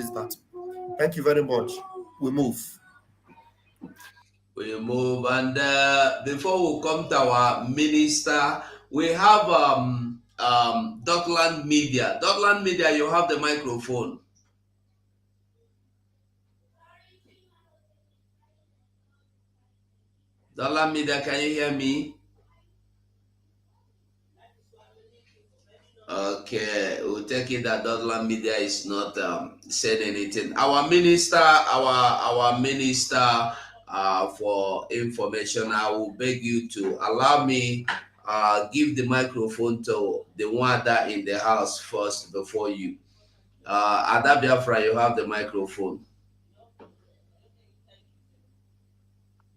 is that. Thank you very much. We move. We move, and before we come to our minister, we have Dockland Media. Dockland Media, you have the microphone. Dockland Media, can you hear me? Okay, we'll take it that Dockland Media is not saying anything. Our minister, our minister for information, I will beg you to allow me give the microphone to the one that in the house first before you. Ada Biafra, you have the microphone.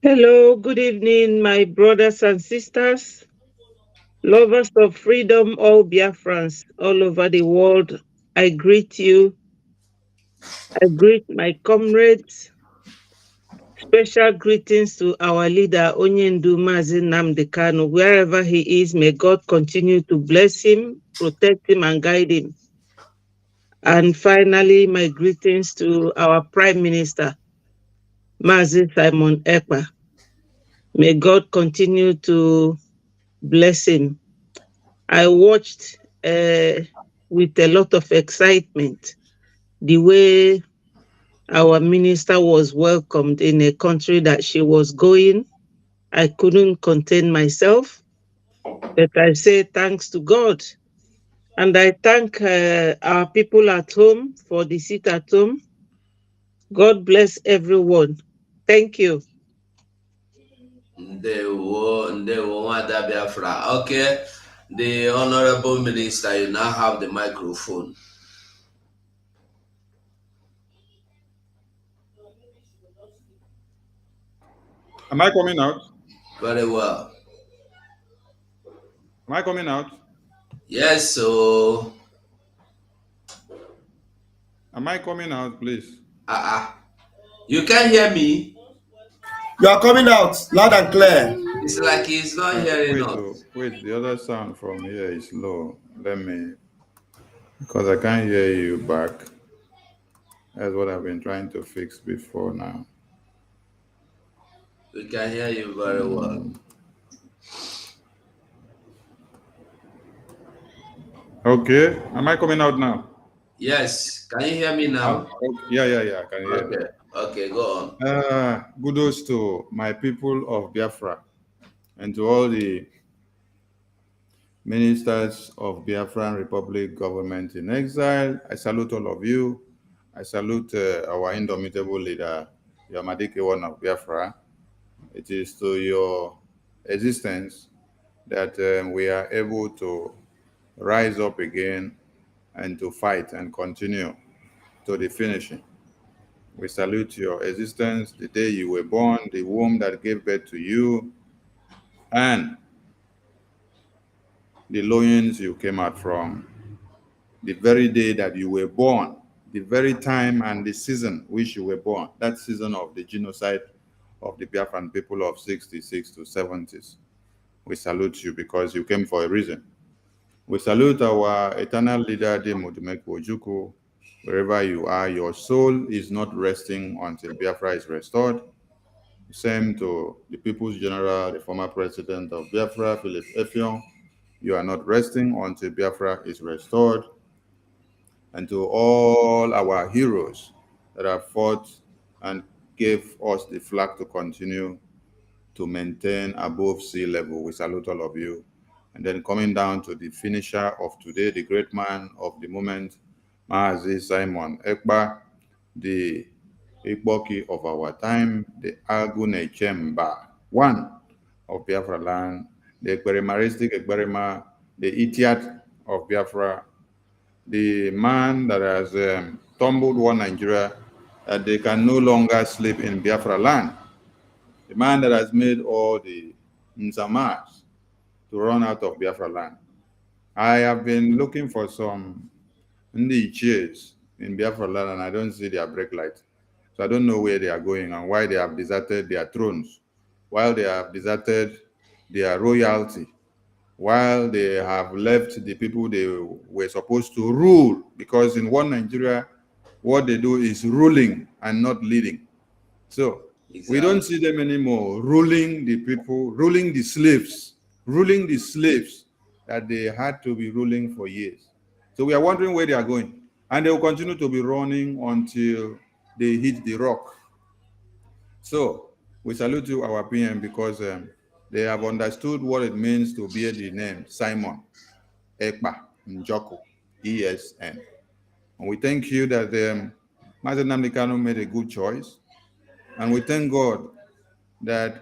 Hello, good evening, my brothers and sisters, lovers of freedom, all Biafrans all over the world. I greet you. I greet my comrades. Special greetings to our leader, Onyendu Mazi Nnamdi Kanu. Wherever he is, may God continue to bless him, protect him, and guide him. And finally, my greetings to our Prime Minister, Mazi Simon Ekpa. May God continue to bless him. I watched with a lot of excitement the way our minister was welcomed in a country that she was going. I couldn't contain myself, but I say thanks to God. And I thank our people at home for the seat at home. God bless everyone. Thank you. Ndewo, Ada Biafra. Okay, the Honorable Minister, you now have the microphone. Am I coming out? Very well. Am I coming out? Yes, so. Am I coming out, please? You can hear me? You are coming out loud and clear. It's like he's not hearing us. Wait, the other sound from here is low. Let me, because I can't hear you back. That's what I've been trying to fix before now. We can hear you very well. Okay, am I coming out now? Yes, can you hear me now? Yeah, I can hear you. Okay, go on. Kudos to my people of Biafra and to all the ministers of Biafran Republic government in exile. I salute all of you. I salute our indomitable leader, Yamadike One of Biafra. It is to your existence that we are able to rise up again and to fight and continue to the finishing. We salute your existence, the day you were born, the womb that gave birth to you, and the loins you came out from, the very day that you were born, the very time and the season which you were born, that season of the genocide of the Biafran people of 66 to 70s. We salute you because you came for a reason. We salute our eternal leader, Demodumeko Ojukwu. Wherever you are, your soul is not resting until Biafra is restored. Same to the People's General, the former president of Biafra, Philip Effiong. You are not resting until Biafra is restored. And to all our heroes that have fought and gave us the flag to continue to maintain above sea level, we salute all of you. And then coming down to the finisher of today, the great man of the moment, Mazi Simon Ekpa, the Ikboki of our time, the Agune Chemba, one of Biafra land, the Ekberimaristic Ekberima, the Itiat of Biafra, the man that has tumbled one Nigeria that they can no longer sleep in Biafra land, the man that has made all the Nzamas to run out of Biafra land. I have been looking for some Ndi cheers in Biafra land and I don't see their brake light. So I don't know where they are going and why they have deserted their thrones, while they have deserted their royalty, while they have left the people they were supposed to rule. Because in one Nigeria, what they do is ruling and not leading. So we don't see them anymore ruling the people, ruling the slaves that they had to be ruling for years. So we are wondering where they are going. And they will continue to be running until they hit the rock. So we salute you, our PM, because they have understood what it means to bear the name Simon Ekpa Njoku, ESN. And we thank you that Master Nnamdi Kanu made a good choice. And we thank God that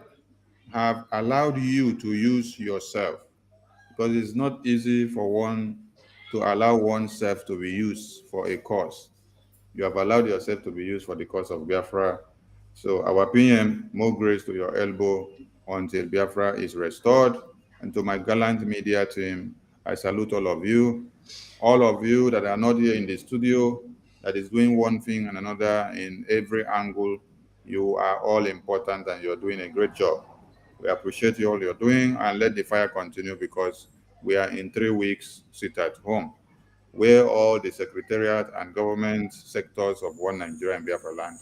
have allowed you to use yourself, because it's not easy for one to allow oneself to be used for a cause. You have allowed yourself to be used for the cause of Biafra. So our PM, more grace to your elbow until Biafra is restored. And to my gallant media team, I salute all of you that are not here in the studio, that is doing one thing and another in every angle. You are all important and you're doing a great job. We appreciate you all you're doing, and let the fire continue, because we are in 3 weeks sit at home, where all the secretariat and government sectors of one Nigeria and Biafra land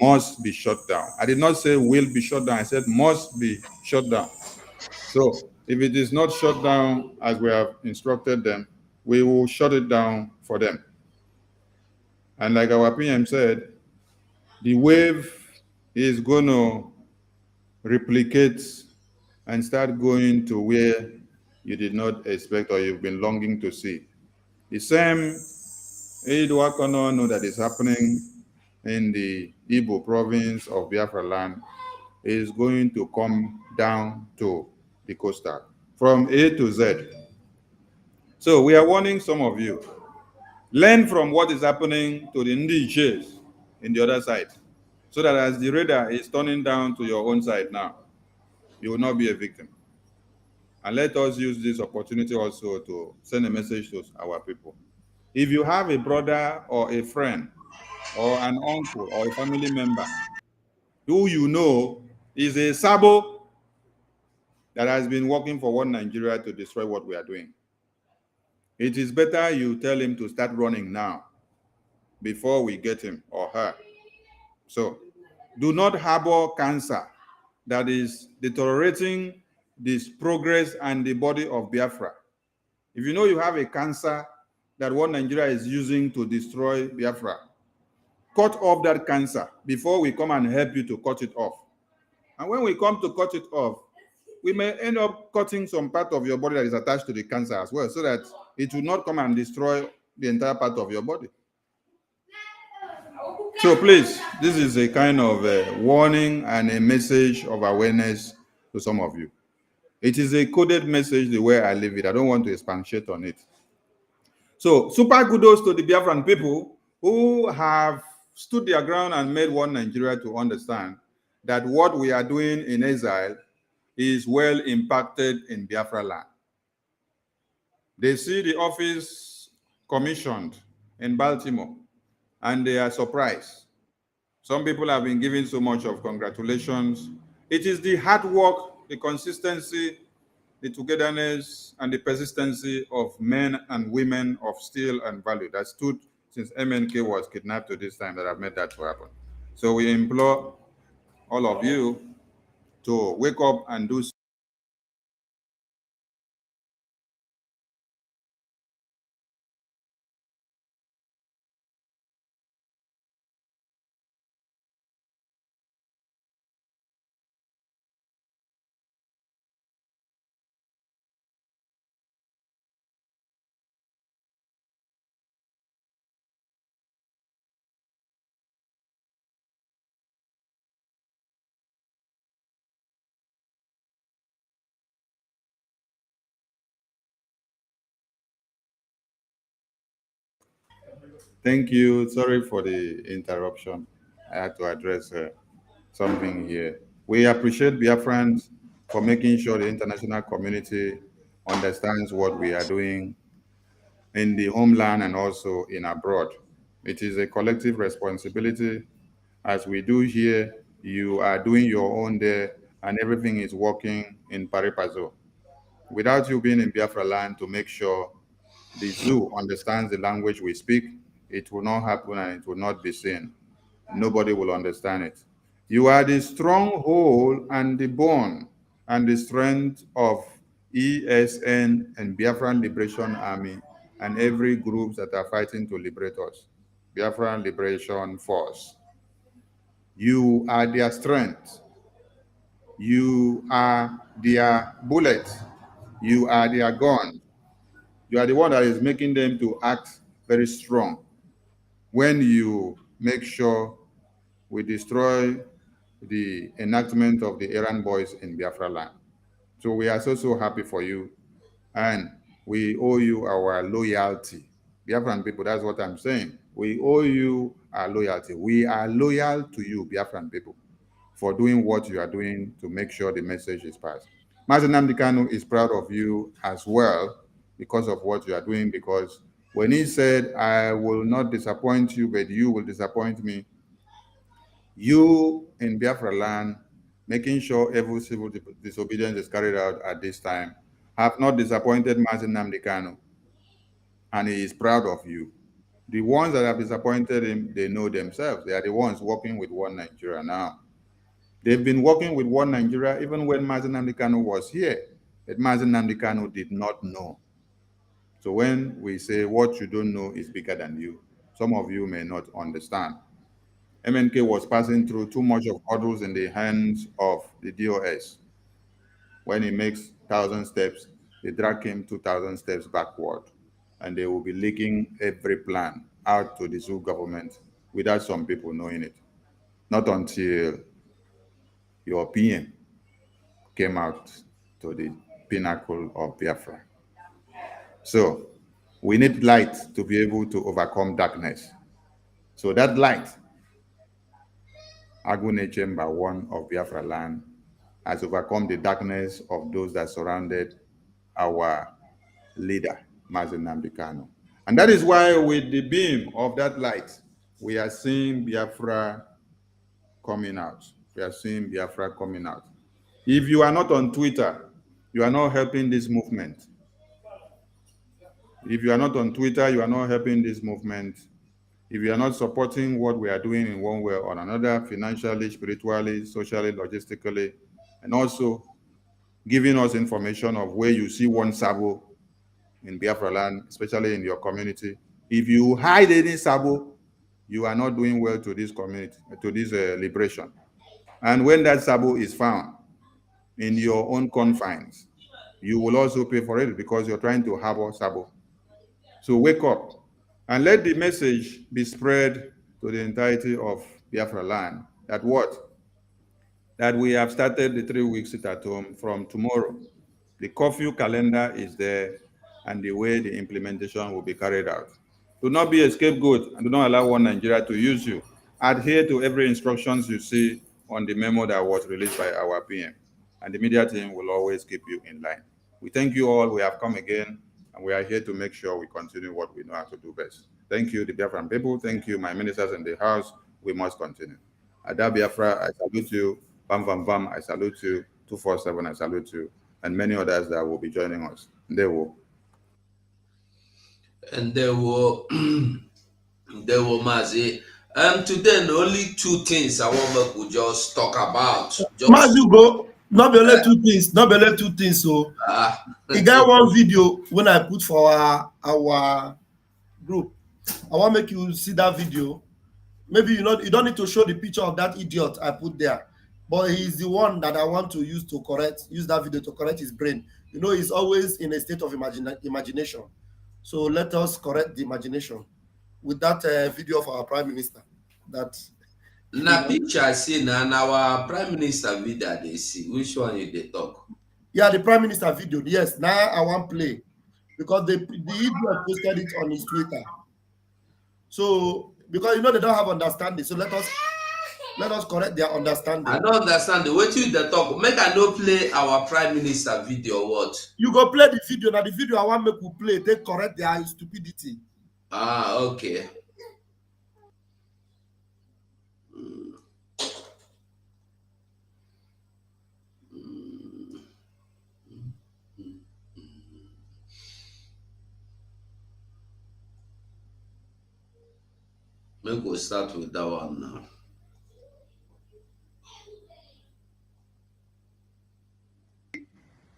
must be shut down. I did not say will be shut down, I said must be shut down. So if it is not shut down as we have instructed them, we will shut it down for them. And like our PM said, the wave is going to replicate and start going to where you did not expect or you've been longing to see. The same Eiduakono that is happening in the Igbo province of Biafra land is going to come down to the coastal from A to Z. So we are warning some of you, learn from what is happening to the Ndiches in the other side, so that as the radar is turning down to your own side now, you will not be a victim. And let us use this opportunity also to send a message to our people. If you have a brother or a friend or an uncle or a family member who you know is a sabo that has been working for one Nigeria to destroy what we are doing, it is better you tell him to start running now before we get him or her. So do not harbor cancer that is deteriorating this progress and the body of Biafra. If you know you have a cancer that one Nigeria is using to destroy Biafra, cut off that cancer before we come and help you to cut it off. And when we come to cut it off, we may end up cutting some part of your body that is attached to the cancer as well, so that it will not come and destroy the entire part of your body. So please, this is a kind of a warning and a message of awareness to some of you. It is a coded message the way I live it. I don't want to expatiate on it. So super kudos to the Biafran people who have stood their ground and made one Nigeria to understand that what we are doing in exile is well impacted in Biafra land. They see the office commissioned in Baltimore and they are surprised. Some people have been giving so much of congratulations. It is the hard work, the consistency, the togetherness, and the persistency of men and women of steel and value that stood since MNK was kidnapped to this time that have made that to happen. So we implore all of you to wake up and do so. Thank you. Sorry for the interruption. I had to address something here. We appreciate Biafrans for making sure the international community understands what we are doing in the homeland and also in abroad. It is a collective responsibility. As we do here, you are doing your own there, and everything is working in pari passu. Without you being in Biafra land to make sure the zoo understands the language we speak, it will not happen and it will not be seen. Nobody will understand it. You are the stronghold and the bone and the strength of ESN and Biafran Liberation Army and every group that are fighting to liberate us. Biafran Liberation Force. You are their strength. You are their bullet. You are their gun. You are the one that is making them to act very strong. When you make sure we destroy the enactment of the Iran boys in Biafra land. So we are so happy for you, and we owe you our loyalty. Biafran people, that's what I'm saying. We owe you our loyalty. We are loyal to you, Biafran people, for doing what you are doing to make sure the message is passed. Mazen Nnamdi Kanu is proud of you as well because of what you are doing, because when he said, I will not disappoint you, but you will disappoint me, you in Biafra land, making sure every civil disobedience is carried out at this time, have not disappointed Mazen Nnamdi Kanu, and he is proud of you. The ones that have disappointed him, they know themselves. They are the ones working with One Nigeria now. They've been working with One Nigeria even when Mazen Nnamdi Kanu was here, but Mazen Nnamdi Kanu did not know. So when we say what you don't know is bigger than you, some of you may not understand. MNK was passing through too much of hurdles in the hands of the DOS. When he makes 1,000 steps, they drag him 2,000 steps backward, and they will be leaking every plan out to the Zoo government without some people knowing it. Not until your PM came out to the pinnacle of Biafra. So we need light to be able to overcome darkness. So that light, Agune Chamber 1 of Biafra land, has overcome the darkness of those that surrounded our leader, Mazen Nnamdi Kanu. And that is why with the beam of that light, we are seeing Biafra coming out. We are seeing Biafra coming out. If you are not on Twitter, you are not helping this movement. If you are not on Twitter, you are not helping this movement. If you are not supporting what we are doing in one way or another, financially, spiritually, socially, logistically, and also giving us information of where you see one Sabo in Biafra land, especially in your community. If you hide any Sabo, you are not doing well to this community, to this liberation. And when that Sabo is found in your own confines, you will also pay for it because you're trying to harbor Sabo. So wake up and let the message be spread to the entirety of Biafra land that what? That we have started the 3 weeks sit at home from tomorrow. The curfew calendar is there and the way the implementation will be carried out. Do not be a scapegoat and do not allow One Nigeria to use you. Adhere to every instructions you see on the memo that was released by our PM, and the media team will always keep you in line. We thank you all. We have come again, and we are here to make sure we continue what we know how to do best. Thank you, the Biafran people. Thank you, my ministers in the House. We must continue. Ada Biafra, I salute you. Bam Bam Bam, I salute you. 247, I salute you. And many others that will be joining us. They will. And there were Mazi. Today, the only two things I want to just talk about. Just You go, not be only two things, not be only two things. So, he got one video when I put for our group. I want to make you see that video. Maybe you don't need to show the picture of that idiot I put there, but he's the one that I want to use that video to correct his brain. You know, he's always in a state of imagination. So let us correct the imagination with that video of our prime minister. That na picture I see na our prime minister video they see. Which one you they talk? yeah, the prime minister video. Yes, now I want play because the idiot posted it on his Twitter. So because you know they don't have understanding, so let us correct their understanding. I don't understand the way you they talk. Make I no play our prime minister video. What? You go play the video. Now the video I want make you play, they correct their stupidity. Ah, okay. Maybe we'll start with that one now.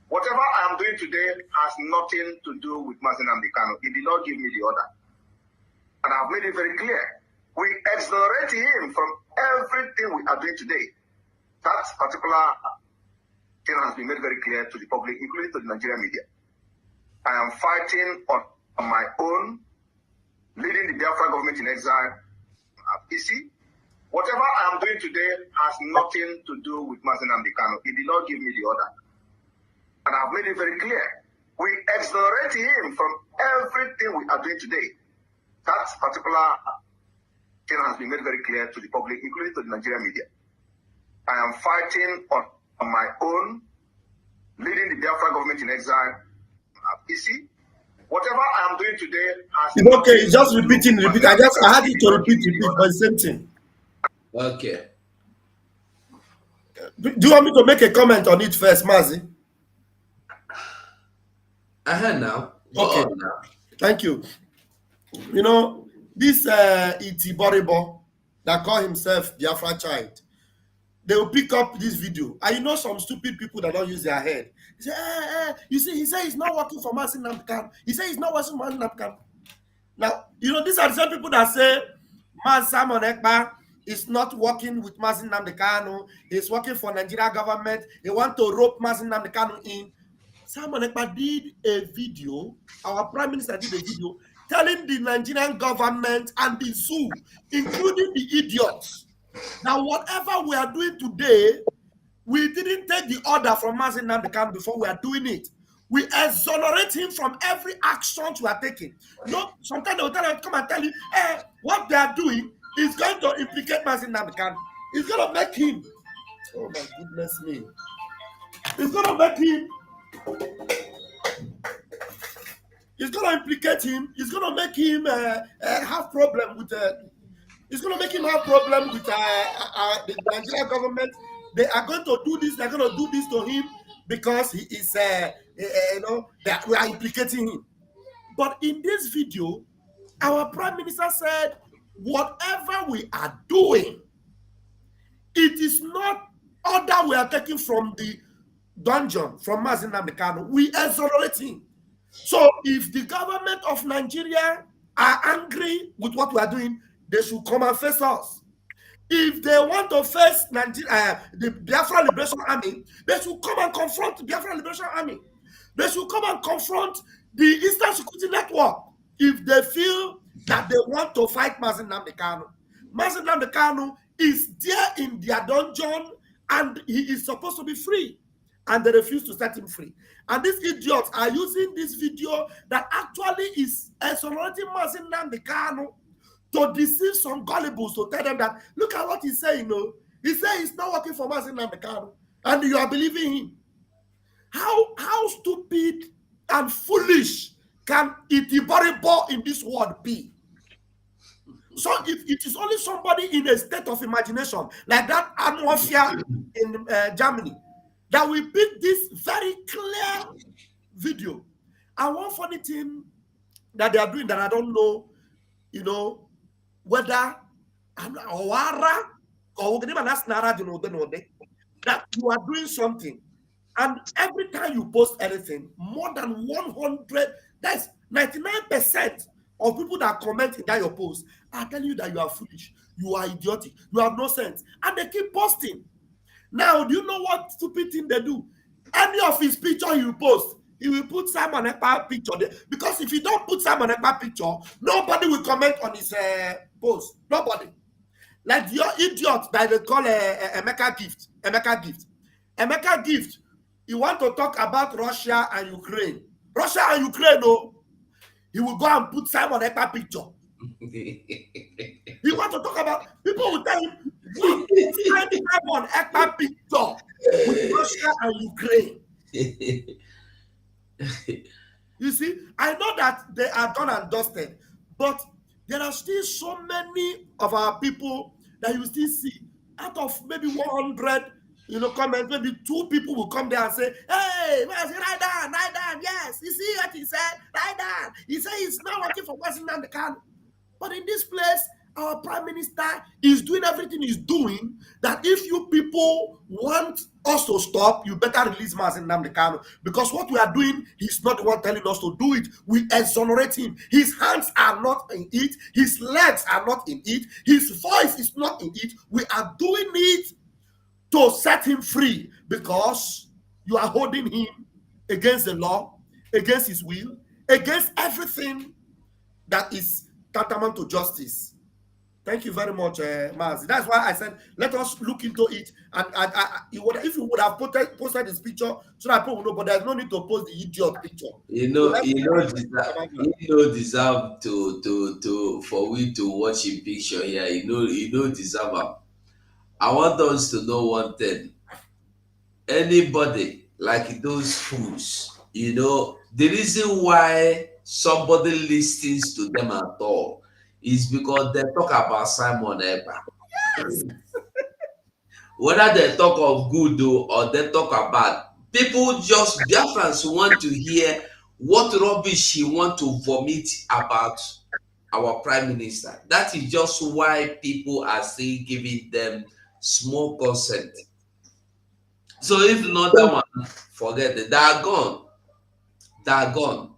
Whatever I am doing today has nothing to do with Mazi Nnamdi Kanu. He did not give me the order. And I've made it very clear. We exonerate him from everything we are doing today. That particular thing has been made very clear to the public, including to the Nigerian media. I am fighting on my own, leading the Biafra government in exile. You see, whatever I am doing today has nothing to do with Mazi Nnamdi Kanu. He did not give me the order. And I've made it very clear. We exonerate him from everything we are doing today. That particular thing has been made very clear to the public, including to the Nigerian media. I am fighting on my own, leading the Biafra government in exile. You see, whatever I am doing today has... It's okay, it's just repeat. I had it to repeat, but the same thing. Okay. Do you want me to make a comment on it first, Mazi? Now. Okay. Now. Thank you. You know, this E.T. Boribo that call himself Biafra child, they will pick up this video. And you know some stupid people that don't use their head. They say, you see, he said he's not working for Mazi Nnamdi Kanu. He said he's not working for Mazi Nnamdi Kanu. Now, you know, these are the same people that say Simon Ekpa is not working with Mazi Nnamdi Kanu. He's working for Nigeria government. They want to rope Mazi Nnamdi Kanu in. Simon Ekpa did a video, our Prime Minister did a video, telling the Nigerian government and the zoo, including the idiots, that whatever we are doing today, we didn't take the order from Mazi Nnamdi Kanu before we are doing it. We exonerate him from every action we are taking. No, sometimes they will come and tell you, what they are doing is going to implicate Mazi Nnamdi Kanu. It's going to make him, oh my goodness me, it's going to make him, it's going to implicate him. It's going to make him have problem with. It's going to make him have problem with the Nigerian government. They are going to do this. They're going to do this to him because he is, you know, that we are implicating him. But in this video, our Prime Minister said, whatever we are doing, it is not order we are taking from the dungeon from Mazi Nnamdi Kanu. We exonerate him. So if the government of Nigeria are angry with what we are doing, they should come and face us. If they want to face the Biafra Liberation Army, they should come and confront the Biafra Liberation Army. They should come and confront the Eastern Security Network if they feel that they want to fight Mazi Nnamdi Kanu. Mazi Nnamdi Kanu is there in their dungeon and he is supposed to be free. And they refuse to set him free. And these idiots are using this video that actually is exonerating Mazi Nnamdi Kanu to deceive some gullibles, to tell them that, look at what he's saying, no? He said he's not working for Mazi Nnamdi Kanu, and you are believing him. How stupid and foolish can E.T. Boribo in this world be? So if it is only somebody in a state of imagination, like that Anwafia in Germany, that we pick this very clear video. And one funny thing that they are doing that I don't know, you know, whether that you are doing something, and every time you post anything, more than 100, that's 99% of people that comment in that your post are telling you that you are foolish, you are idiotic, you have no sense, and they keep posting. Now, do you know what stupid thing they do? Any of his picture he will post, he will put Simon Ekpa picture there. Because if he don't put Simon Ekpa picture, nobody will comment on his post. Nobody. Like your idiot that they call Emeka Gift. Emeka Gift, you want to talk about Russia and Ukraine. Russia and Ukraine, no. He will go and put Simon Ekpa picture. You want to talk about, people will tell him, Simon Ekpa picture with Russia and Ukraine. You see, I know that they are done and dusted, but there are still so many of our people that you still see. Out of maybe 100, you know, comments, maybe 2 people will come there and say, hey, write down, yes, you see what he said, write down. He said he's not working for Mazi Nnamdi Kanu. But in this place, Our Prime Minister is doing everything he's doing, that if you people want us to stop, you better release Mazen Nnamdi Kanu. Because what we are doing, he's not the one telling us to do it. We exonerate him. His hands are not in it. His legs are not in it. His voice is not in it. We are doing it to set him free, because you are holding him against the law, against his will, against everything that is tantamount to justice. Thank you very much, Mazi. That's why I said, let us look into it. And if you would have posted this picture, so that people will know, but there's no need to post the idiot picture. You deserve to for we to watch a picture here. You deserve them. I want us to know one thing. Anybody like those fools, the reason why somebody listens to them at all is because they talk about Simon Ekpa. Whether they talk of good or they talk about, people just, Biafrans want to hear what rubbish he want to vomit about our Prime Minister. That is just why people are still giving them small consent. So if not that one, forget it. They are gone. They are gone.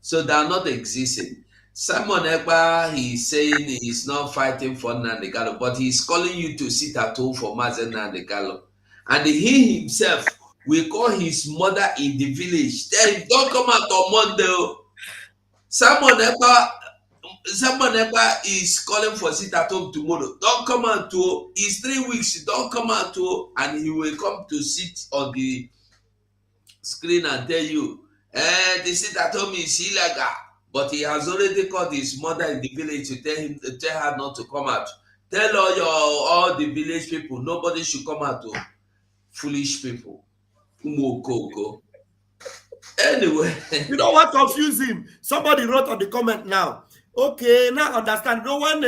So they are not existing. Simon Ekpa, he's saying he's not fighting for Nnamdi Kanu, but he's calling you to sit at home for Mazen Nnamdi Kanu. And he himself will call his mother in the village. Tell him, don't come out on Monday. Simon Ekpa is calling for sit at home tomorrow. Don't come out to. It's 3 weeks. Don't come out to. And he will come to sit on the screen and tell you, the sit at home is illegal. But he has already called his mother in the village to tell her not to come out. Tell all the village people, nobody should come out to. Foolish people. Anyway. You know what confused him? Somebody wrote on the comment now. Okay, now understand. No, when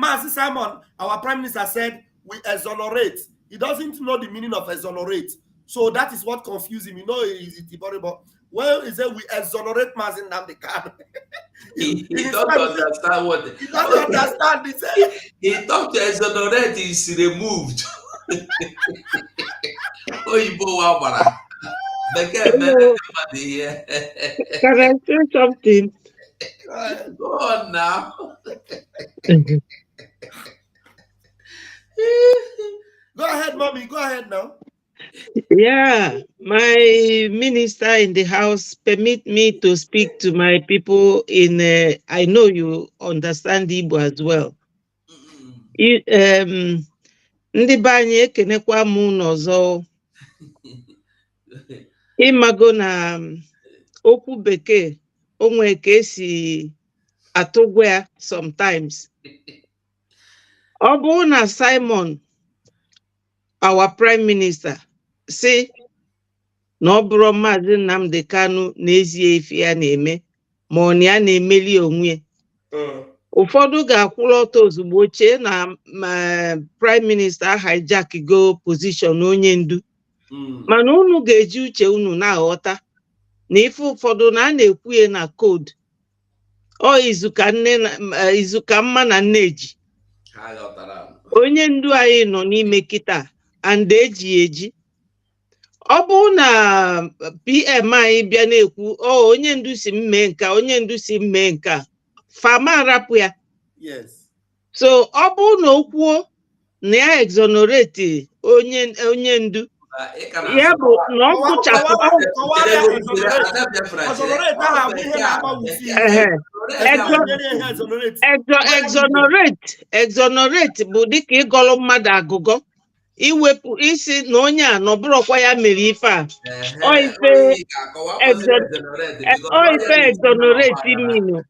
Mazi Simon, our Prime Minister, said we exonerate, he doesn't know the meaning of exonerate. So that is what confused him. Is it horrible? Well, he said we exonerate Mazi Nnamdi Kanu. He don't understand what. He doesn't understand. He thought to exonerate is removed. Can I say something? Go on now. Go ahead, mommy. Go ahead now. Yeah, my minister in the house permit me to speak to my people in. I know you understand Igbo as well. Ndị be anyị ekenekwa m n'ọzọ. Ịmago na okwu bekee onwe ka esi atụgwa ya sometimes. Ọ bụrụ na Simon, our Prime Minister, say na ọ bụrụ Maazị Nnamdi Kanu n'ezie ife ya na-eme ma ọ na ya na-emeli onwe. Ụfọdụ ga-akwụrụ ọtọ ozugbo chee na Prime Minister hijack go position onye ndu. Mana unu ga-eji uche unu na-aghọta na ife ụfọdụ na a na-ekwu ya na code. Ọ izuka mma na nneji. Onye ndu anyị nọ n'ime kịta and eji. Ọ bụ na PM anyị bịa na-ekwu onye ndu si mme nka, onye ndu si mme nka, fama arapụ ya. Yes. So ọ bụ na okwuo na ya exonerate onye ndu, ya bụ na ọ kụchapụ exonerate bụ dịka ịgọrọ mmadụ agụgọ, iwepụ isi na onye a nọbụrụkwa ya mere ife a. Ife exonerate mean,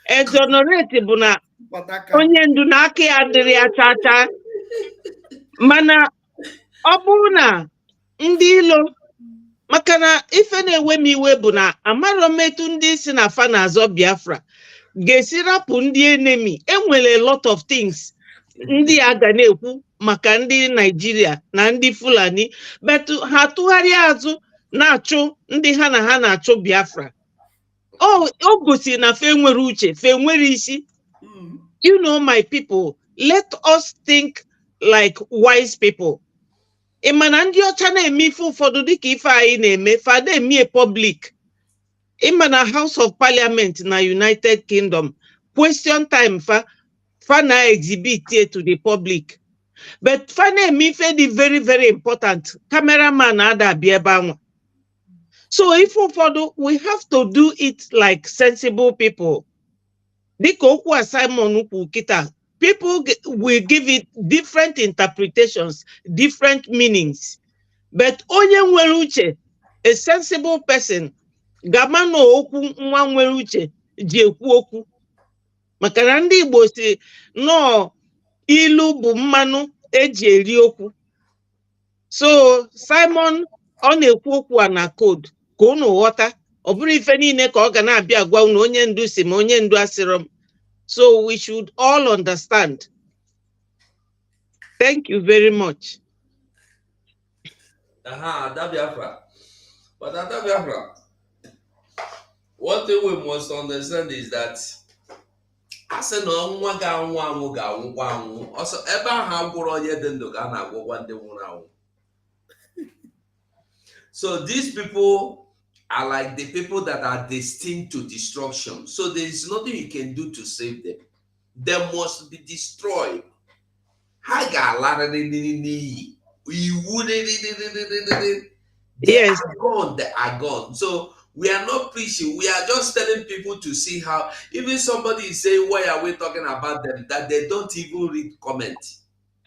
exonerate bụ na onye ndu na aka ya dịrị ya chacha. Mana ọ bụrụ na ndị ilo, maka na ife na-ewe m iwe bụ na amarọ metụ ndị si na fa na-azọ Biafra ga-esi rapụ ndị enemy. Enwere a lot of things ndị a ga na-ekwu maka ndị Nigeria na ndị Fulani, betu ha tụgharịa azụ na-achụ ndị ha na-achụ Biafra. O gosi na fe nwere uche, fe nwere isi, You know, my people, let us think like wise people. Ịmana ndị ọcha na-eme ife ụfọdụ dịka ife anyị na-eme fada emie public. Ịmana House of Parliament na United Kingdom question time fa na exhibit to the public. But fa na-eme ife dị very very important. Cameraman ada abịa ebe anwa. So if ụfọdụ, we have to do it like sensible people. Dịka okwu a Simon kwu kịta, people will give it different interpretations, different meanings. But onye nwere uche, a sensible person, gama na okwu nwa nwere uche ji ekwu okwu. Maka na ndị Igbo si no ilu bụ mmanụ eji eri okwu. So Simon ọ na-ekwu okwu a na code ka unu ghọta. Ọ bụrụ ife niile ka ọ ga na-abịa gwa unu onye ndu si ma onye ndu asịrọ m. So we should all understand. Thank you very much. Biafra. But at Biafra, one thing we must understand is that asị na ọnwa ga-anwụ anwụ ga-anwụkwa anwụ. Also, ebe ahụ agwụrụ onye dị ndụ ka a na-agwụkwa ndị nwụrụ anwụ. So these people are like the people that are destined to destruction. So there is nothing you can do to save them. They must be destroyed. They are gone. They are gone. So we are not preaching. We are just telling people to see how. Even somebody is saying, why are we talking about them? That they don't even read comment.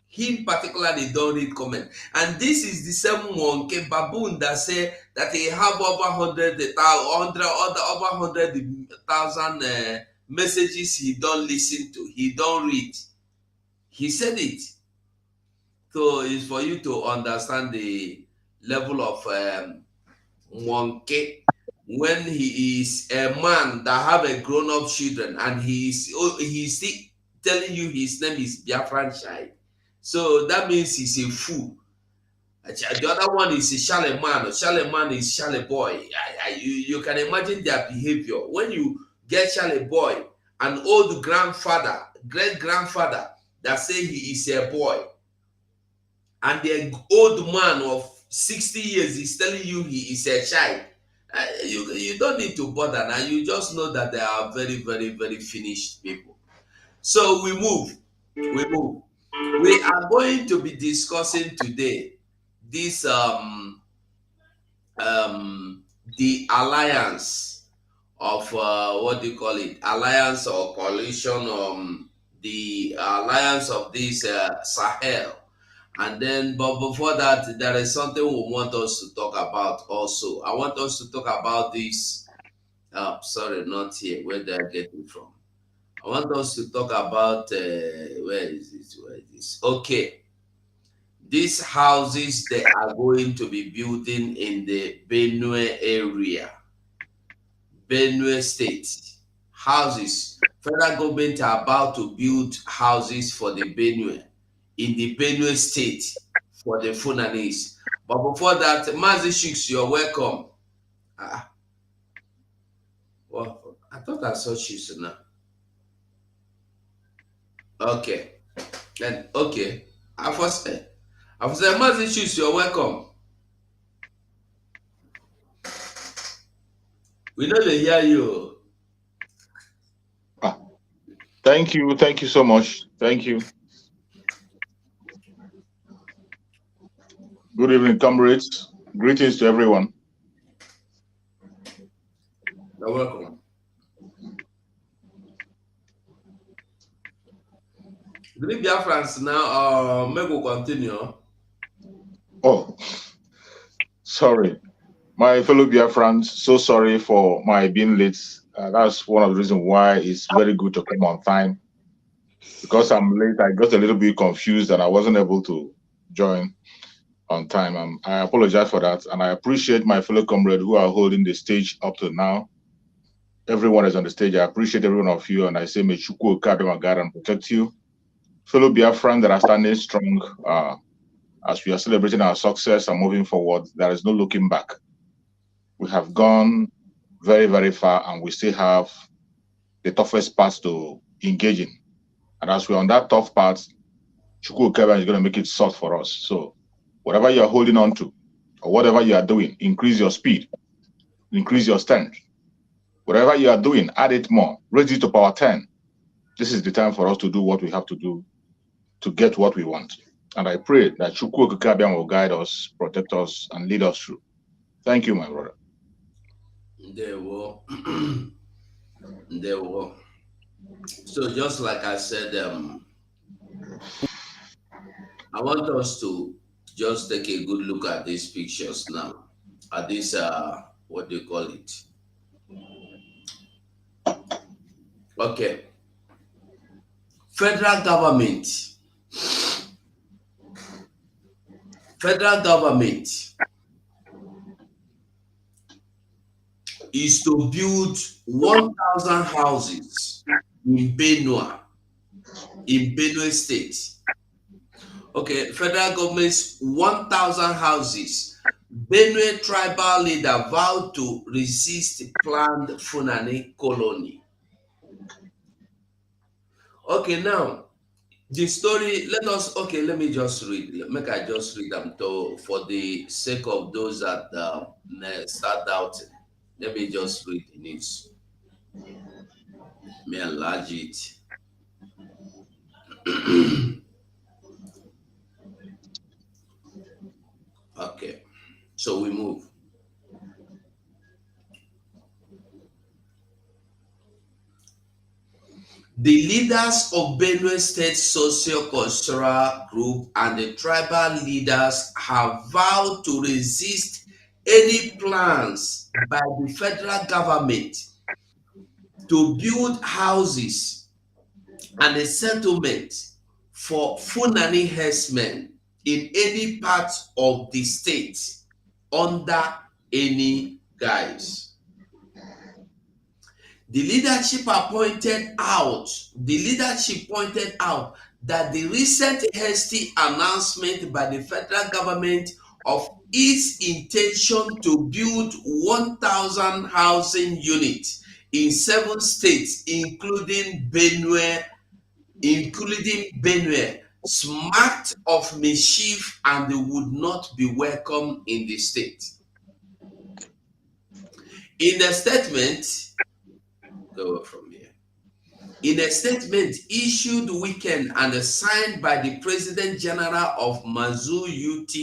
Him particularly don't read comment. And this is the same monkey baboon that say that he have over 100,000 messages he don't listen to, he don't read. He said it. So it's for you to understand the level of monkey when he is a man that have a grown-up children and he's still telling you his name is Biafran child. So that means he's a fool. The other one is a shallow man. Shallow man is shallow boy. You can imagine their behavior. When you get shallow boy, an old grandfather, great-grandfather that say he is a boy, and the old man of 60 years is telling you he is a child, you don't need to bother now. You just know that they are very, very, very finished people. So we move. We are going to be discussing today this the alliance of what do you call it? Alliance or coalition, the alliance of this Sahel. And then, but before that, there is something we want us to talk about also. I want us to talk about this. Sorry, not here. Where did I get it from? I want us to talk about where is this? Okay, these houses they are going to be building in the Benue area, Benue State. Houses. Federal government are about to build houses for the Benue in the Benue State for the Fulanese. But before that, Mazi Shiks, you're welcome. Well, I thought I saw Shiks now. Okay. Then okay. I first said Mazi Shiks, you're welcome. We know they hear you. Thank you so much. Thank you. Good evening, comrades. Greetings to everyone. You're welcome. The BIAFRANS now, may we continue? Oh, sorry. My fellow BIAFRANS, so sorry for my being late. That's one of the reasons why it's very good to come on time. Because I'm late, I got a little bit confused and I wasn't able to join on time. I apologize for that. And I appreciate my fellow comrades who are holding the stage up to now. Everyone is on the stage. I appreciate every one of you. And I say, may Chukwu guide and protect you. Fellow BIAFRANS that are standing strong as we are celebrating our success and moving forward, there is no looking back. We have gone very, very far and we still have the toughest parts to engaging. And as we're on that tough part, Chukwu Okebe is going to make it soft for us. So whatever you're holding on to, or whatever you are doing, increase your speed, increase your strength. Whatever you are doing, add it more, raise it to power 10. This is the time for us to do what we have to do to get what we want. And I pray that Chukwu Okebe will guide us, protect us, and lead us through. Thank you, my brother. There were. There were. So just like I said, I want us to just take a good look at these pictures now. At this, what do you call it? Okay. Federal government is to build 1,000 houses in Benue State. Okay, federal government's 1,000 houses. Benue tribal leader vowed to resist planned Fulani colony. Okay, now the story. Let me just read. I just read them for the sake of those that start doubting. Let me just read the news. Let me enlarge it. Okay, so we move. The leaders of Benue State socio-cultural group and the tribal leaders have vowed to resist any plans by the federal government to build houses and a settlement for Fulani herdsmen in any part of the state under any guise. The leadership pointed out that the recent hasty announcement by the federal government of its intention to build 1,000 housing units in 7 states, including Benue, smacked of mischief and they would not be welcome in the state. In a statement, in a statement issued weekend and signed by the President General of Mazu UT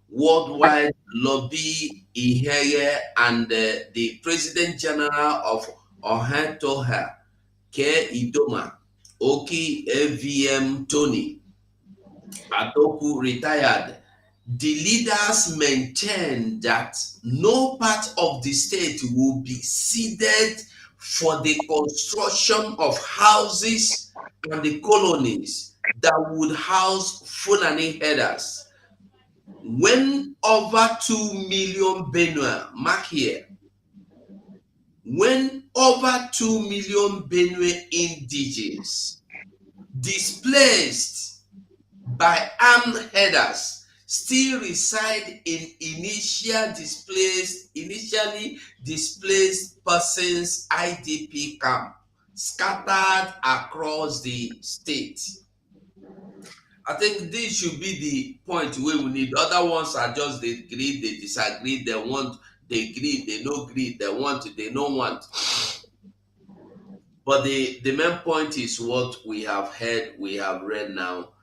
Worldwide Lobby Iheye and the President General of Ohetoha Ke Idoma Oki AVM Tony Atoku retired. The leaders maintain that no part of the state will be ceded for the construction of houses and the colonies that would house Fulani herders. When over 2 million Benue, mark here, when over 2 million Benue indigenes displaced by armed herders still reside in initially displaced persons IDP camp scattered across the state. I think this should be the point where we need. Other ones are just they agree, they disagree, they want, they agree, they no agree, they want, they don't want. But the main point is what we have heard, we have read now.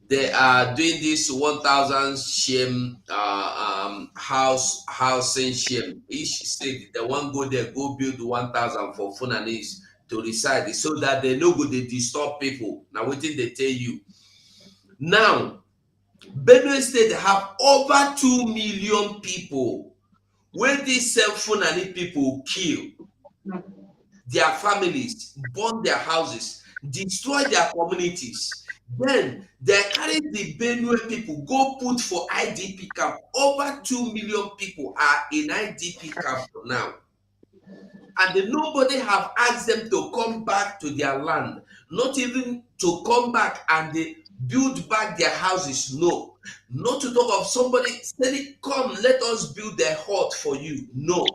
They are doing this 1,000 shame housing shame. Each state they want go there, go build 1,000 for Funanis to reside so that they know go they disturb people. Now what did they tell you? Now Benue State have over 2 million people where these same Fulani people kill their families, burn their houses, destroy their communities. Then they carry the Benue people, go put for IDP camp. Over 2 million people are in IDP camp now. And then nobody have asked them to come back to their land. Not even to come back and they build back their houses. No. Not to talk of somebody saying, come, let us build a hut for you. No.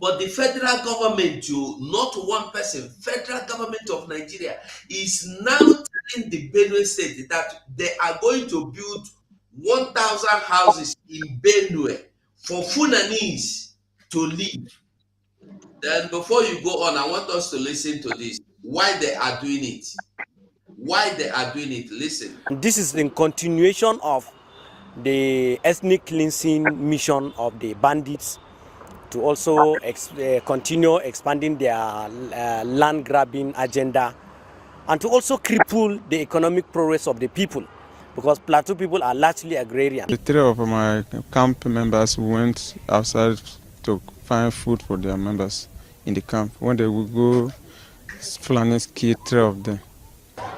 But the federal government, not one person, federal government of Nigeria is now telling the Benue State that they are going to build 1,000 houses in Benue for Fulanese to live. Then before you go on, I want us to listen to this. Why they are doing it. Why they are doing it. Listen. This is in continuation of the ethnic cleansing mission of the bandits to also continue expanding their land grabbing agenda and to also cripple the economic progress of the people, because Plateau people are largely agrarian. The three of my camp members went outside to find food for their members in the camp. When they would go, Fulanis killed three of them.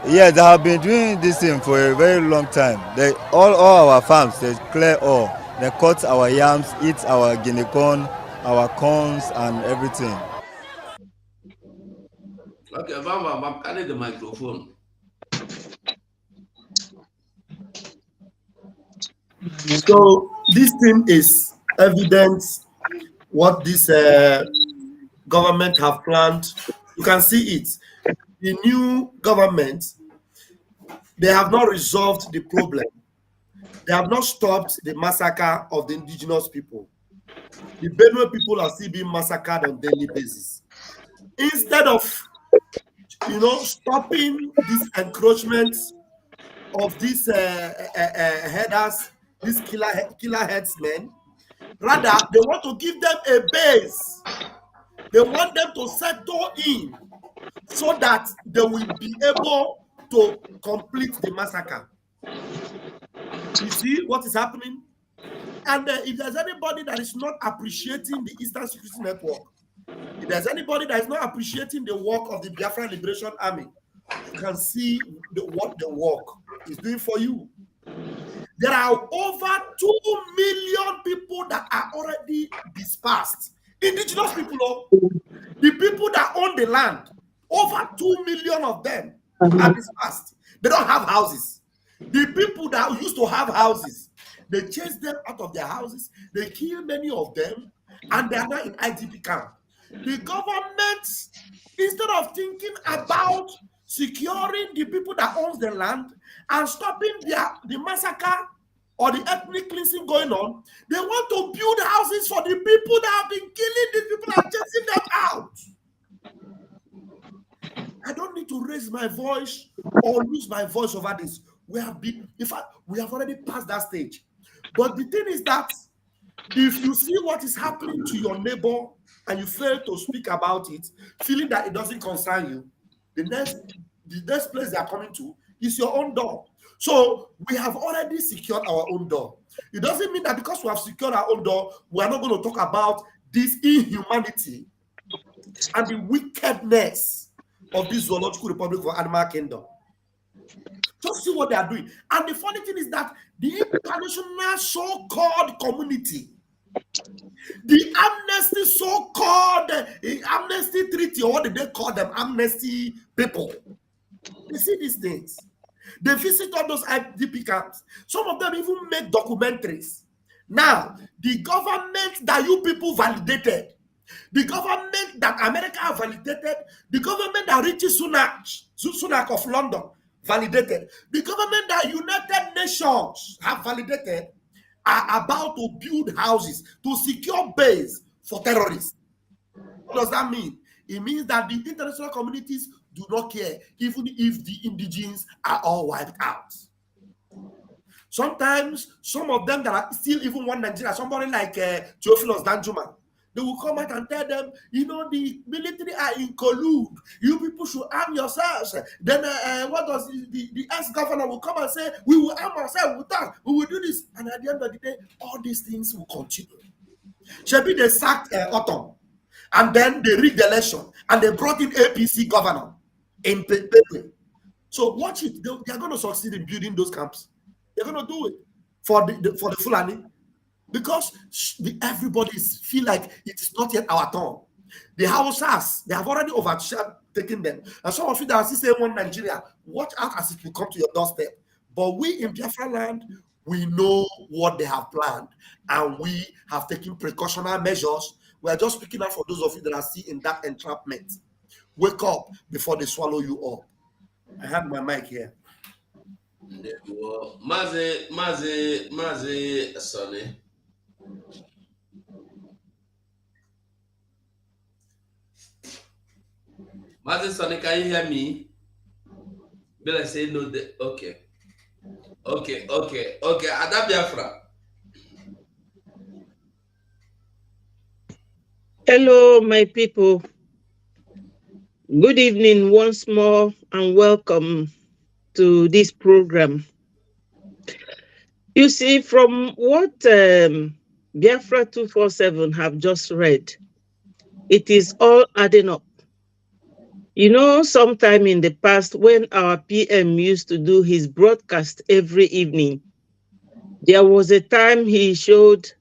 Yeah, they have been doing this thing for a very long time. All our farms, they clear all. They cut our yams, eat our guinea corn, our corns, and everything. Okay, I'm carrying the microphone. So this thing is evidence what this government have planned. You can see it. The new government, they have not resolved the problem. They have not stopped the massacre of the indigenous people. The Benue people are still being massacred on a daily basis. Instead of, stopping this encroachment of these headers, these killer headsmen, rather they want to give them a base. They want them to settle in so that they will be able to complete the massacre. You see what is happening? And if there's anybody that is not appreciating the Eastern Security Network, if there's anybody that is not appreciating the work of the Biafra Liberation Army, you can see what the work is doing for you. There are over 2 million people that are already dispersed. Indigenous people, the people that own the land, over 2 million of them are dispersed. They don't have houses. The people that used to have houses, they chase them out of their houses, they kill many of them, and they are now in IDP camp. The government, instead of thinking about securing the people that owns the land and stopping the massacre or the ethnic cleansing going on, they want to build houses for the people that have been killing these people and chasing them out. I don't need to raise my voice or lose my voice over this. In fact, we have already passed that stage. But the thing is that if you see what is happening to your neighbor and you fail to speak about it, feeling that it doesn't concern you, the next place they are coming to is your own door. So we have already secured our own door. It doesn't mean that because we have secured our own door, we are not going to talk about this inhumanity and the wickedness of this zoological republic for animal kingdom. Just see what they are doing. And the funny thing is that the international so-called community, the amnesty so-called amnesty treaty, or what did they call them, amnesty people, they see these things. They visit all those IDP camps. Some of them even make documentaries. Now, the government that you people validated, the government that America have validated, the government that Richie Sunak of London validated, the government that United Nations have validated, are about to build houses to secure base for terrorists. What does that mean? It means that the international communities do not care, even if the indigenes are all wiped out. Sometimes, some of them that are still even one Nigeria, somebody like Theophilus Danjuma, they will come out and tell them, the military are in collude. You people should arm yourselves. Then what does the ex-governor will come and say, we will arm ourselves with that. We will do this. And at the end of the day, all these things will continue. Shebi, they sacked Autumn. And then they rigged the election. And they brought in APC governor in Pepe. So watch it. They are going to succeed in building those camps. They're going to do it for the Fulani. Because everybody feel like it is not yet our turn. The Hausas, they have already overtaken them. And some of you that are still saying one Nigeria, watch out as it will come to your doorstep. But we in Biafra land, we know what they have planned. And we have taken precautionary measures We are just speaking out for those of you that are still in that entrapment. Wake up before they swallow you up. I have my mic here. Mazi Sonny. Mazi Sonny, can you hear me? Will I say no? Okay. Ada Biafra. Hello, my people. Good evening once more and welcome to this program. You see, from what Biafra 247 have just read, it is all adding up. You know, sometime in the past when our PM used to do his broadcast every evening, there was a time he showed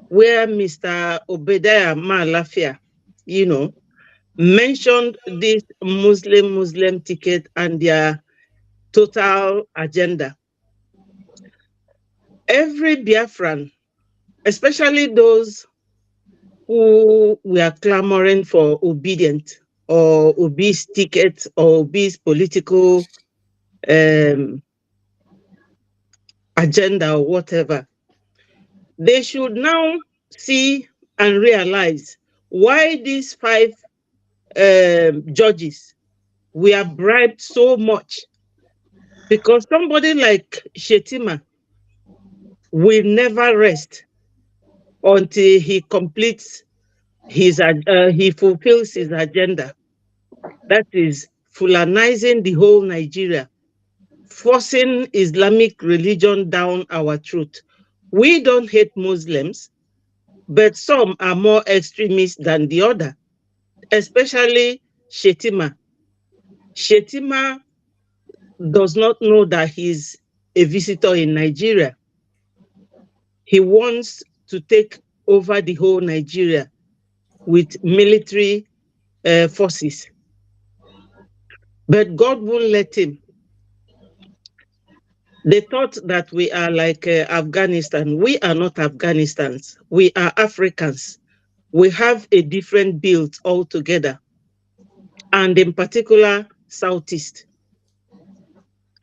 where Mr. Obadiah Malafia, mentioned this Muslim ticket and their total agenda. Every Biafran, especially those who were clamoring for obedient or obese ticket or obese political agenda or whatever, they should now see and realize why these 5 judges were bribed so much. Because somebody like Shetima will never rest until he completes he fulfills his agenda. That is Fulanizing the whole Nigeria, forcing Islamic religion down our throat. We don't hate Muslims, but some are more extremist than the other, especially Shetima. Shetima does not know that he's a visitor in Nigeria. He wants to take over the whole Nigeria with military forces. But God won't let him. They thought that we are like Afghanistan. We are not Afghanistans. We are Africans. We have a different build altogether. And in particular, Southeast.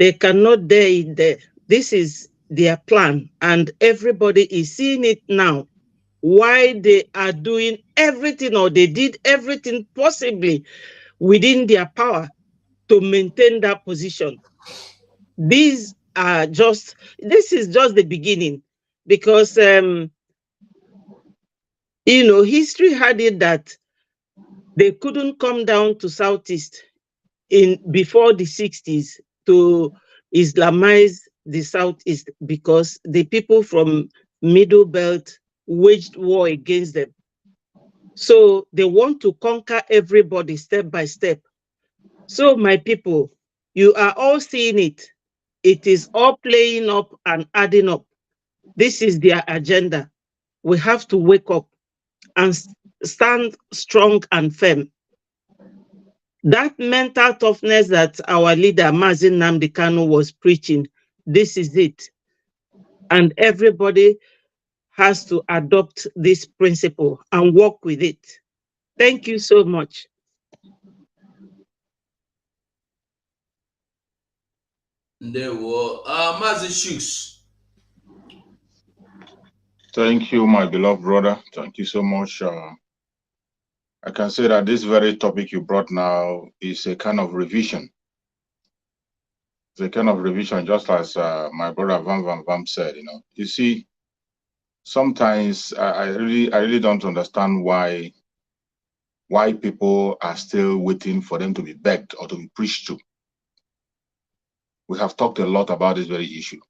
They cannot dare it there. This is their plan. And everybody is seeing it now. Why they are doing everything, or they did everything possibly within their power to maintain that position. This is just the beginning, because history had it that they couldn't come down to Southeast before the 60s to Islamize the Southeast, because the people from Middle Belt waged war against them. So they want to conquer everybody step by step. So my people, you are all seeing it. It is all playing up and adding up. This is their agenda. We have to wake up and stand strong and firm. That mental toughness that our leader, Mazi Nnamdi Kanu, was preaching, this is it. And everybody has to adopt this principle and work with it. Thank you so much. Mazi Shooks. Thank you, my beloved brother. Thank you so much. I can say that this very topic you brought now is a kind of revision. It's a kind of revision, just as my brother Vam said. You see, sometimes I really don't understand why people are still waiting for them to be begged or to be preached to. We have talked a lot about this very issue.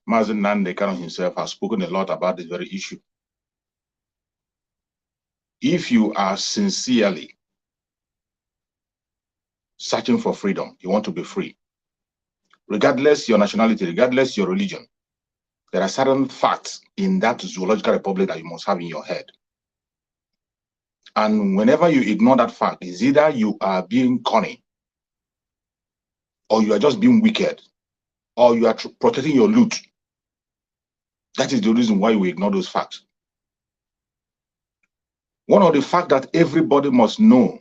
Mazi Nnamdi Kanu himself has spoken a lot about this very issue. If you are sincerely searching for freedom, you want to be free, regardless your nationality, regardless your religion, there are certain facts in that zoological republic that you must have in your head. And whenever you ignore that fact, it's either you are being cunning, or you are just being wicked, or you are protecting your loot. That is the reason why we ignore those facts. One of the facts that everybody must know,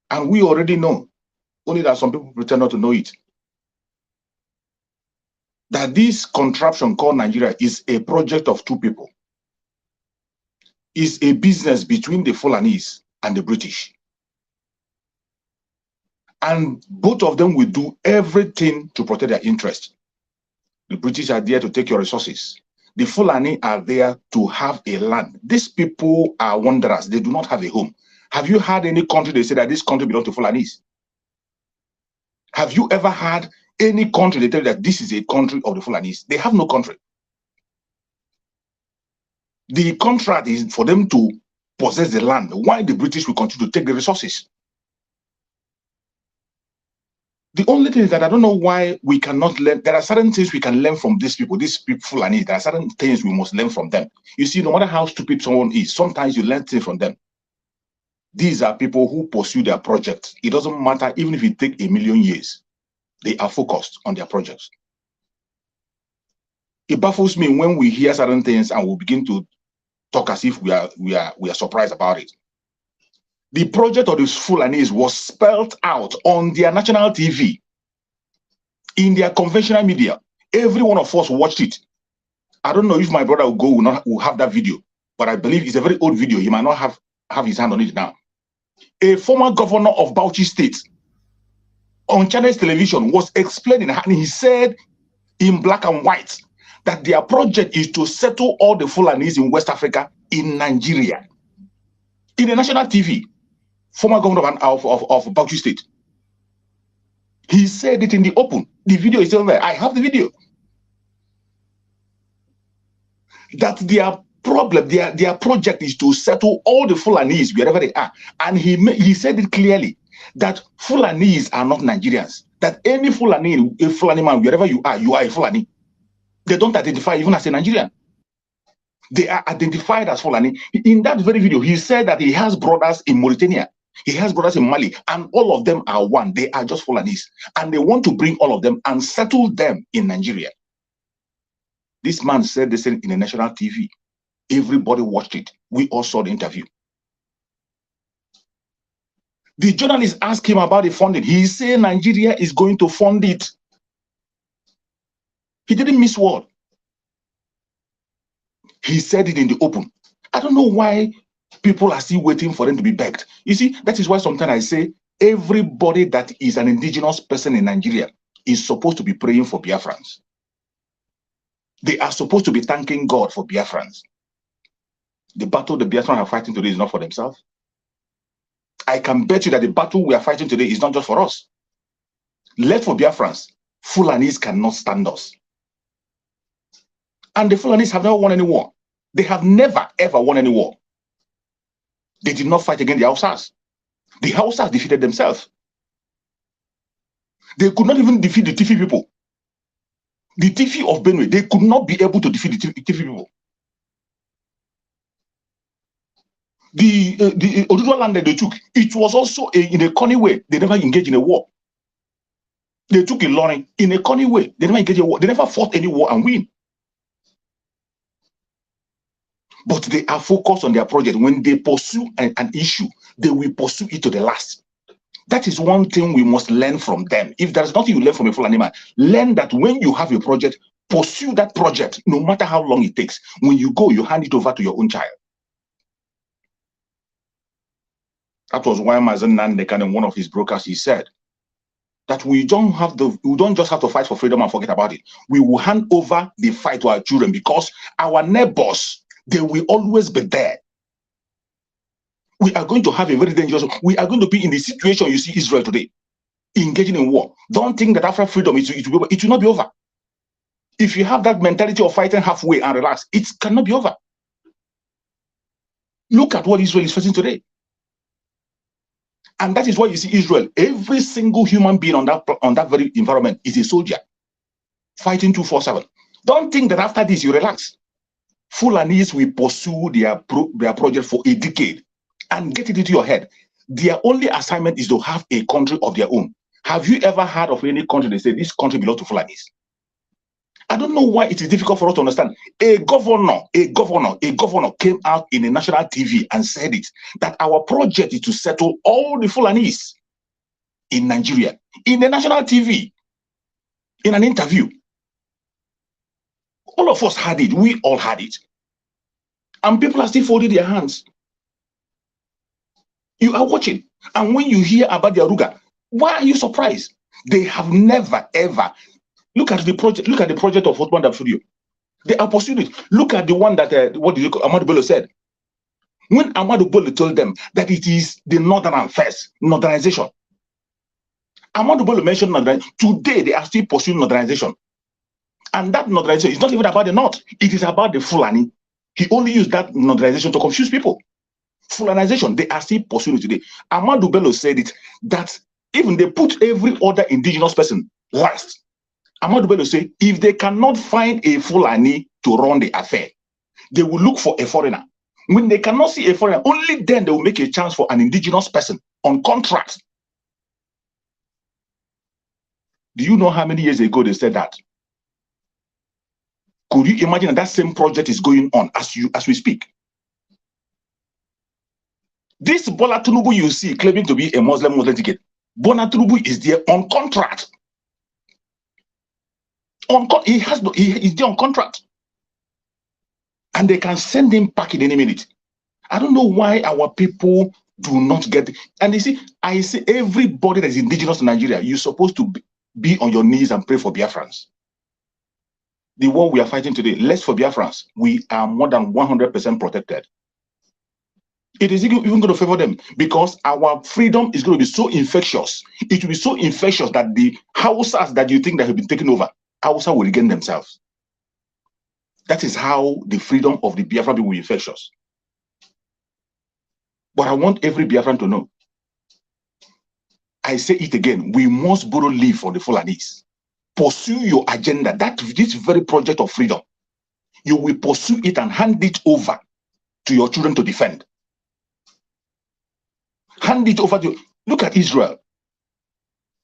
and we already know, only that some people pretend not to know it, that this contraption called Nigeria is a project of two people. Is a business between the Fulanese and the British. And both of them will do everything to protect their interest. The British are there to take your resources. The Fulani are there to have a land. These people are wanderers. They do not have a home. Have you heard any country they say that this country belongs to Fulanis? Have you ever heard any country they tell you that this is a country of the Fulanis? They have no country. The contract is for them to possess the land, while the British will continue to take the resources. The only thing is that I don't know why we cannot learn. There are certain things we can learn from these people Fulani. There are certain things we must learn from them. You see, no matter how stupid someone is, sometimes you learn things from them. These are people who pursue their projects. It doesn't matter, even if it takes 1,000,000 years, they are focused on their projects. It baffles me when we hear certain things and we begin to talk as if we are surprised about it. The project of the Fulanese was spelled out on their national TV, in their conventional media. Every one of us watched it. I don't know if my brother will have that video, but I believe it's a very old video. He might not have his hand on it now. A former governor of Bauchi State on Channels Television was explaining, and he said in black and white that their project is to settle all the Fulanis in West Africa in Nigeria. In the national TV, former governor of Bauchi State. He said it in the open. The video is still there. I have the video. That their problem, their project is to settle all the Fulanis wherever they are. And he said it clearly that Fulanis are not Nigerians. That any Fulani, a Fulani man, wherever you are a Fulani. They don't identify even as a Nigerian. They are identified as Fulani. In that very video, he said that he has brothers in Mauritania. He has brothers in Mali, and all of them are one. They are just Fulanis. And they want to bring all of them and settle them in Nigeria. This man said this in the national TV. Everybody watched it. We all saw the interview. The journalist asked him about the funding. He said Nigeria is going to fund it. He didn't miss word. He said it in the open. I don't know why people are still waiting for them to be begged. You see, that is why sometimes I say everybody that is an indigenous person in Nigeria is supposed to be praying for Biafrans. They are supposed to be thanking God for Biafrans. The battle the Biafrans are fighting today is not for themselves. I can bet you that the battle we are fighting today is not just for us. Left for Biafrans, Fulanis cannot stand us. And the Fulanis have never won any war. They have never, ever won any war. They did not fight against the Hausas. The Hausas defeated themselves. They could not even defeat the Tifi people. The Tifi of Benue, they could not be able to defeat the Tifi people. The original land that they took, it was also in a cunning way. They never engaged in a war. They took a Ilorin in a cunning way. They never engaged in a war. They never fought any war and win. But they are focused on their project. When they pursue an issue, they will pursue it to the last. That is one thing we must learn from them. If there's nothing you learn from a Fulani man, learn that when you have a project, pursue that project, no matter how long it takes. When you go, you hand it over to your own child. That was why Mazen Nandekan, in one of his brokers, he said that we don't just have to fight for freedom and forget about it. We will hand over the fight to our children, because our neighbors, they will always be there. We are going to have a very dangerous, we are going to be in the situation you see Israel today, engaging in war. Don't think that after freedom, it will not be over. If you have that mentality of fighting halfway and relax, it cannot be over. Look at what Israel is facing today. And that is why you see Israel, every single human being on that very environment is a soldier, fighting 24/7. Don't think that after this you relax. Fulanis will pursue their project for a decade and get it into your head. Their only assignment is to have a country of their own. Have you ever heard of any country they say this country belongs to Fulanis? I don't know why it is difficult for us to understand. A governor came out in a national TV and said it, that our project is to settle all the Fulanis in Nigeria, in the national TV, in an interview. All of us had it. We all had it. And people are still folding their hands. You are watching. And when you hear about the Aruga, why are you surprised? They have never, ever. Look at the project. Look at the project of Hotman Studio. They are pursuing it. Look at the one that Ahmadu Bello said. When Ahmadu Bello told them that it is the Northern Affairs, Northernization. Ahmadu Bello mentioned Northernization. Today, they are still pursuing Northernization. And that Northernization is not even about the North. It is about the Fulani. He only used that Northernization to confuse people. Fulanization, they are still pursuing it today. Ahmadu Bello said it, that even they put every other indigenous person last. Ahmadu Bello said, if they cannot find a Fulani to run the affair, they will look for a foreigner. When they cannot see a foreigner, only then they will make a chance for an indigenous person on contract. Do you know how many years ago they said that? Could you imagine that same project is going on as we speak? This Bola Tinubu you see claiming to be a Muslim ticket, Bola Tinubu is there on contract. He is there on contract. And they can send him back in any minute. I don't know why our people do not get it. And you see, I say everybody that is indigenous to Nigeria, you're supposed to be on your knees and pray for Biafrans. The war we are fighting today, less for Biafrans, we are more than 100% protected. It is even going to favor them because our freedom is going to be so infectious. It will be so infectious that the Hausas that you think that have been taken over, Hausa will regain themselves. That is how the freedom of the Biafra people will be infectious. But I want every Biafran to know. I say it again, we must borrow leave from the Fulanis. Pursue your agenda, this very project of freedom. You will pursue it and hand it over to your children to defend. Hand it over to, look at Israel.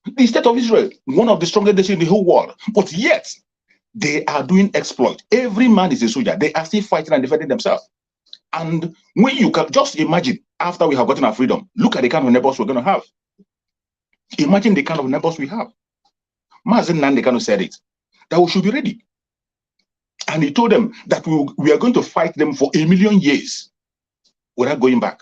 The state of Israel, one of the strongest nations in the whole world, but yet they are doing exploit. Every man is a soldier. They are still fighting and defending themselves. And when you can just imagine, after we have gotten our freedom, look at the kind of neighbors we're going to have. Imagine the kind of neighbors we have. Mazen Nandekano said it, that we should be ready. And he told them that we are going to fight them for 1,000,000 years without going back.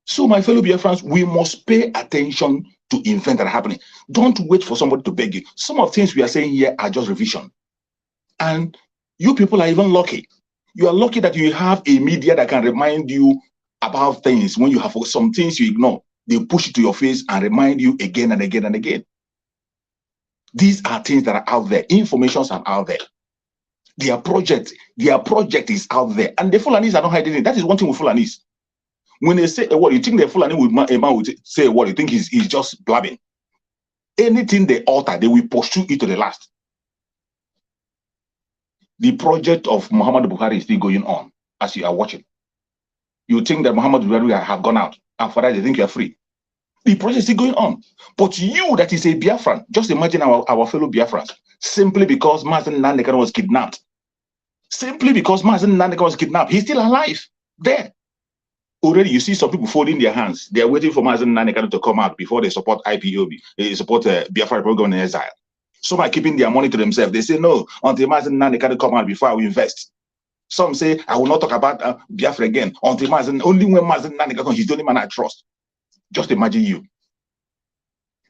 So, my fellow Biafrans, we must pay attention to events that are happening. Don't wait for somebody to beg you. Some of the things we are saying here are just revision. And you people are even lucky. You are lucky that you have a media that can remind you about things. When you have some things you ignore, they push it to your face and remind you again and again and again. These are things that are out there. Informations are out there. Their project is out there. And the Fulanis are not hiding it. That is one thing with Fulanis. When they say a word, you think the Fulani a man would say a word, you think he's just blabbing. Anything they alter, they will pursue it to the last. The project of Muhammad Buhari is still going on as you are watching. You think that Muhammad Buhari have gone out, and for that they think you are free. The project is still going on. But you that is a Biafran, just imagine our fellow Biafrans, simply because Mazen Nandekano was kidnapped. Simply because Mazen Nandekano was kidnapped, he's still alive there. Already, you see some people folding their hands. They are waiting for Mazen Nandekano to come out before they support IPOB. They support Biafra program in exile. Some are keeping their money to themselves. They say, no, until Mazen Nandekano come out before I will invest. Some say, I will not talk about Biafra again. Until Mazen, only when Mazen Nandekano, he's the only man I trust. Just imagine you.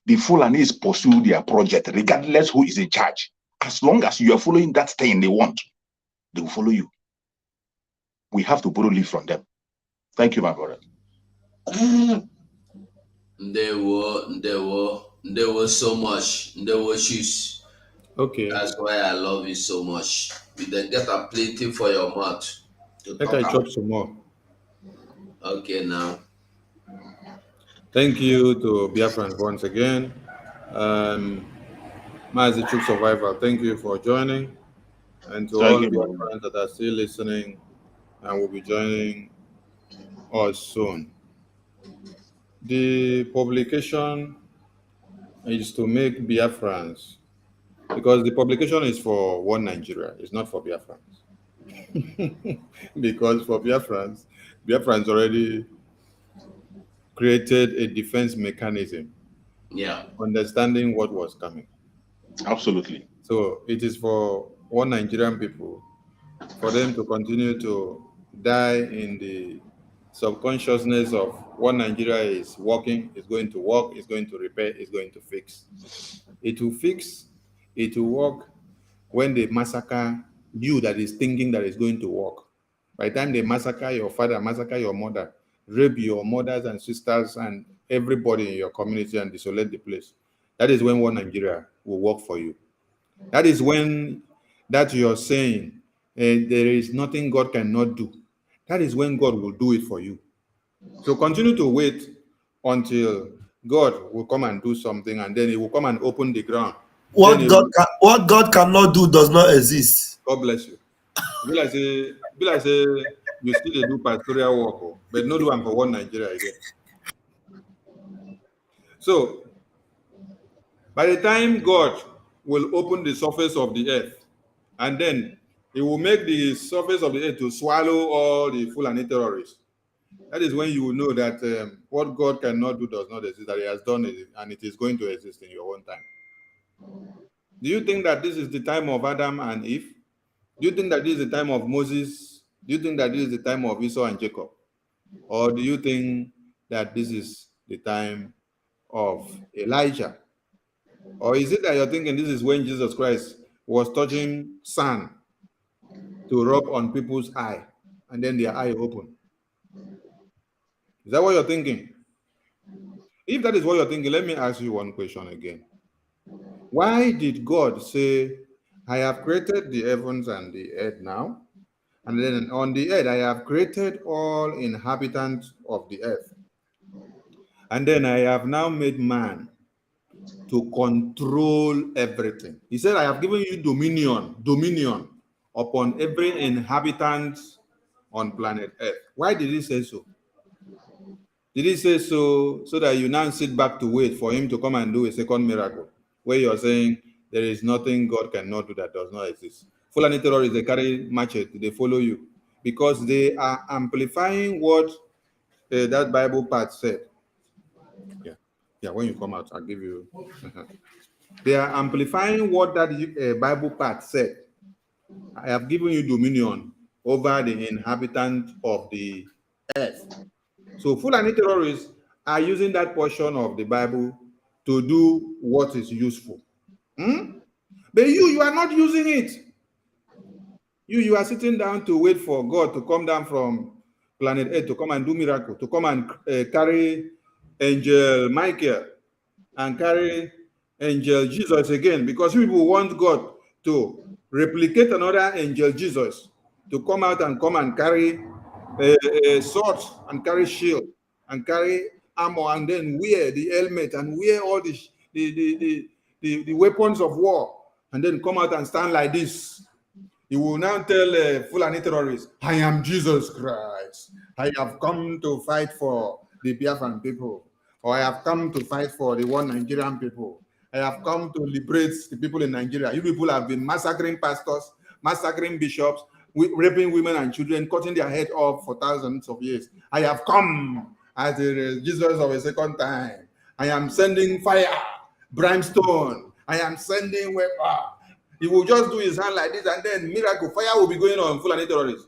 The Fulanis pursue their project, regardless who is in charge. As long as you are following that thing they want, they will follow you. We have to borrow leave from them. Thank you, my brother. There were so much. There were shoes. Okay. That's why I love you so much. You then get a plenty for your mouth. Let I chop some more. Okay, now. Thank you to Biafrans once again. Mazi True Survivor, thank you for joining. And to all Biafrans that are still listening and will be joining us soon. The publication is to make Biafrans Because the publication is for One Nigeria, it's not for Biafrans. Because for Biafrans already created a defense mechanism, understanding what was coming. Absolutely. So it is for One Nigerian people, for them to continue to die in the subconsciousness of One Nigeria is working, is going to work, is going to repair, is going to fix. It will fix, it will work when they massacre you that is thinking that it's going to work. By the time they massacre your father, massacre your mother, rape your mothers and sisters and everybody in your community and desolate the place, that is when One Nigeria will work for you. That is when that you're saying there is nothing God cannot do. That is when God will do it for you. So continue to wait until God will come and do something, and then He will come and open the ground. What God cannot do does not exist. God bless you. Be like say you still dey do pastoral work, but no do one for One Nigeria again. So by the time God will open the surface of the earth, and then He will make the surface of the earth to swallow all the Fulani terrorists, that is when you will know that what God cannot do does not exist, that He has done it, and it is going to exist in your own time. Do you think that this is the time of Adam and Eve? Do you think that this is the time of Moses? Do you think that this is the time of Esau and Jacob? Or do you think that this is the time of Elijah? Or is it that you're thinking this is when Jesus Christ was touching sand to rub on people's eye, and then their eye opened? Is that what you're thinking? If that is what you're thinking, let me ask you one question again. Why did God say, I have created the heavens and the earth now, and then on the earth I have created all inhabitants of the earth, and then I have now made man to control everything? He said, I have given you dominion upon every inhabitant on planet Earth. Why did He say so? Did He say so that you now sit back to wait for Him to come and do a second miracle, where you're saying there is nothing God cannot do that does not exist? Fulani terrorists, they carry machete, they follow you because they are amplifying what that Bible part said. Yeah, when you come out, I'll give you. They are amplifying what that Bible part said. I have given you dominion over the inhabitants of the earth. So Fulani terrorists are using that portion of the Bible to do what is useful. But you are not using it. You are sitting down to wait for God to come down from planet Earth to come and do miracle, to come and carry Angel Michael and carry Angel Jesus again, because people want God to replicate another Angel Jesus to come out and carry a sword and carry shield and carry armor and then wear the helmet and wear all the weapons of war and then come out and stand like this. He will now tell Fulani terrorists, I am Jesus Christ. I have come to fight for the Biafran people, or I have come to fight for the One Nigerian people. I have come to liberate the people in Nigeria. You people have been massacring pastors, massacring bishops, raping women and children, cutting their head off for thousands of years. I have come as the Jesus of a second time. I am sending fire, brimstone. I am sending weapon. He will just do his hand like this, and then miracle, fire will be going on Fulani terrorists.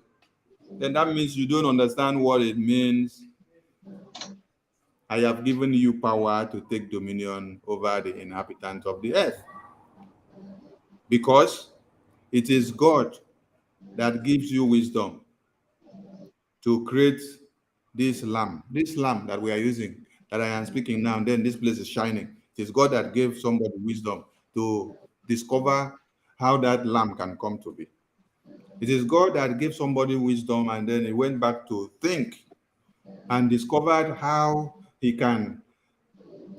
Then that means you don't understand what it means. I have given you power to take dominion over the inhabitants of the earth. Because it is God that gives you wisdom to create this lamp that we are using, that I am speaking now, and then this place is shining. It is God that gave somebody wisdom to discover how that lamp can come to be. It is God that gave somebody wisdom, and then he went back to think and discovered how he can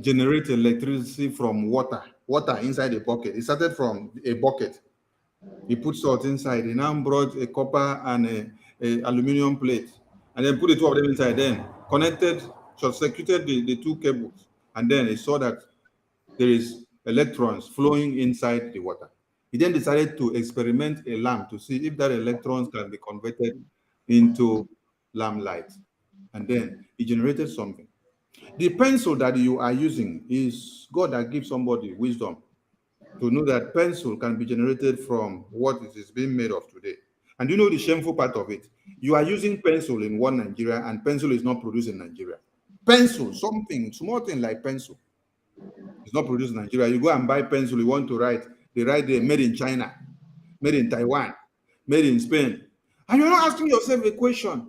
generate electricity from water inside a bucket. He started from a bucket. He put salt inside. He now brought a copper and a aluminum plate, and then put the two of them inside. Then connected, short-circuited the two cables, and then he saw that there is electrons flowing inside the water. He then decided to experiment a lamp to see if that electrons can be converted into lamplight. And then he generated something. The pencil that you are using is God that gives somebody wisdom to know that pencil can be generated from what it is being made of today. And you know the shameful part of it? You are using pencil in one Nigeria and pencil is not produced in Nigeria. Pencil, something, small thing like pencil, is not produced in Nigeria. You go and buy pencil, you want to write, they write there, made in China, made in Taiwan, made in Spain. And you're not asking yourself a question.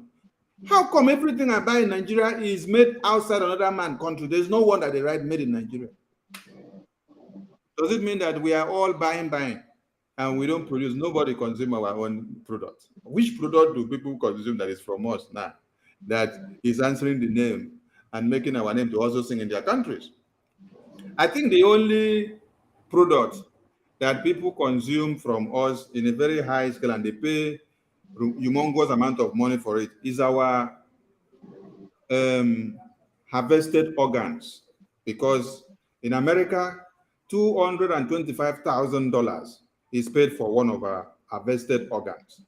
How come everything I buy in Nigeria is made outside another man's country? There's no one that they write made in Nigeria. Does it mean that we are all buying, and we don't produce? Nobody consume our own product. Which product do people consume that is from us now, that is answering the name and making our name to also sing in their countries? I think the only product that people consume from us in a very high scale and they pay humongous amount of money for it is our harvested organs, because in America, $225,000 is paid for one of our harvested organs.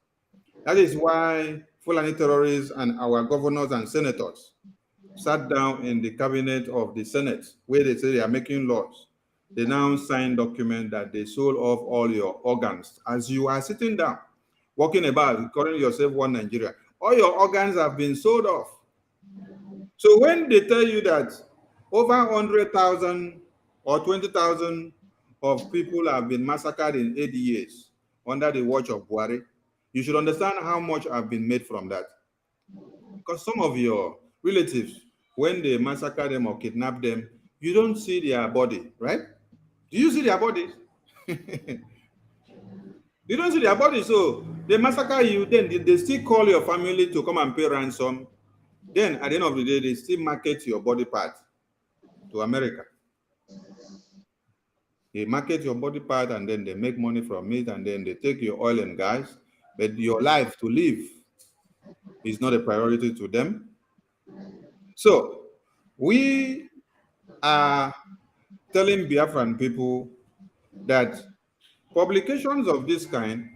That is why Fulani terrorists and our governors and senators sat down in the cabinet of the Senate, where they say they are making laws. They now sign document that they sold off all your organs. As you are sitting down, walking about, calling yourself one Nigeria, all your organs have been sold off. So when they tell you that over 100,000 or 20,000 of people have been massacred in 8 years under the watch of Buhari, you should understand how much have been made from that. Because some of your relatives, when they massacre them or kidnap them, you don't see their body, right? Do you see their bodies? You don't see their body, so they massacre you, then they still call your family to come and pay ransom. Then at the end of the day, they still market your body part to America. They market your body part and then they make money from it, and then they take your oil and gas, but your life to live is not a priority to them. So we are telling Biafran people that publications of this kind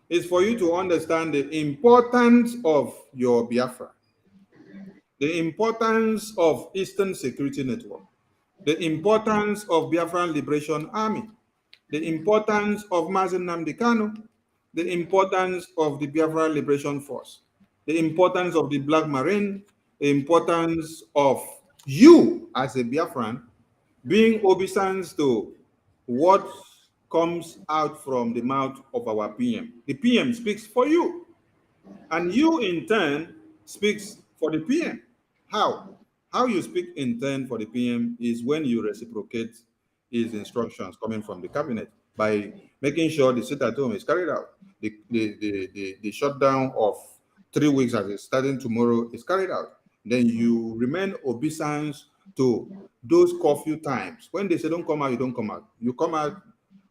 is for you to understand the importance of your Biafra, the importance of Eastern Security Network, the importance of Biafran Liberation Army, the importance of Mazen Nnamdi Kanu, the importance of the Biafran Liberation Force, the importance of the Black Marine, the importance of you as a Biafran being obeisance to what comes out from the mouth of our PM. The PM speaks for you, and you in turn speaks for the PM. How? How you speak in turn for the PM is when you reciprocate his instructions coming from the cabinet by making sure the sit at home is carried out. The shutdown of 3 weeks as it's starting tomorrow is carried out. Then you remain obeisance to those curfew times. When they say don't come out, you don't come out. You come out,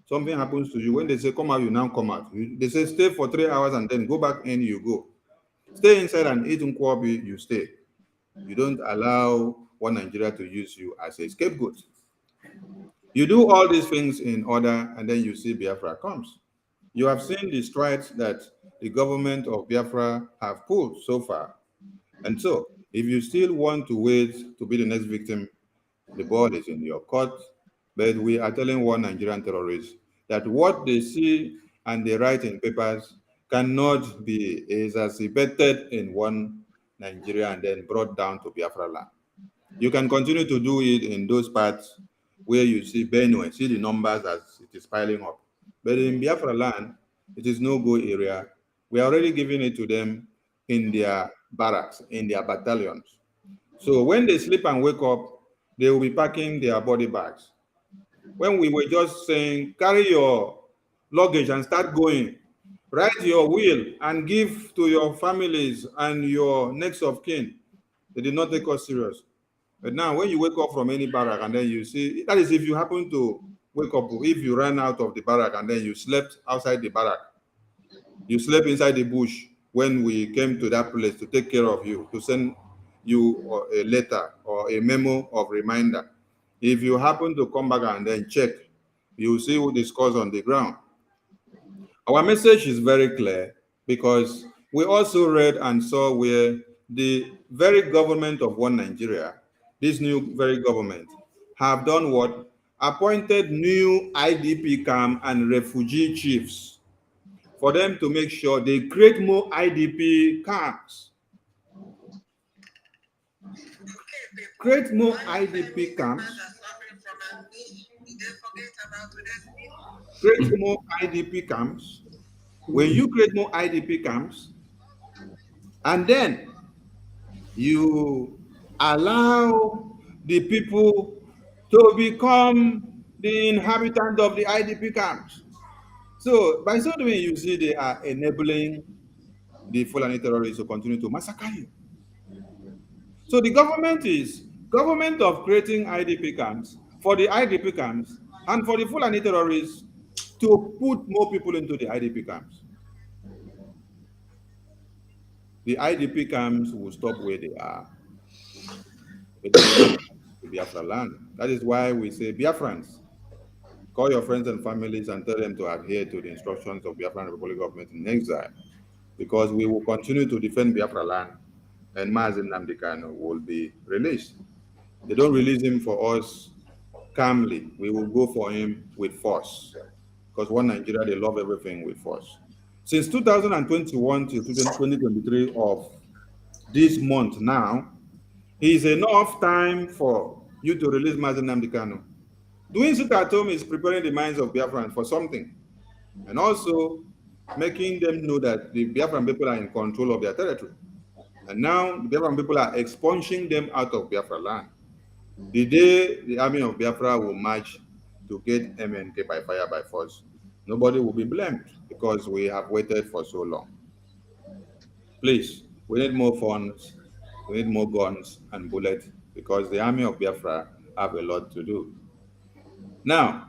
something happens to you. When they say come out, you now come out. They say stay for 3 hours and then go back in, you go. Stay inside and eat nkwobi, you stay. You don't allow one Nigeria to use you as a scapegoat. You do all these things in order, and then you see Biafra comes. You have seen the strides that the government of Biafra have pulled so far. And so, if you still want to wait to be the next victim, the ball is in your court. But we are telling one Nigerian terrorist that what they see and they write in papers cannot be exacerbated in one Nigeria and then brought down to Biafra land. You can continue to do it in those parts where you see Benue, see the numbers as it is piling up. But in Biafra land, it is no-go area. We are already giving it to them in their barracks, in their battalions. So when they sleep and wake up, they will be packing their body bags. When we were just saying, carry your luggage and start going, write your will and give to your families and your next of kin, they did not take us serious. But now when you wake up from any barrack and then you see, that is if you happen to wake up, if you ran out of the barrack and then you slept outside the barrack, you slept inside the bush when we came to that place to take care of you, to send you a letter or a memo of reminder. If you happen to come back and then check You will see who discuss on the ground. Our message is very clear because we also read and saw where the very government of one Nigeria, this new very government, have done what? Appointed new IDP camp and refugee chiefs for them to make sure they create more IDP camps. Create more IDP camps. Create more IDP camps. When you create more IDP camps, and then you allow the people to become the inhabitant of the IDP camps. So by so doing, you see they are enabling the Fulani terrorists to continue to massacre you. So the government of creating IDP camps for the IDP camps and for the Fulani terrorists to put more people into the IDP camps. The IDP camps will stop where they are. But they will not to Biafra land. That is why we say, Biafrans, call your friends and families and tell them to adhere to the instructions of Biafran Republic government in exile, because we will continue to defend Biafra land, and Mazen Nnamdi Kanu will be released. They don't release him for us calmly. We will go for him with force, because one Nigeria, they love everything with force. Since 2021 to 2023 of this month now, is enough time for you to release Mazen Nnamdi Kanu. Doing so at home is preparing the minds of Biafrans for something, and also making them know that the Biafran people are in control of their territory. And now the Biafran people are expunging them out of Biafra land. The day the army of Biafra will march to get MNK by fire by force, nobody will be blamed because we have waited for so long. Please, we need more funds, we need more guns and bullets, because the army of Biafra have a lot to do. Now,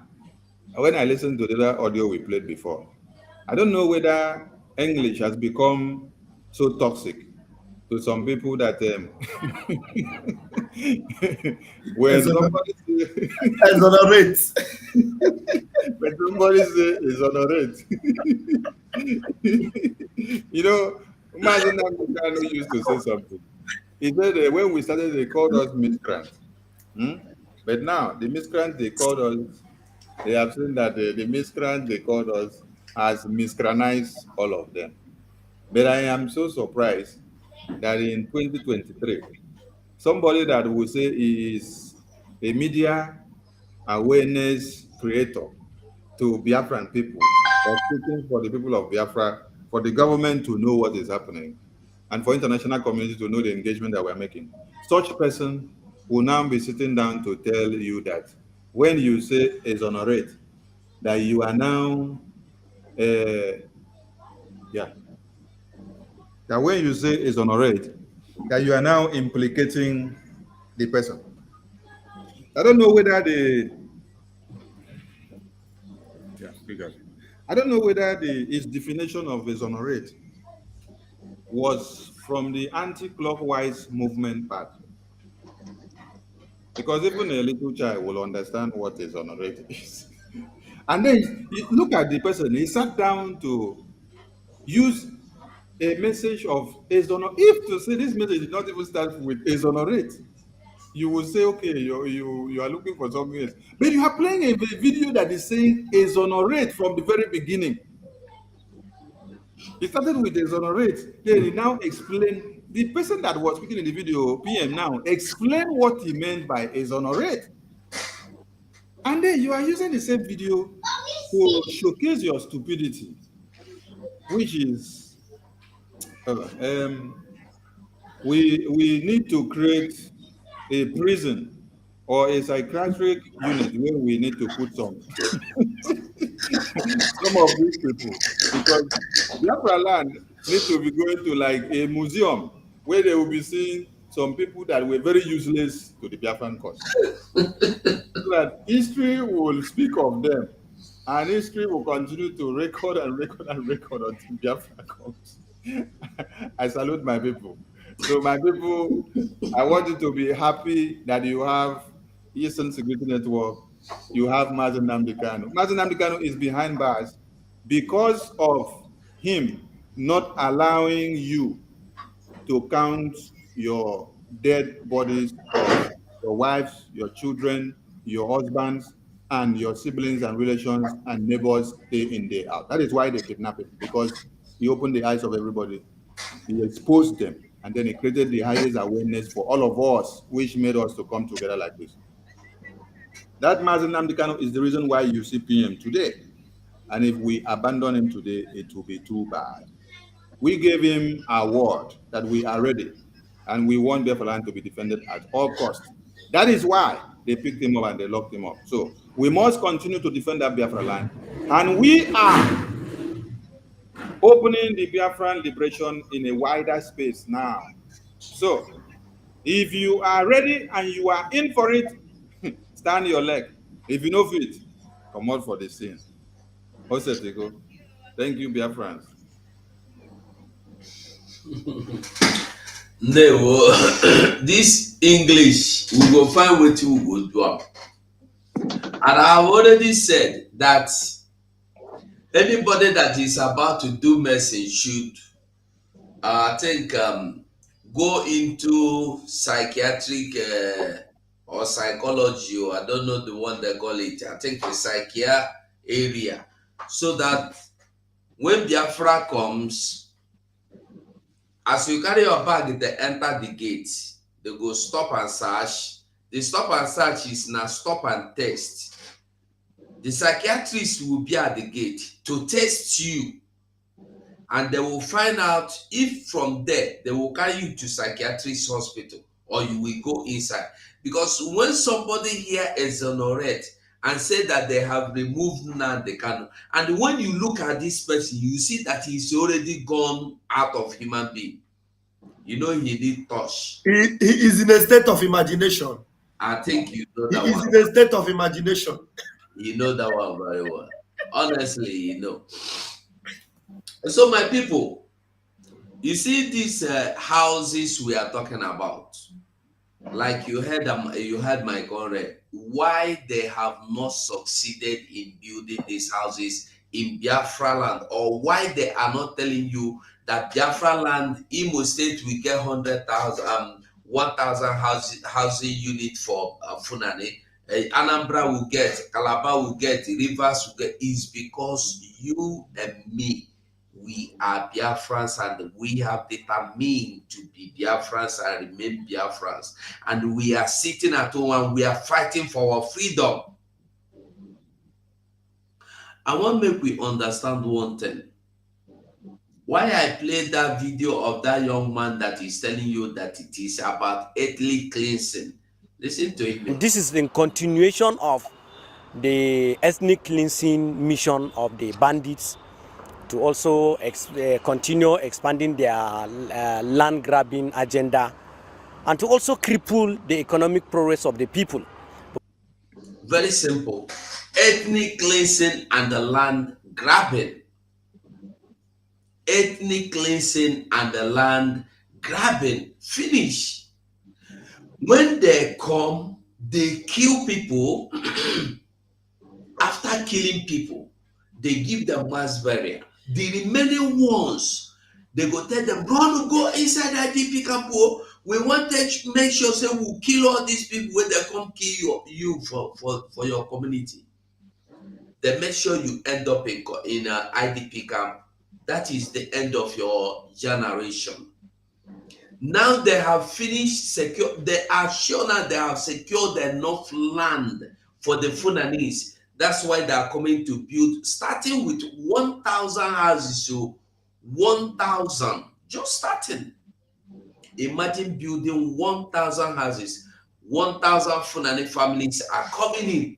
when I listened to the other audio we played before, I don't know whether English has become so toxic to some people that when somebody say, exonerate. when somebody say exonerate, you know, imagine that used to say something. He said when we started, they called us miscreants. But now the miscreants they called us, they have seen that the miscreants they called us has miscreantized all of them. But I am so surprised that in 2023, somebody that will say is a media awareness creator to Biafran people, or speaking for the people of Biafra, for the government to know what is happening, and for international community to know the engagement that we're making. Such person will now be sitting down to tell you that when you say exonerate, that you are now, that when you say exonerate, that you are now implicating the person. I don't know whether I don't know whether his definition of exonerate was from the anti-clockwise movement part, because even a little child will understand what exonerate is. And then look at the person. He sat down to use a message of exonerate. If to say this message did not even start with exonerate, you will say, okay, you are looking for something else. But you are playing a video that is saying exonerate from the very beginning. He started with exonerate. Then he now explained, the person that was speaking in the video, PM now, explain what he meant by exonerate. And then you are using the same video to showcase your stupidity, which is, we need to create a prison or a psychiatric unit where we need to put some of these people, because Biafra land needs to be going to like a museum where they will be seeing some people that were very useless to the Biafran cause. So that history will speak of them, and history will continue to record and record and record until Biafra comes. I salute my people. So my people, I want you to be happy that you have Eastern Security Network, you have Mazen Nnamdi Kanu. Mazen Nnamdi Kanu is behind bars because of him not allowing you to count your dead bodies of your wives, your children, your husbands, and your siblings and relations and neighbors day in, day out. That is why they kidnapped him, because he opened the eyes of everybody. He exposed them, and then he created the highest awareness for all of us, which made us to come together like this. That Mazen Nnamdi Kanu is the reason why you see PM today. And if we abandon him today, it will be too bad. We gave him our word that we are ready, and we want Biafra land to be defended at all costs. That is why they picked him up and they locked him up. So we must continue to defend that Biafra land, and we are opening the Biafran liberation in a wider space now. So if you are ready and you are in for it, stand your leg. If you know fit, come out for the scene. Hosetiko. Thank you, Biafrans. No, this English, we will find what we will do. And I have already said that anybody that is about to do medicine should, I think, go into psychiatric or psychology, or I don't know the one they call it. I think the psychiatric area, so that when Biafra comes, as you carry your bag, they enter the gate. They go stop and search. The stop and search is now stop and test. The psychiatrist will be at the gate to test you, and they will find out if from there they will carry you to psychiatrist hospital or you will go inside. Because when somebody here exonerate and say that they have removed Nnamdi Kanu, and when you look at this person, you see that he's already gone out of human being. You know he need touch. He is in a state of imagination. I think you know that He one. is in a state of imagination. You know that one very well. Honestly, you know. So my people, you see these houses we are talking about, like you heard my comrade, why they have not succeeded in building these houses in Biafra land, or why they are not telling you that Biafra land, Imo State will get 1,000 housing unit for Funani, Anambra will get, Calabar will get, Rivers will get, is because you and me, we are Biafrans, and we have determined to be Biafrans and remain Biafrans. And we are sitting at home and we are fighting for our freedom. I want to make we understand one thing. Why I played that video of that young man that is telling you that it is about ethnic cleansing. Listen to it. This is in continuation of the ethnic cleansing mission of the bandits to also continue expanding their land grabbing agenda, and to also cripple the economic progress of the people. Very simple. Ethnic cleansing and the land grabbing. Ethnic cleansing and the land grabbing. Finish. When they come, they kill people. After killing people, they give them mass burial. The remaining ones, they go tell them, run, go inside IDP camp. We want to make sure say we'll kill all these people when they come kill you for your community. They make sure you end up in an IDP camp. That is the end of your generation. Now they have finished secure. They are sure now they have secured enough land for the Funanis. That's why they are coming to build, starting with 1,000 houses. So 1,000, just starting. Imagine building 1,000 houses. 1,000 Funani families are coming in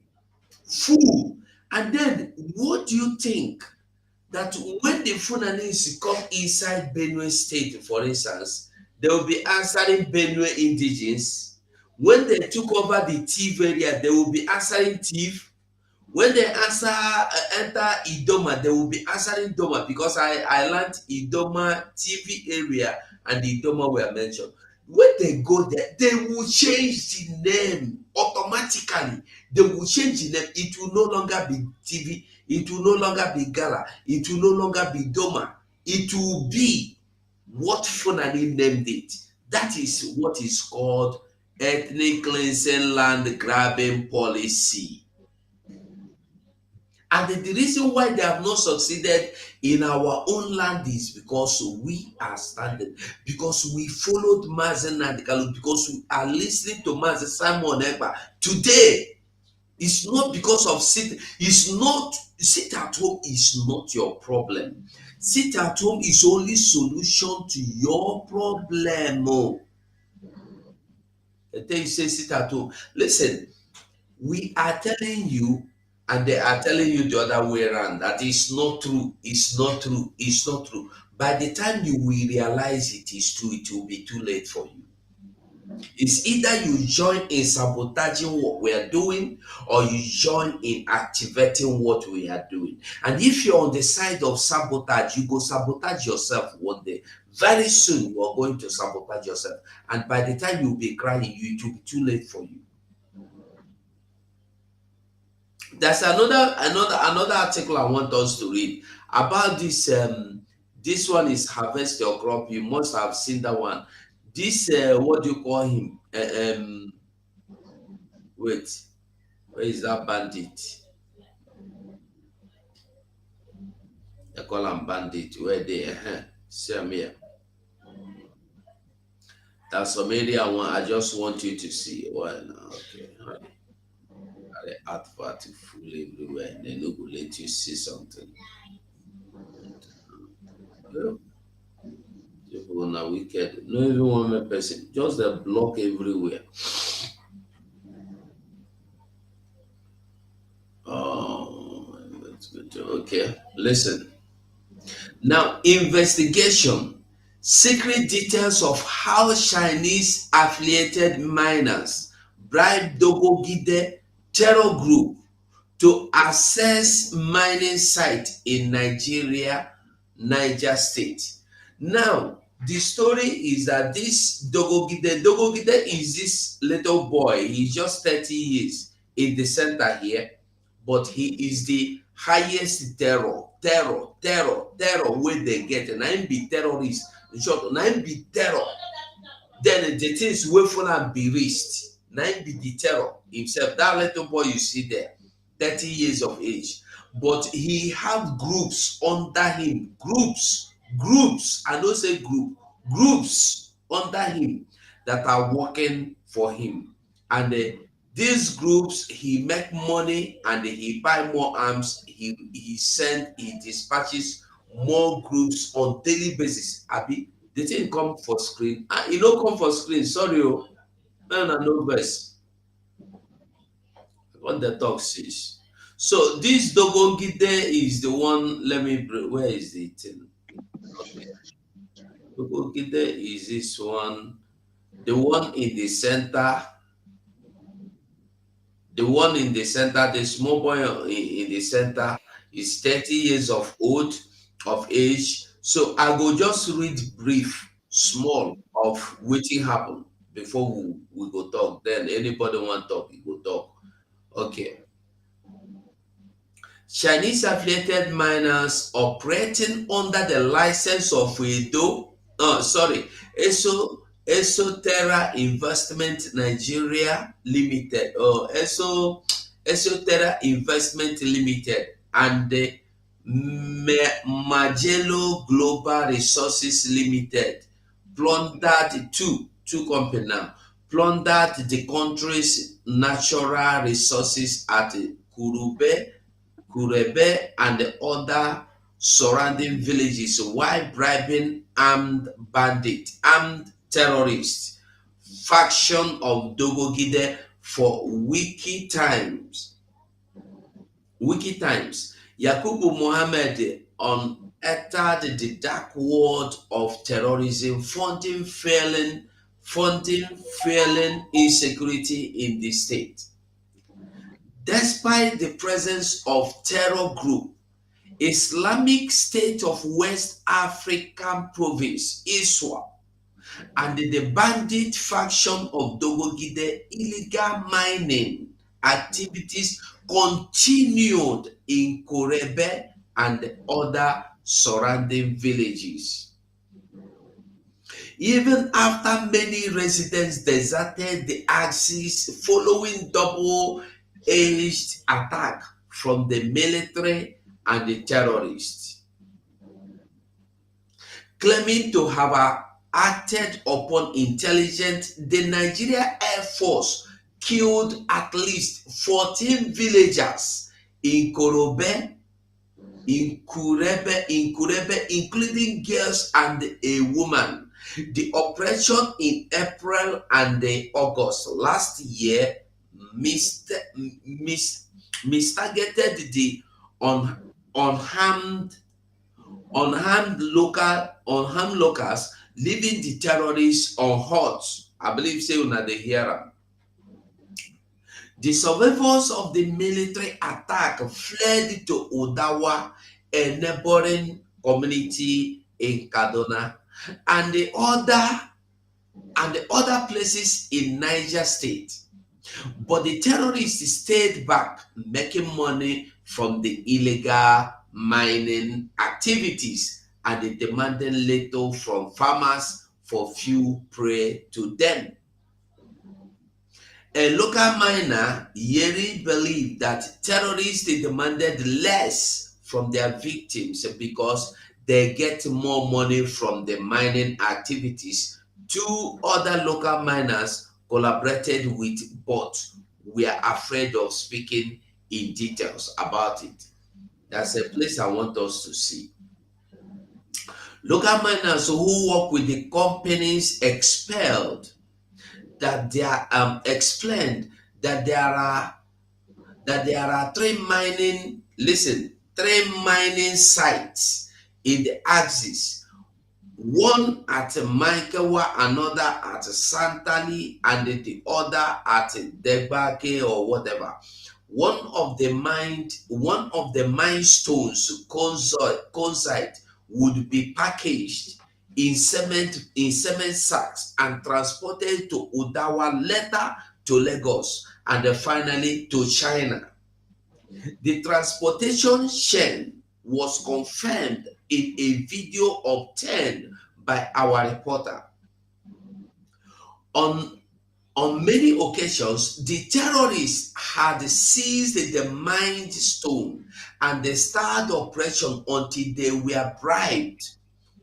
full. And then what do you think? That when the Funanis come inside Benue State, for instance, they will be answering Benue indigenes. When they took over the Tiv area, they will be answering Tiv. When they enter Idoma, they will be answering Idoma, because I learned Idoma TV area and Idoma were mentioned. When they go there, they will change the name automatically they will change the name. It will no longer be TV, it will no longer be Gala, it will no longer be Doma. It will be what Funani named it. That is what is called ethnic cleansing land grabbing policy. And the reason why they have not succeeded in our own land is because we are standing, because we followed Mazen Nadikalu, because we are listening to Mazen Simon Ekpa. Today, it's not because of sit at home is not your problem. Sit at home is only solution to your problem. Oh. I tell you, say sit at home. Listen, we are telling you, and they are telling you the other way around, that it's not true, it's not true, it's not true. By the time you will realize it is true, it will be too late for you. It's either you join in sabotaging what we are doing, or you join in activating what we are doing. And if you're on the side of sabotage, you go sabotage yourself one day. Very soon you are going to sabotage yourself, and by the time you'll be crying, it will be too late for you. There's another article I want us to read about this. This one is Harvest Your Crop. You must have seen that one. This what do you call him? Wait, where is that bandit? I call him bandit. Where they? See him here. That's some area I just want you to see. Well, okay. The advert to fool everywhere, and they no go let you see something. People are wicked. No even one person, just a block everywhere. Oh, okay. Listen. Now, investigation. Secret details of how Chinese affiliated miners bribed Dogogide terror group to access mining site in Niger State. Now, the story is that this Dogogide is this little boy. He's just 30 years in the center here, but he is the highest terror where they get. And I be terrorist. In short, and I be terror. Then the things wey full and be reached. Now be the terror himself. That little boy you see there, 30 years of age. But he have groups under him. Groups. I don't say groups under him that are working for him. And these groups, he make money and he buy more arms. He dispatches more groups on daily basis. Abi, the thing come for screen. You don't come for screen. Sorry, no verse. What the talk says. So this Dogogide is the one. Let me. Where is the thing? Okay. Dogogide is this one. The one in the center. The one in the center. The small boy in the center is 30 years of age. So I go just read brief, small of wetin happen before we go talk. Then anybody want talk, we go talk. Okay. Chinese affiliated miners operating under the license of Esoterra Investment Nigeria Limited, or Esoterra Investment Limited, and the Magello Global Resources Limited plundered two companies now, plundered the country's natural resources at Kurebe and the other surrounding villages while bribing armed terrorists, faction of Dogogide for Wiki Times. Yakubu Mohammed unearthed the dark world of terrorism, funding failing insecurity in the state. Despite the presence of terror group, Islamic State of West African Province, ISWAP, and the bandit faction of Dogogide illegal mining activities continued in Korebe and other surrounding villages. Even after many residents deserted the axis following double-edged attack from the military and the terrorists, claiming to have acted upon intelligence, the Nigeria Air Force killed at least 14 villagers in Korebe, Kurebe, including girls and a woman. The operation in April and August last year mistargeted the unharmed locals, leaving the terrorists unhurt. I believe say una dey hear am. The survivors of the military attack fled to Odawa, a neighboring community in Kaduna, and the other places in Niger State. But the terrorists stayed back, making money from the illegal mining activities, and they demanded little from farmers for few prey to them. A local miner, Yeri, believed that terrorists demanded less from their victims because they get more money from the mining activities. Two other local miners collaborated with, but were afraid of speaking in details about it. That's a place I want us to see. Local miners who work with the companies explained that there are three mining sites in the axis, one at Maikawa, another at Santali, and the other at Debake or whatever. One of the milestones consite would be packaged in cement sacks and transported to Udawa, later to Lagos, and then finally to China. The transportation chain was confirmed in a video obtained by our reporter. On many occasions, the terrorists had seized the mined stone and they started operation until they were bribed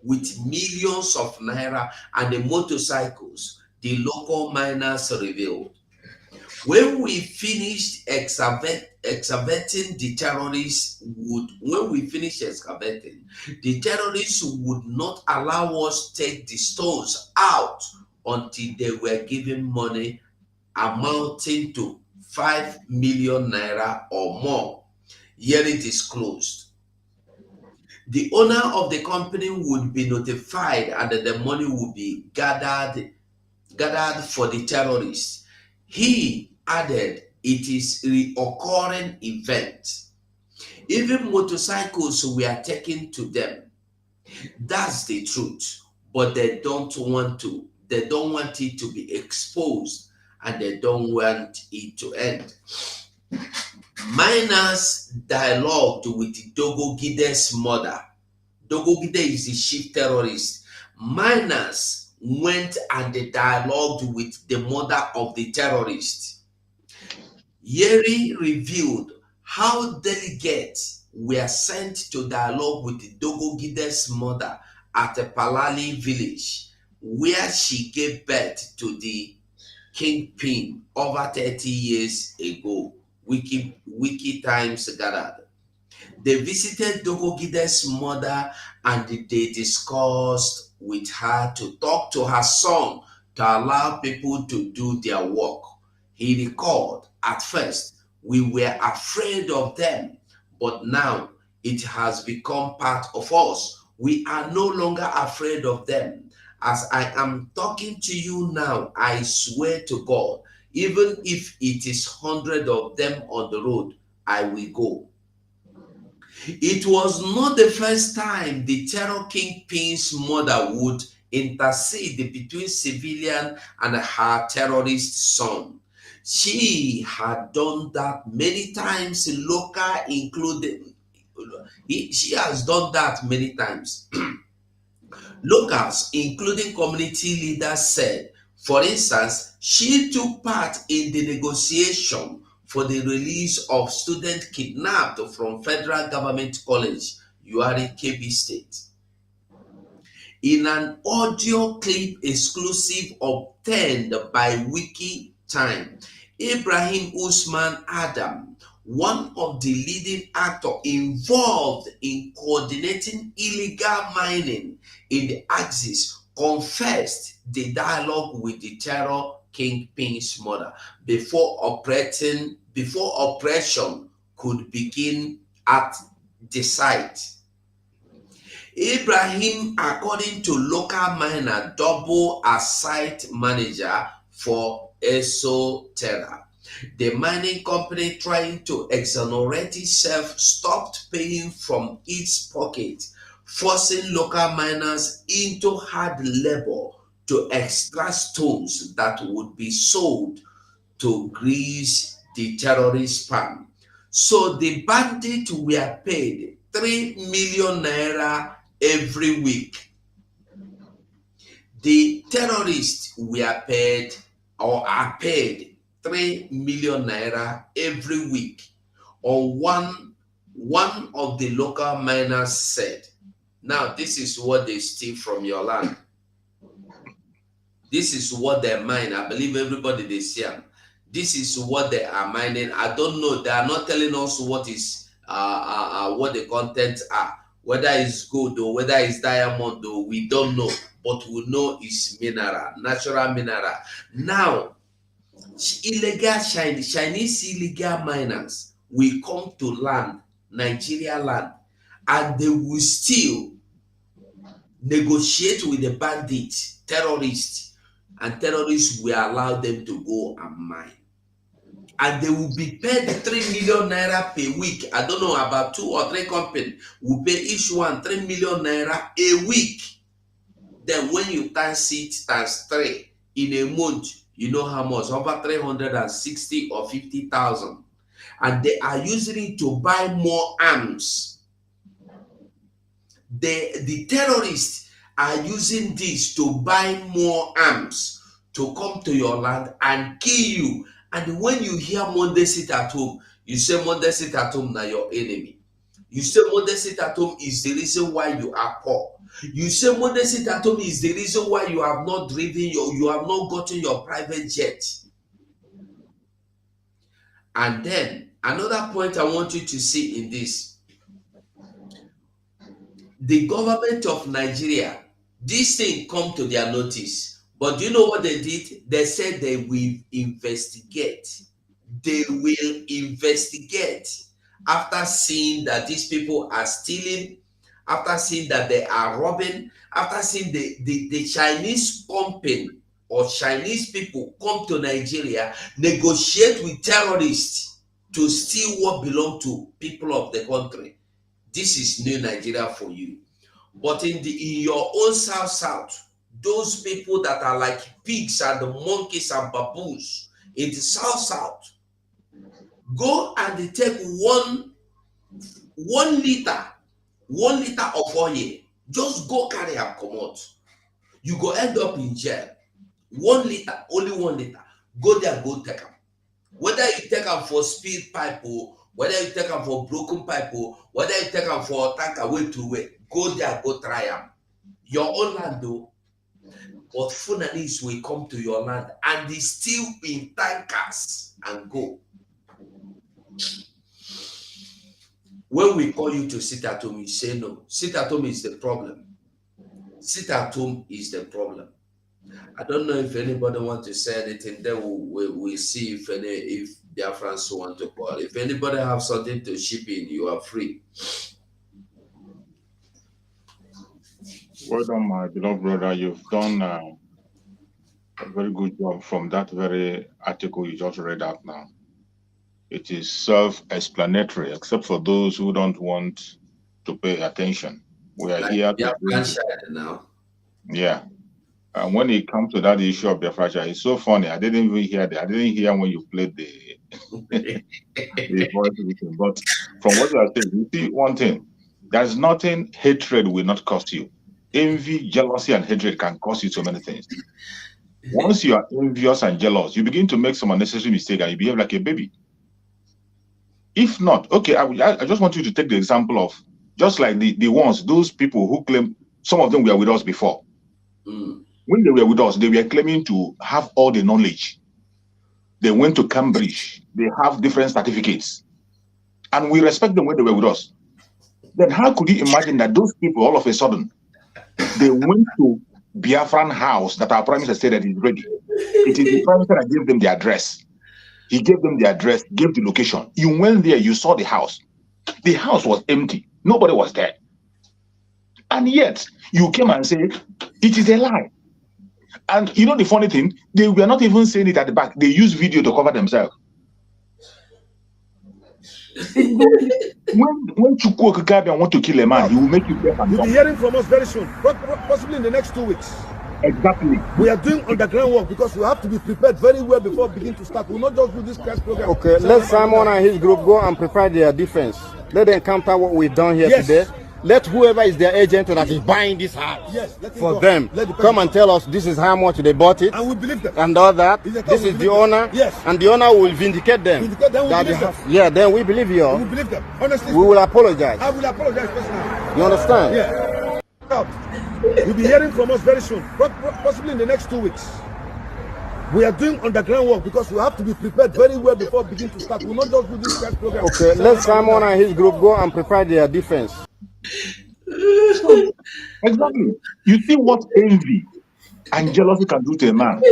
with millions of naira and the motorcycles, the local miners revealed. When we finished excavating, the terrorists would not allow us to take the stones out until they were given money amounting to 5 million naira or more. Here it is closed. The owner of the company would be notified and the money would be gathered for the terrorists. He added it is a recurring event. Even motorcycles were taken to them. That's the truth. But they don't want it to be exposed, and they don't want it to end. Miners dialogued with Dogogide's mother. Dogogide is the chief terrorist. Miners went and they dialogued with the mother of the terrorist. Yeri revealed how delegates were sent to dialogue with Dogogide's mother at a Palali village, where she gave birth to the kingpin over 30 years ago. Wiki Times gathered. They visited Dogogide's mother and they discussed with her to talk to her son to allow people to do their work. He recalled, at first, we were afraid of them, but now it has become part of us. We are no longer afraid of them. As I am talking to you now, I swear to God, even if it is 100 of them on the road, I will go. It was not the first time the terror kingpin's mother would intercede between civilian and her terrorist son. She had done that many times, local including. She has done that many times. Locals, including community leaders, said, for instance, she took part in the negotiation for the release of students kidnapped from Federal Government College, Yuari, Kebbi State. In an audio clip exclusive obtained by Wiki Time, Ibrahim Usman Adam, one of the leading actors involved in coordinating illegal mining in the Axis, confessed the dialogue with the terror kingpin's mother before operation could begin at the site. Ibrahim, according to local miner, double as site manager for Esoterra. The mining company, trying to exonerate itself, stopped paying from its pocket, forcing local miners into hard labor to extract stones that would be sold to grease the terrorist palm. So the bandits were paid 3 million naira every week. The terrorists were paid or are paid 3 million naira every week. Or one of the local miners said, now this is what they steal from your land. This is what they mine. I believe everybody they see them. This is what they are mining. I don't know. They are not telling us what is what the contents are. Whether it's gold or whether it's diamond, or we don't know. But we know it's mineral, natural mineral. Now, Chinese illegal miners will come to land, Nigeria land, and they will still negotiate with the bandits, terrorists, and terrorists will allow them to go and mine. And they will be paid 3 million naira per week. I don't know, about 2 or 3 companies will pay each one 3 million naira a week. Then when you times it times 3 in a month, you know how much? Over 360 or 50,000. And they are using it to buy more arms. The terrorists are using this to buy more arms to come to your land and kill you. And when you hear Monday sit at home, you say Monday sit at home now your enemy. You say Monday sit at home is the reason why you are poor. You say Monday sit at home is the reason why you have not driven you have not gotten your private jet. And then another point I want you to see in this, the government of Nigeria, this thing come to their notice. But do you know what they did? They said they will investigate. They will investigate after seeing that these people are stealing, after seeing that they are robbing, after seeing the Chinese company or Chinese people come to Nigeria, negotiate with terrorists to steal what belongs to people of the country. This is new Nigeria for you. But in your own south, those people that are like pigs and the monkeys and baboons in the south, go and they take one liter of oil. Just go carry and come out. You go end up in jail. 1 liter, only 1 liter. Go there, go take them. Whether you take them for speed pipe or whether you take them for broken pipe or whether you take them for tanker way to way, go there, go try them. Your own land though. But Funanis will come to your land and they steal in tankers and go. When we call you to sit at home, you say no. Sit at home is the problem. Sit at home is the problem. I don't know if anybody wants to say anything. Then we'll see if BIAFRANS want to call. If anybody have something to ship in, you are free. Well done, my beloved brother. You've done a very good job from that very article you just read out now. It is self-explanatory, except for those who don't want to pay attention. We are here to now. yeah. And when it comes to that issue of Biafra, it's so funny. I didn't even hear that. I didn't hear when you played the voice recording. But from what you are saying, you see one thing. There's nothing hatred will not cost you. Envy, jealousy, and hatred can cost you so many things. Once you are envious and jealous, you begin to make some unnecessary mistake and you behave like a baby. If not, okay, I just want you to take the example of just like the ones, those people who claim, some of them were with us before. When they were with us, they were claiming to have all the knowledge. They went to Cambridge. They have different certificates. And we respect them when they were with us. Then how could you imagine that those people, all of a sudden, they went to Biafran house that our Prime Minister said that is ready. It is the Prime Minister that gave them the address. He gave them the address, gave the location. You went there, you saw the house. The house was empty. Nobody was there. And yet, you came and said, it is a lie. And you know the funny thing? They were not even saying it at the back. They used video to cover themselves. When Chukwu Okikabian want to kill a man, he will make you deaf and dumb. You'll be hearing from us very soon, possibly in the next 2 weeks. Exactly. We are doing underground work because we have to be prepared very well before we begin to start. We'll not just do this class program. Okay, let Simon and his group go and prepare their defense. Let them counter what we've done here today. Let whoever is their agent that is buying this house for them come and tell us this is how much they bought it. And we believe them. And all that. This is the owner. Yes. And the owner will vindicate them. Yeah, then we believe you. We believe them. Honestly. We will apologize. I will apologize personally. You understand? Yeah. You'll be hearing from us very soon, possibly in the next 2 weeks. We are doing underground work because we have to be prepared very well before we begin to start. We'll not just do this class program. Okay, let Simon and his group go and prepare their defense. Exactly. You see what envy and jealousy can do to a man.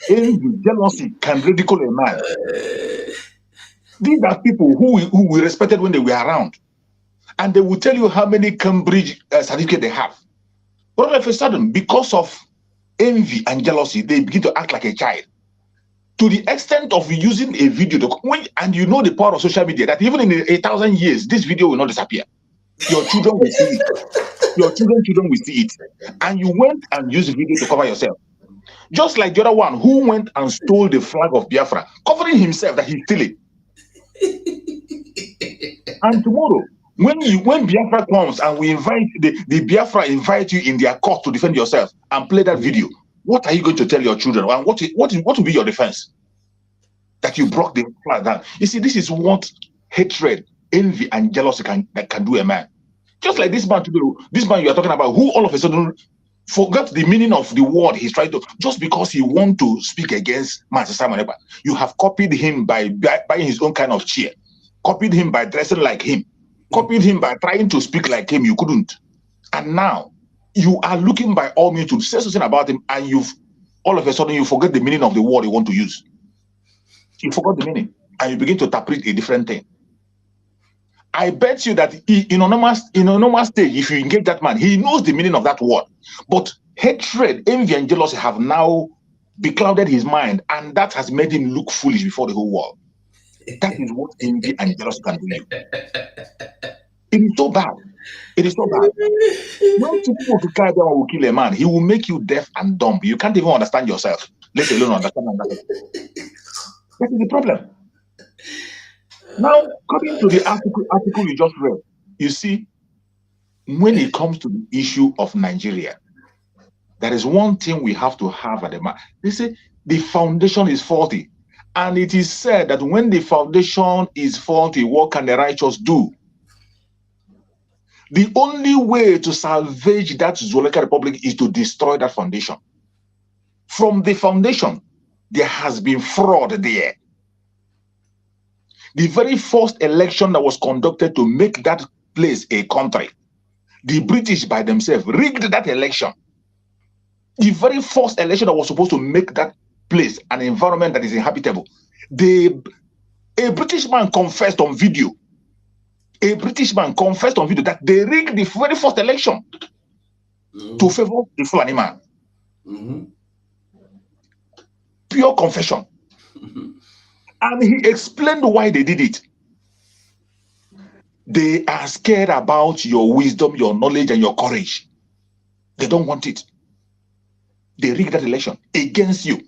Envy, jealousy can ridicule a man. These are people who we respected when they were around. And they will tell you how many Cambridge certificates they have. But all of a sudden, because of envy and jealousy, they begin to act like a child. To the extent of using a video, and you know the power of social media, that even in 1,000 years, this video will not disappear. Your children will see it. Your children will see it. And you went and used the video to cover yourself. Just like the other one who went and stole the flag of Biafra, covering himself that he stole it. And tomorrow, when Biafra comes and we invite the Biafra invite you in their court to defend yourself and play that video, what are you going to tell your children? And what will be your defense? That you broke the flag down. You see, this is what hatred, envy, and jealousy can do a man. Just like this man you are talking about, who all of a sudden forgot the meaning of the word he's trying to, just because he wants to speak against Master Simon Ekpa. You have copied him by buying his own kind of chair, copied him by dressing like him, copied him by trying to speak like him. You couldn't. And now you are looking by all means to say something about him, and all of a sudden you forget the meaning of the word you want to use. You forgot the meaning, and you begin to interpret a different thing. I bet you that in a normal stage, if you engage that man, he knows the meaning of that word. But hatred, envy, and jealousy have now beclouded his mind, and that has made him look foolish before the whole world. That is what envy and jealousy can do you. It is so bad. It is so bad. When people will kill a man, he will make you deaf and dumb. You can't even understand yourself, let alone understand another. That is the problem. Now, coming to the article you just read, you see, when it comes to the issue of Nigeria, there is one thing we have to have at the moment. They say the foundation is faulty. And it is said that when the foundation is faulty, what can the righteous do? The only way to salvage that Zoological Republic is to destroy that foundation. From the foundation, there has been fraud there. The very first election that was conducted to make that place a country, the British by themselves rigged that election. The very first election that was supposed to make that place an environment that is inhabitable, a British man confessed on video. A British man confessed on video that they rigged the very first election to favor the Fulani man. Pure confession. And he explained why they did it. They are scared about your wisdom, your knowledge, and your courage. They don't want it. They rigged that election against you.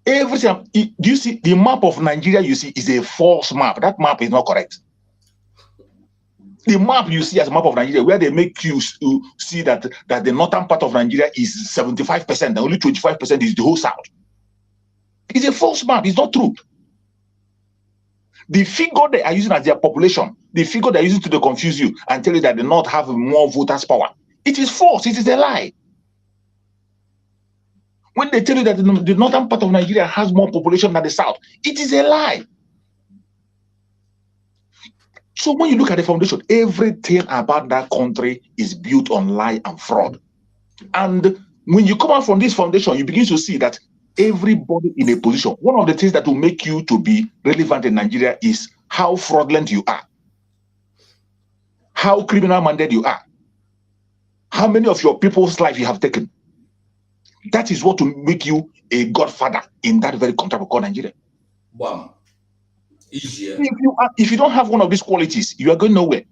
Every time, do you see the map of Nigeria you see is a false map. That map is not correct. The map you see as a map of Nigeria, where they make you see that the northern part of Nigeria is 75%, and only 25% is the whole south. It's a false map. It's not true. The figure they are using as their population, the figure they are using to confuse you and tell you that the North have more voters power, it is false. It is a lie. When they tell you that the northern part of Nigeria has more population than the south, it is a lie. So when you look at the foundation, everything about that country is built on lie and fraud. And when you come out from this foundation, you begin to see that everybody in a position, one of the things that will make you to be relevant in Nigeria is how fraudulent you are, how criminal-minded you are, how many of your people's life you have taken. That is what will make you a godfather in that very country called Nigeria. Wow. Easier. If you don't have one of these qualities, you are going nowhere.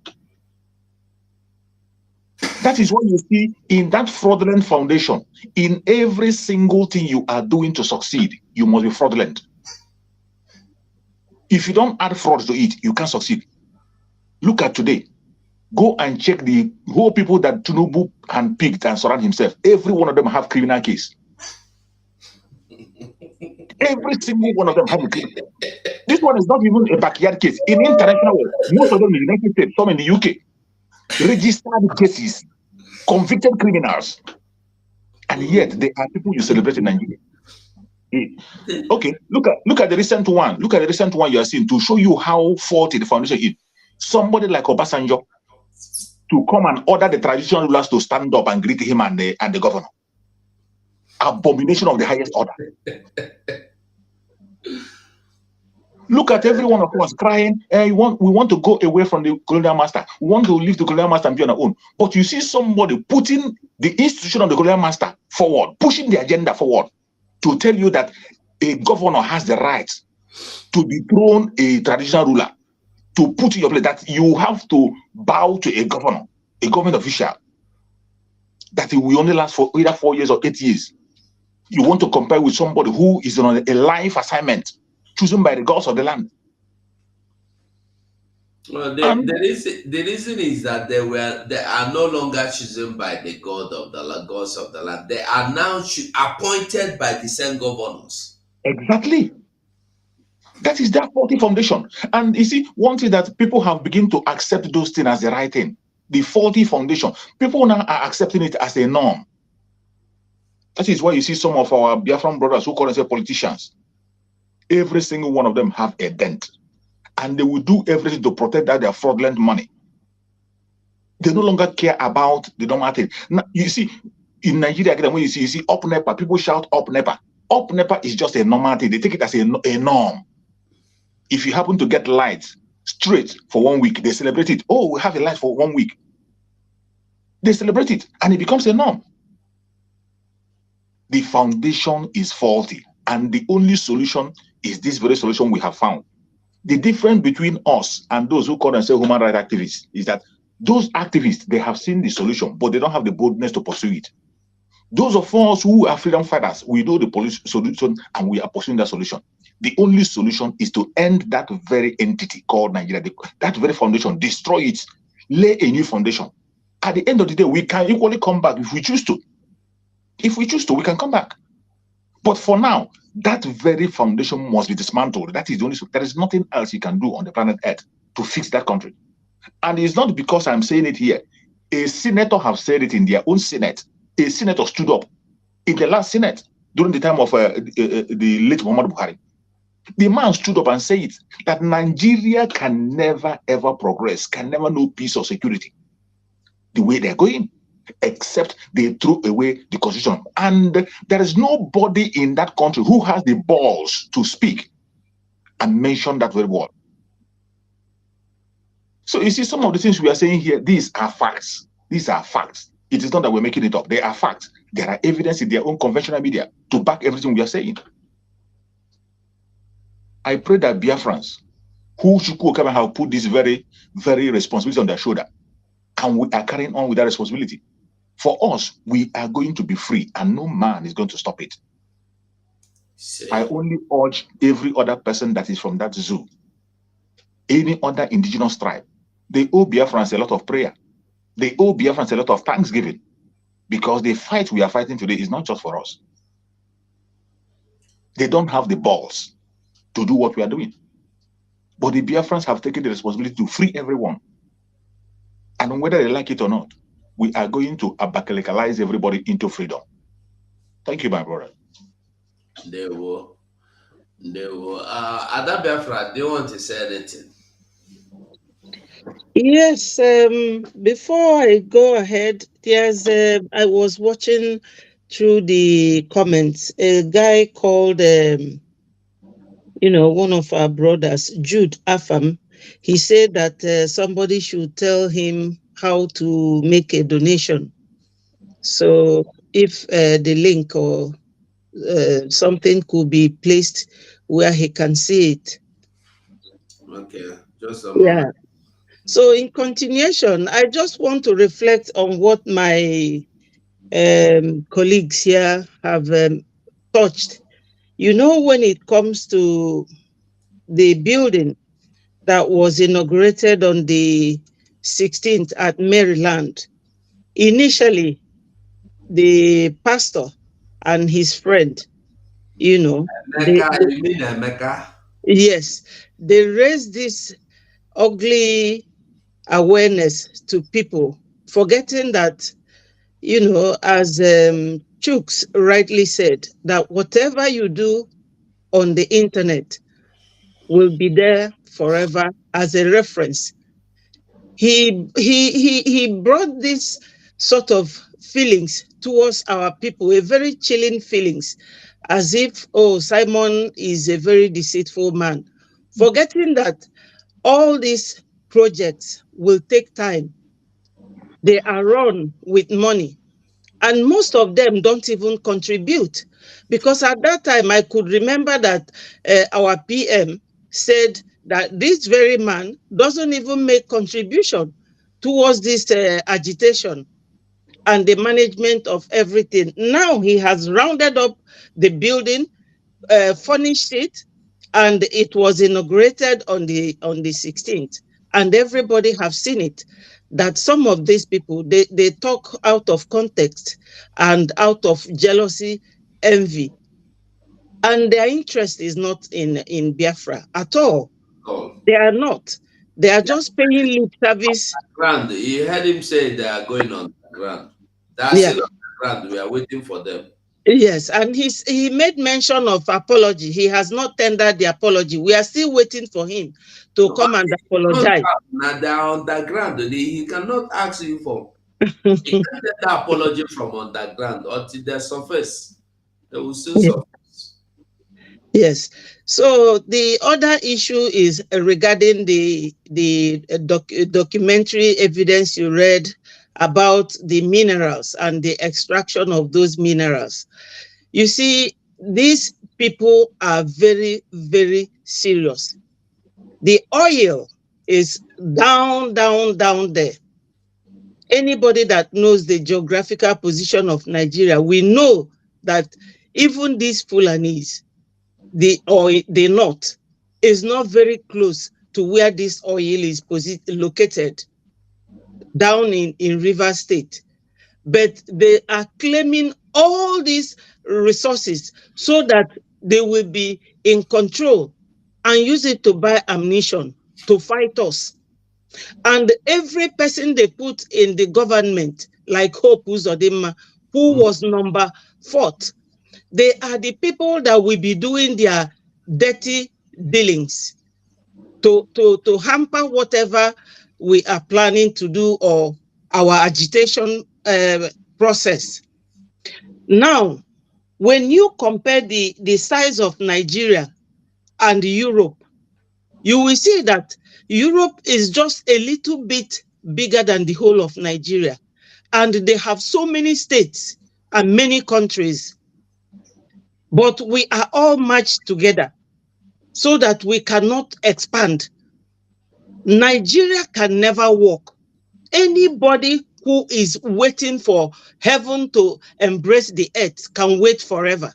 That is what you see in that fraudulent foundation. In every single thing you are doing to succeed, you must be fraudulent. If you don't add fraud to it, you can't succeed. Look at today. Go and check the whole people that Tinubu handpicked and surround himself. Every one of them have criminal case. Every single one of them have a criminal. This one is not even a backyard case. In international world, most of them in the United States, some in the UK, registered cases, convicted criminals, and yet they are people you celebrate in Nigeria. Okay, look at the recent one. Look at the recent one you are seeing to show you how faulty the foundation is. Somebody like Obasanjo to come and order the traditional rulers to stand up and greet him and the governor. Abomination of the highest order. Look at every one of us crying, we want to go away from the colonial master. We want to leave the colonial master and be on our own. But you see somebody putting the institution of the colonial master forward, pushing the agenda forward to tell you that a governor has the right to dethrone a traditional ruler, to put in your place, that you have to bow to a governor, a government official, that it will only last for either 4 years or 8 years. You want to compare with somebody who is on a life assignment chosen by the gods of the land. Well, the reason is that they are no longer chosen by the gods of the land. They are now appointed by the same governors. Exactly. That is that faulty foundation. And you see, one thing that people have begun to accept those things as the right thing, the faulty foundation. People now are accepting it as a norm. That is why you see some of our Biafran brothers who call themselves politicians. Every single one of them have a dent. And they will do everything to protect that their fraudulent money. They no longer care about the normal thing. Now, you see, in Nigeria, when you see up NEPA, people shout up NEPA. Up NEPA is just a normal thing. They take it as a norm. If you happen to get lights straight for 1 week, they celebrate it. Oh, we have a light for 1 week. They celebrate it, and it becomes a norm. The foundation is faulty, and the only solution is this very solution we have found. The difference between us and those who call themselves human rights activists is that those activists, they have seen the solution, but they don't have the boldness to pursue it. Those of us who are freedom fighters, we know the solution and we are pursuing that solution. The only solution is to end that very entity called Nigeria, that very foundation, destroy it, lay a new foundation. At the end of the day, we can equally come back if we choose to. If we choose to, we can come back. But for now, that very foundation must be dismantled. That is the only. There is nothing else you can do on the planet Earth to fix that country. And it's not because I'm saying it here. A senator have said it in their own Senate. A senator stood up in the last Senate during the time of the late Muhammad Buhari. The man stood up and said that Nigeria can never ever progress, can never know peace or security the way they're going, except they threw away the constitution. And there is nobody in that country who has the balls to speak and mention that very word. So you see, some of the things we are saying here, these are facts. These are facts. It is not that we're making it up. They are facts. There are evidence in their own conventional media to back everything we are saying. I pray that Biafrans who have put this very, very responsibility on their shoulder. And we are carrying on with that responsibility. For us, we are going to be free, and no man is going to stop it. I only urge every other person that is from that zoo, any other indigenous tribe, they owe Biafrans a lot of prayer. They owe Biafrans a lot of thanksgiving, because the fight we are fighting today is not just for us. They don't have the balls to do what we are doing. But the Biafrans have taken the responsibility to free everyone. And whether they like it or not, we are going to abakalekalize everybody into freedom. Thank you, my brother. They will. Ada Biafra, do you want to say anything? Yes, before I go ahead, there's I was watching through the comments, a guy called one of our brothers, Jude Afam. He said that somebody should tell him how to make a donation. So if the link or something could be placed where he can see it. Okay, just a moment. Yeah. So in continuation, I just want to reflect on what my colleagues here have touched. When it comes to the building that was inaugurated on the 16th at Maryland, initially the pastor and his friend, Emeka, you mean Emeka? Yes, they raised this ugly awareness to people, forgetting that, as Chooks rightly said, that whatever you do on the internet will be there forever as a reference. He brought this sort of feelings towards our people, a very chilling feelings, as if, Simon is a very deceitful man, forgetting that all these projects will take time. They are run with money, and most of them don't even contribute, because at that time I could remember that our PM said that this very man doesn't even make contribution towards this agitation and the management of everything. Now he has rounded up the building, furnished it, and it was inaugurated on the 16th, and everybody have seen it, that some of these people, they talk out of context and out of jealousy, envy, and their interest is not in Biafra at all. They are not. They are just paying lip service. Ground. You heard him say they are going on the ground. They are still on the ground. We are waiting for them. Yes, and he made mention of apology. He has not tendered the apology. We are still waiting for him to come and apologize. Now they are underground. He cannot ask you for. He can't get the apology from underground until they surface. They will still surface. Yes. So the other issue is regarding the documentary evidence you read about the minerals and the extraction of those minerals. You see, these people are very, very serious. The oil is down there. Anybody that knows the geographical position of Nigeria, we know that even these Fulanis, the north, is not very close to where this oil is located, down in Rivers State. But they are claiming all these resources so that they will be in control and use it to buy ammunition to fight us. And every person they put in the government, like Hope Uzodinma, who was number 4th, they are the people that will be doing their dirty dealings to hamper whatever we are planning to do or our agitation process. Now, when you compare the size of Nigeria and Europe, you will see that Europe is just a little bit bigger than the whole of Nigeria. And they have so many states and many countries. But we are all matched together so that we cannot expand Nigeria can never walk. Anybody who is waiting for heaven to embrace the earth can wait forever.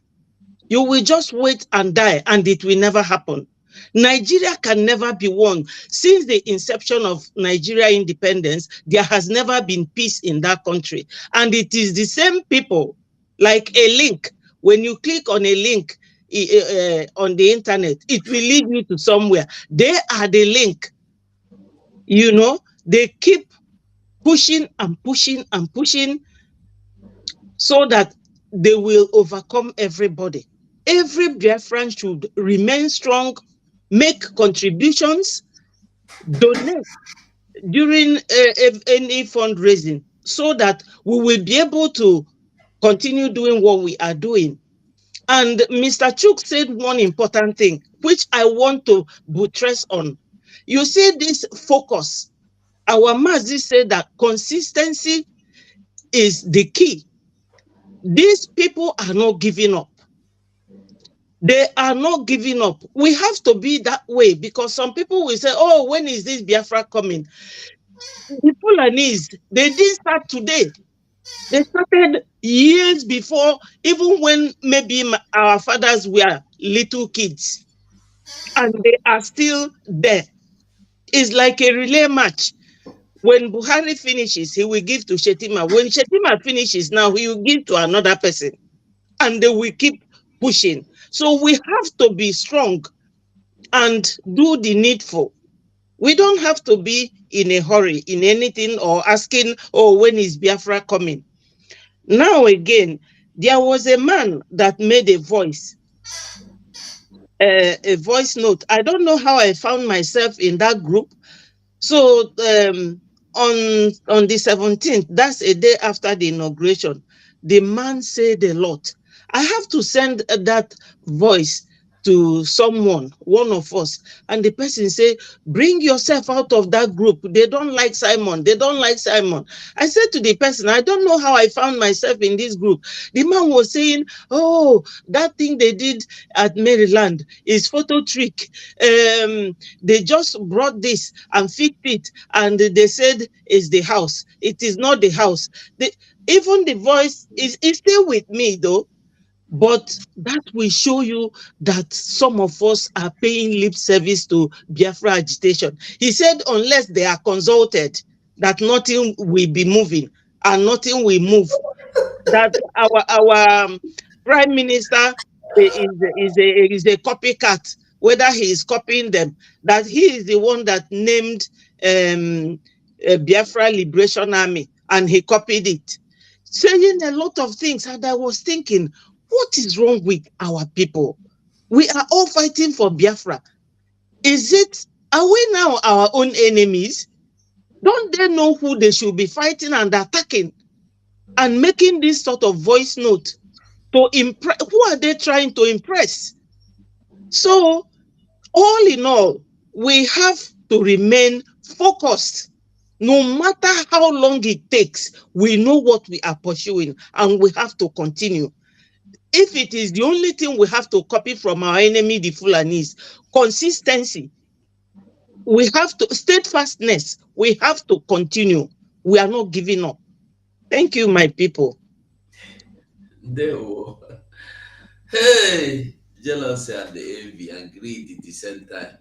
You will just wait and die, and it will never happen. Nigeria can never be one. Since the inception of Nigeria independence, there has never been peace in that country. And it is the same people, like a link. When you click on a link on the internet, it will lead you to somewhere. They are the link. You know, they keep pushing and pushing and pushing so that they will overcome everybody. Every Biafran should remain strong, make contributions, donate during any fundraising, so that we will be able to continue doing what we are doing. And Mr. Chuk said one important thing, which I want to buttress on. You see this focus. Our Mazi said that consistency is the key. These people are not giving up. They are not giving up. We have to be that way, because some people will say, oh, when is this Biafra coming? The Fulanese, they didn't start today. They started years before, even when maybe our fathers were little kids. And they are still there. It's like a relay match. When Buhari finishes, he will give to Shetima. When Shetima finishes now, he will give to another person. And they will keep pushing. So we have to be strong and do the needful. We don't have to be in a hurry in anything or asking, oh, when is Biafra coming? Now again, there was a man that made a voice note. I don't know how I found myself in that group. So on the 17th, that's a day after the inauguration, the man said a lot. I have to send that voice to someone, one of us, and the person say, bring yourself out of that group. They don't like Simon. They don't like Simon. I said to the person, I don't know how I found myself in this group. The man was saying, oh, that thing they did at Maryland is photo trick. They just brought this and fixed it, and they said it's the house. It is not the house. Even the voice is still with me though. But that will show you that some of us are paying lip service to Biafra agitation. He said unless they are consulted, that nothing will be moving and nothing will move. That our prime minister is a copycat, whether he is copying them, that he is the one that named Biafra Liberation Army and he copied it. Saying a lot of things, and I was thinking, what is wrong with our people? We are all fighting for Biafra. Are we now our own enemies? Don't they know who they should be fighting and attacking? And making this sort of voice note to impress, who are they trying to impress? So, all in all, we have to remain focused. No matter how long it takes, we know what we are pursuing and we have to continue. If it is the only thing we have to copy from our enemy, the Fulanese, consistency, we have to, steadfastness, we have to continue. We are not giving up. Thank you, my people. Hey, jealousy and the envy and greed at the same time.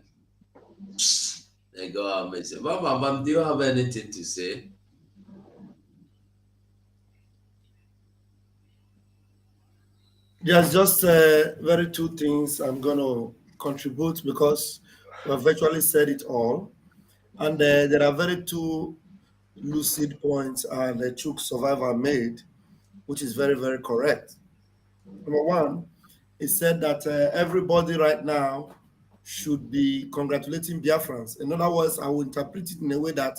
They go out and say, Mama, do you have anything to say? There's just very two things I'm going to contribute, because we've virtually said it all. And there are very two lucid points the Chuk survivor made, which is very, very correct. Number one, he said that everybody right now should be congratulating Biafrans. In other words, I will interpret it in a way that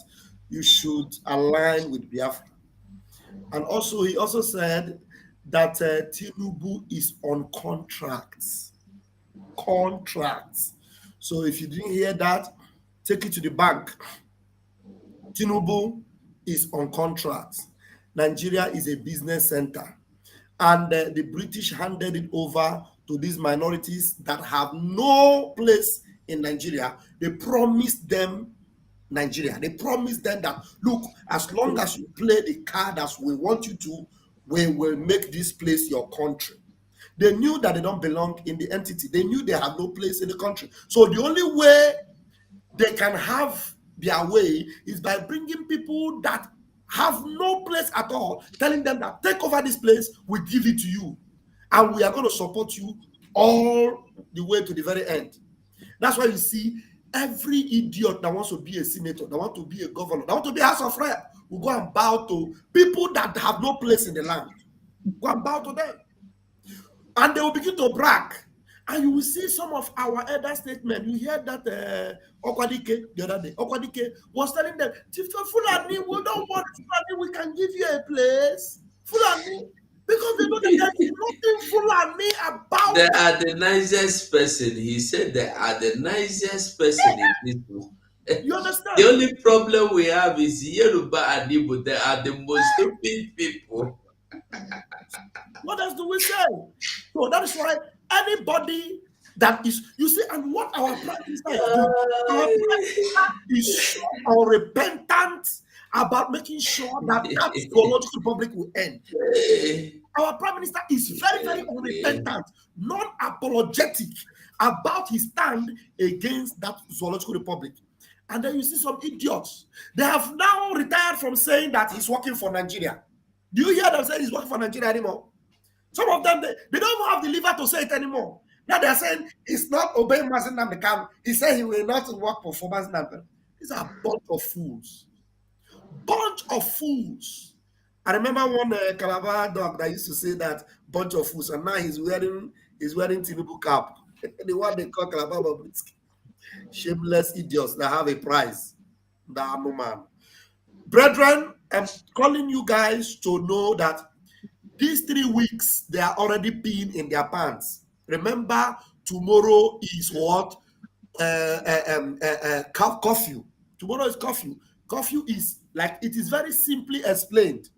you should align with Biafra. And also, he also said that Tinubu is on contracts. Contracts. So if you didn't hear that, take it to the bank. Tinubu is on contracts. Nigeria is a business center. And the British handed it over to these minorities that have no place in Nigeria. They promised them Nigeria. They promised them that, look, as long as you play the card as we want you to, we will make this place your country. They knew that they don't belong in the entity. They knew they have no place in the country. So the only way they can have their way is by bringing people that have no place at all, telling them that take over this place, we give it to you, and we are going to support you all the way to the very end. That's why you see every idiot that wants to be a senator, that wants to be a governor, that wants to be a House of Rep, will go and bow to people that have no place in the land. Go and bow to them. And they will begin to brag. And you will see some of our elder statesmen. You hear that Okwadike the other day. Okwadike was telling them, Fulani, we don't want Fulani, we can give you a place. Fulani. Because they know that there is nothing Fulani about. They are the nicest person. He said they are the nicest person in this room. You understand? The only problem we have is Yoruba and Igbo. They are the most stupid people. What else do we say? So that is why anybody that is, you see, and what our prime minister is doing, our prime minister is so unrepentant about making sure that that zoological republic will end. Our prime minister is very, very unrepentant, non-apologetic about his stand against that zoological republic. And then you see some idiots. They have now retired from saying that he's working for Nigeria. Do you hear them say he's working for Nigeria anymore? Some of them, they don't even have the liver to say it anymore. Now they're saying he's not obeying Mazen Namdekam. He said he will not work for Mazen Namdekam. These are a bunch of fools. Bunch of fools. I remember one Calabar dog that used to say that bunch of fools, and now he's wearing Tinubu cap. The one they call Calabar Bobrisky. Shameless idiots that have a prize. That no man. Brethren, I'm calling you guys to know that these 3 weeks, they are already peeing in their pants. Remember, tomorrow is what? Curfew. Tomorrow is curfew. Curfew is like, it is very simply explained.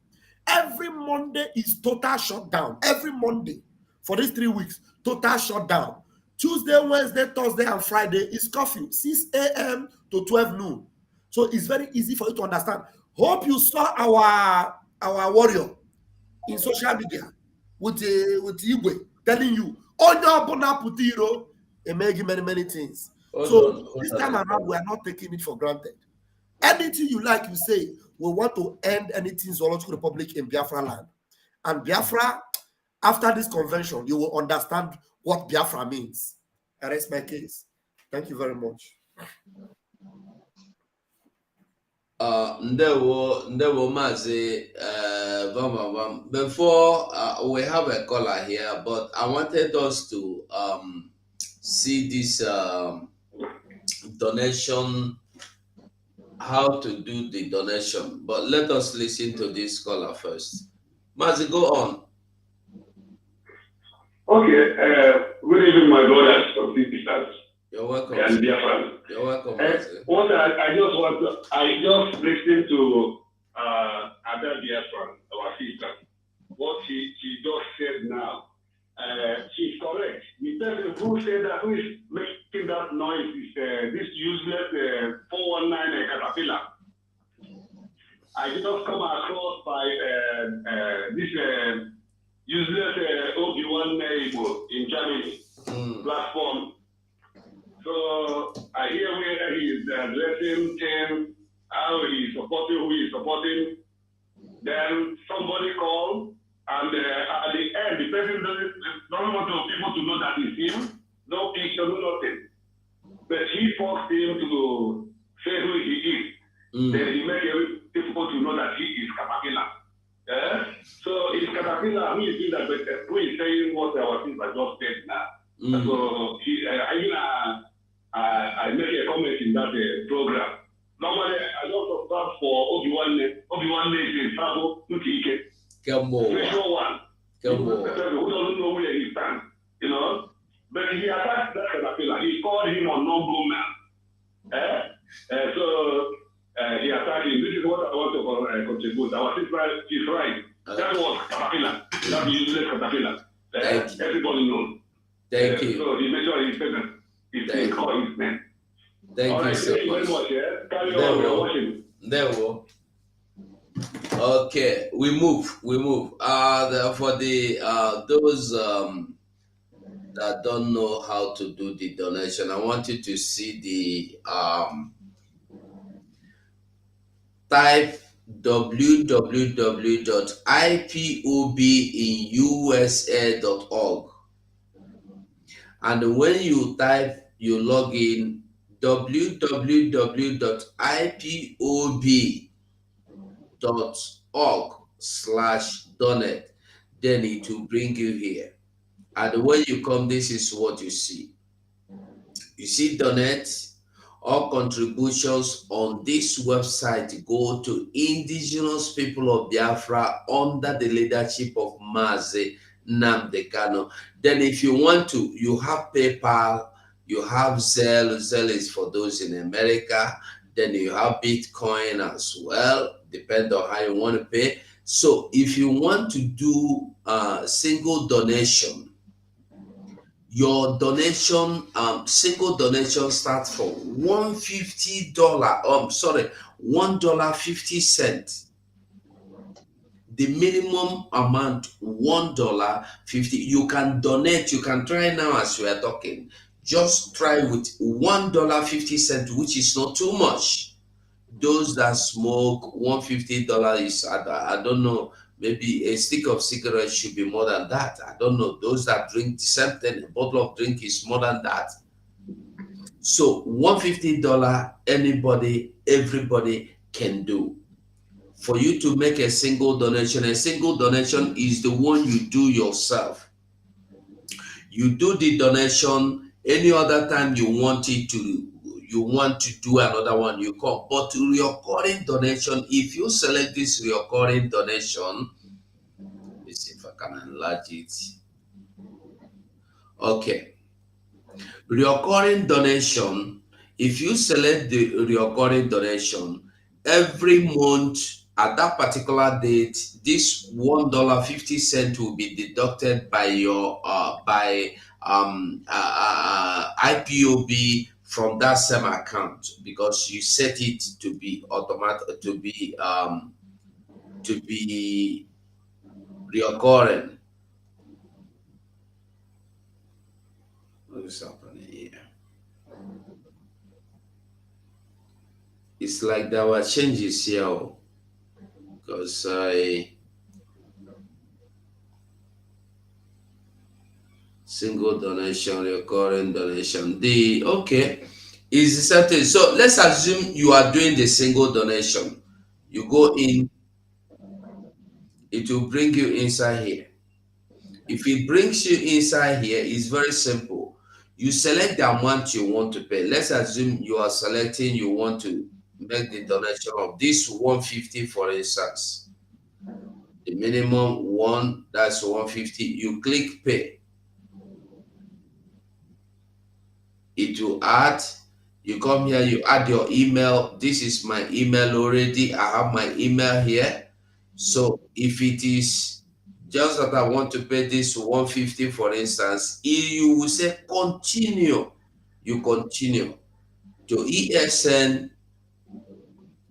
Every Monday is total shutdown. Every Monday for these 3 weeks, total shutdown. Tuesday, Wednesday, Thursday, and Friday is curfew, 6 a.m. to 12 noon. So it's very easy for you to understand. Hope you saw our warrior in social media with Igwe telling you, and making many things. This time around, we are not taking it for granted. Anything you like, you say, we want to end anything zoological republic in Biafra land. And Biafra, after this convention, you will understand what Biafra means. I rest my case. Thank you very much. Ndewo Mazi, before we have a caller here, but I wanted us to see this donation, how to do the donation. But let us listen to this caller first. Mazi, go on. Okay, good evening, my brothers and sisters. You're welcome. And dear friends. You're welcome. What I just listened to Ada Biafran, our sister. What she just said now, she's correct. The person who said that, who is making that noise is this useless 419 caterpillar. I just come across by this useless Obi-Wan in Germany platform. So I hear where he is addressing him, how he is supporting, who he is supporting. Then somebody called, and at the end, the person doesn't want people to know that it's him. No picture, no nothing. But he forced him to say who he is. Then he made it difficult to know that he is Caterpillar. So it's Caterpillar who is doing that, but who is saying what our sister just said now. So I make a comment in that program. Normally, I don't subscribe for Obi-Wan is Sabo Nukike. Special one. Who doesn't know where he stands, you know? But he attacked that Caterpillar. He called him a noble man. So he attacked him. This is what I want to contribute. Our sister is right. That was Caterpillar. That useless Caterpillar. Everybody knows. Thank you. So he made sure he's present. He's called his name. Thank you so much. Carry on, we are watching. There we go. Okay, we move. For the those that don't know how to do the donation, I want you to see the type www.ipobinusa.org, and when you type, you log in www.ipob.org/donate, then it will bring you here. And when you come, this is what you see. You see donate. All contributions on this website go to indigenous people of Biafra under the leadership of Mazi Nnamdi Kanu. Then if you want to, you have PayPal, you have Zelle. Zelle is for those in America. Then you have Bitcoin as well, depending on how you want to pay. So if you want to do a single donation, your donation, single donation starts from $150. $1.50. The minimum amount $1.50. You can donate. You can try now as we are talking. Just try with $1.50, which is not too much. Those that smoke, $150 is, I don't know. Maybe a stick of cigarettes should be more than that. I don't know. Those that drink the same thing, a bottle of drink is more than that. So $150, anybody, everybody can do. For you to make a single donation is the one you do yourself. You do the donation any other time you want to do another one, you come. But recurring donation, if you select this recurring donation, let's see if I can enlarge it. Okay. Recurring donation, if you select the recurring donation, every month at that particular date, this $1.50 will be deducted by your IPOB from that same account, because you set it to be automatic, to be recurring. What is happening here? It's like there were changes here, because single donation, recurring donation. Okay is certain. So let's assume you are doing the single donation. You go in, it will bring you inside here. If it brings you inside here, it's very simple. You select the amount you want to pay. Let's assume you are selecting, you want to make the donation of this $150, for instance. The minimum one, that's $150. You click pay. It will add. You come here, you add your email. This is my email already. I have my email here. So if it is just that I want to pay this $150, for instance, you will say continue. You continue to ESN.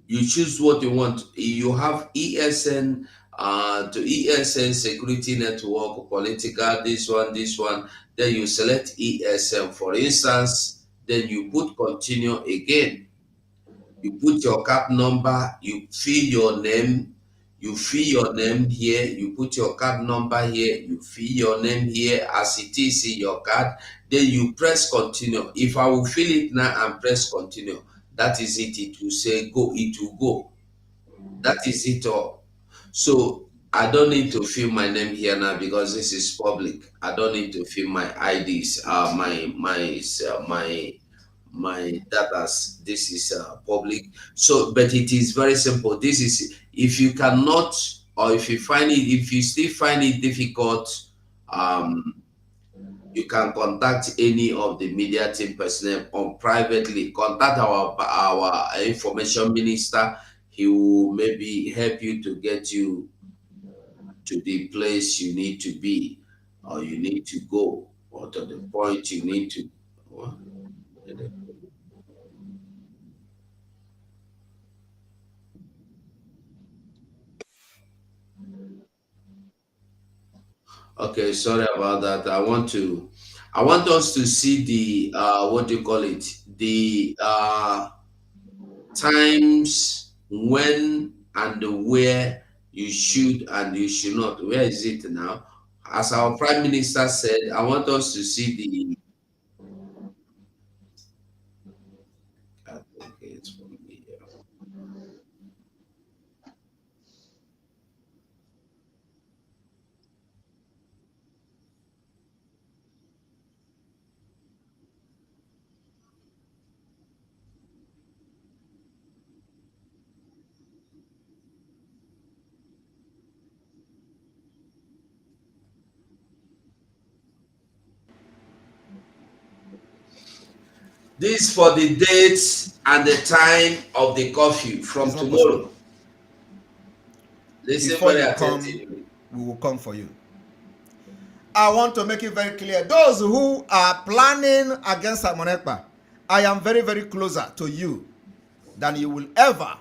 You choose what you want. You have ESN to ESN security network, political, this one. Then you select ESN, for instance. Then you put continue again. You put your card number. You fill your name. You fill your name here. You put your card number here. You fill your name here as it is in your card. Then you press continue. If I will fill it now and press continue, that is it. It will say go. It will go. That is it all. So I don't need to fill my name here now because this is public. I don't need to fill my IDs, my data. This is public. So, but it is very simple. This is, if you cannot, or if you still find it difficult, you can contact any of the media team personnel on privately. Contact our information minister. He will maybe help you to get you to the place you need to be, or you need to go, or to the point you need to. Okay, sorry about that. I want us to see the what do you call it? The times when and where you should and you should not. Where is it now? As our Prime Minister said, I want us to see the. Okay, it's from the. This for the dates and the time of the curfew from tomorrow. Listen Before very you come, attentively. we will come for you. I want to make it very clear. Those who are planning against Amonekpa, I am very, very closer to you than you will ever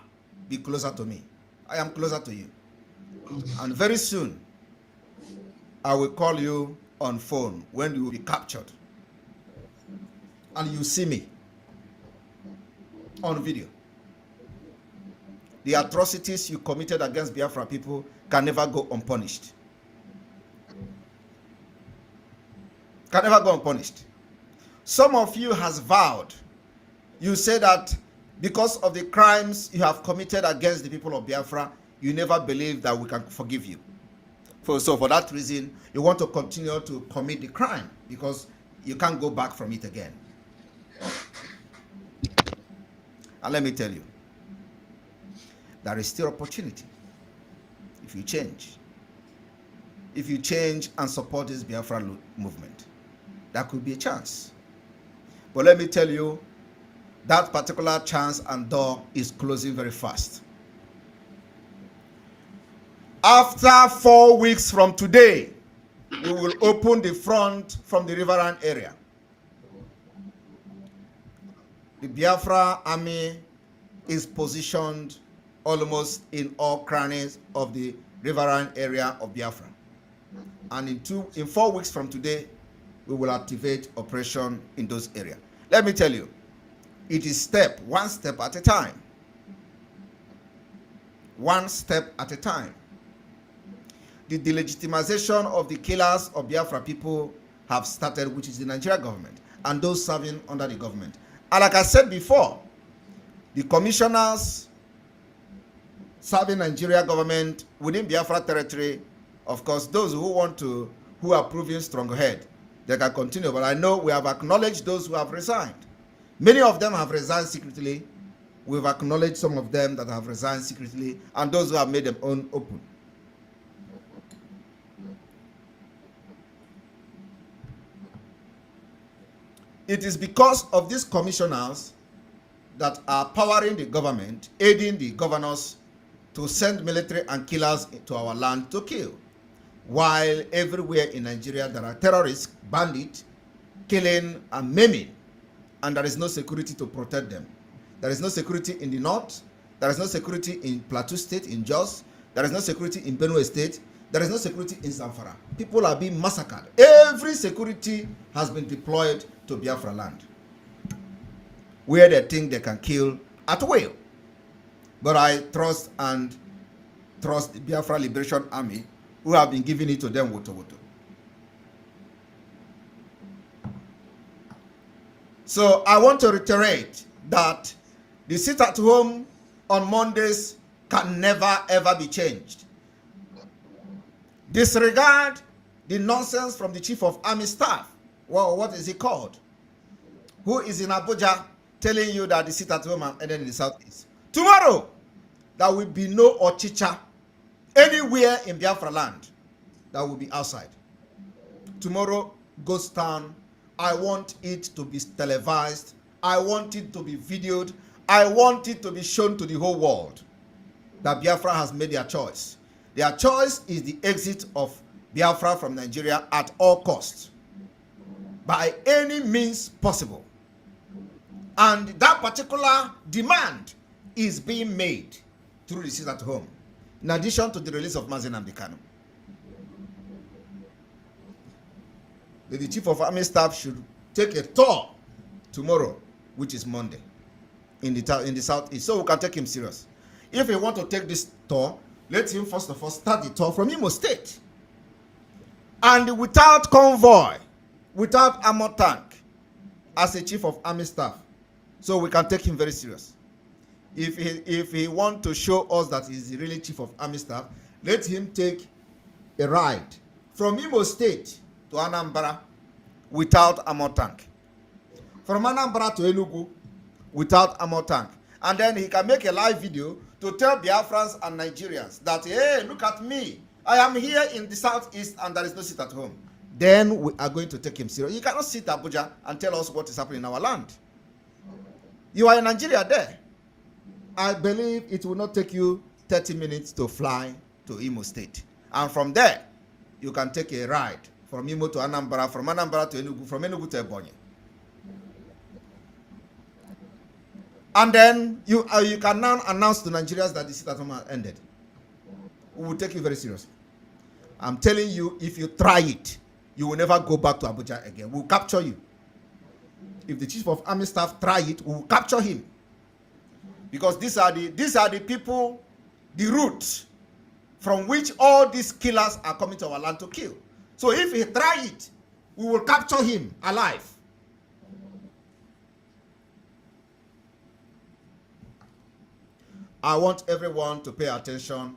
be closer to me. I am closer to you. And very soon, I will call you on phone when you will be captured. And you see me on video. The atrocities you committed against Biafra people can never go unpunished. Can never go unpunished. Some of you has vowed. You say that because of the crimes you have committed against the people of Biafra, you never believe that we can forgive you. So for that reason, you want to continue to commit the crime because you can't go back from it again. And let me tell you, there is still opportunity if you change. If you change and support this Biafra movement, there could be a chance. But let me tell you, that particular chance and door is closing very fast. After 4 weeks from today, we will open the front from the riverine area. The Biafra army is positioned almost in all crannies of the riverine area of Biafra. And in 4 weeks from today, we will activate operation in those areas. Let me tell you, it is one step at a time. One step at a time. The delegitimization of the killers of Biafra people have started, which is the Nigerian government and those serving under the government. And like I said before, the commissioners serving Nigeria government within Biafra territory, of course, those who are proving strong-head, they can continue. But I know we have acknowledged those who have resigned. Many of them have resigned secretly. We've acknowledged some of them that have resigned secretly, and those who have made them open. It is because of these commissioners that are powering the government, aiding the governors to send military and killers to our land to kill. While everywhere in Nigeria there are terrorists, bandits, killing and maiming, and there is no security to protect them. There is no security in the north. There is no security in Plateau State, in Jos. There is no security in Benue State. There is no security in Zamfara. People are being massacred. Every security has been deployed to Biafra land, where they think they can kill at will. But I trust the Biafra Liberation Army, who have been giving it to them woto. So I want to reiterate that the sit at home on Mondays can never ever be changed. Disregard the nonsense from the Chief of Army Staff. Well, what is he called? Who is in Abuja telling you that the sit at home and ended in the southeast. Tomorrow, there will be no Ochicha anywhere in Biafra land. That will be outside. Tomorrow, Ghost Town, I want it to be televised. I want it to be videoed. I want it to be shown to the whole world that Biafra has made their choice. Their choice is the exit of Biafra from Nigeria at all costs, by any means possible. And that particular demand is being made through the sit at home, in addition to the release of Mazen Amdekano. the Chief of Army Staff should take a tour tomorrow, which is Monday, in the southeast, so we can take him serious. If he want to take this tour, let him first of all start the tour from Imo State, and without convoy, without armor tank, as a Chief of Army Staff, so we can take him very serious. If he want to show us that he's really Chief of Army Staff, let him take a ride from Imo State to Anambra without armor tank, from Anambra to Enugu without armor tank, and then he can make a live video to tell Biafrans and Nigerians that, hey, look at me, I am here in the southeast and there is no seat at home. Then we are going to take him serious. You cannot sit Abuja and tell us what is happening in our land. You are in Nigeria there. I believe it will not take you 30 minutes to fly to Imo State. And from there, you can take a ride from Imo to Anambra, from Anambra to Enugu, from Enugu to Ebonyi. And then you can now announce to Nigerians that the sit at home has ended. We will take you very seriously. I'm telling you, if you try it, you will never go back to Abuja again. We'll capture you. If the Chief of Army Staff try it, we will capture him. Because these are the people, the root from which all these killers are coming to our land to kill. So if he try it, we will capture him alive. I want everyone to pay attention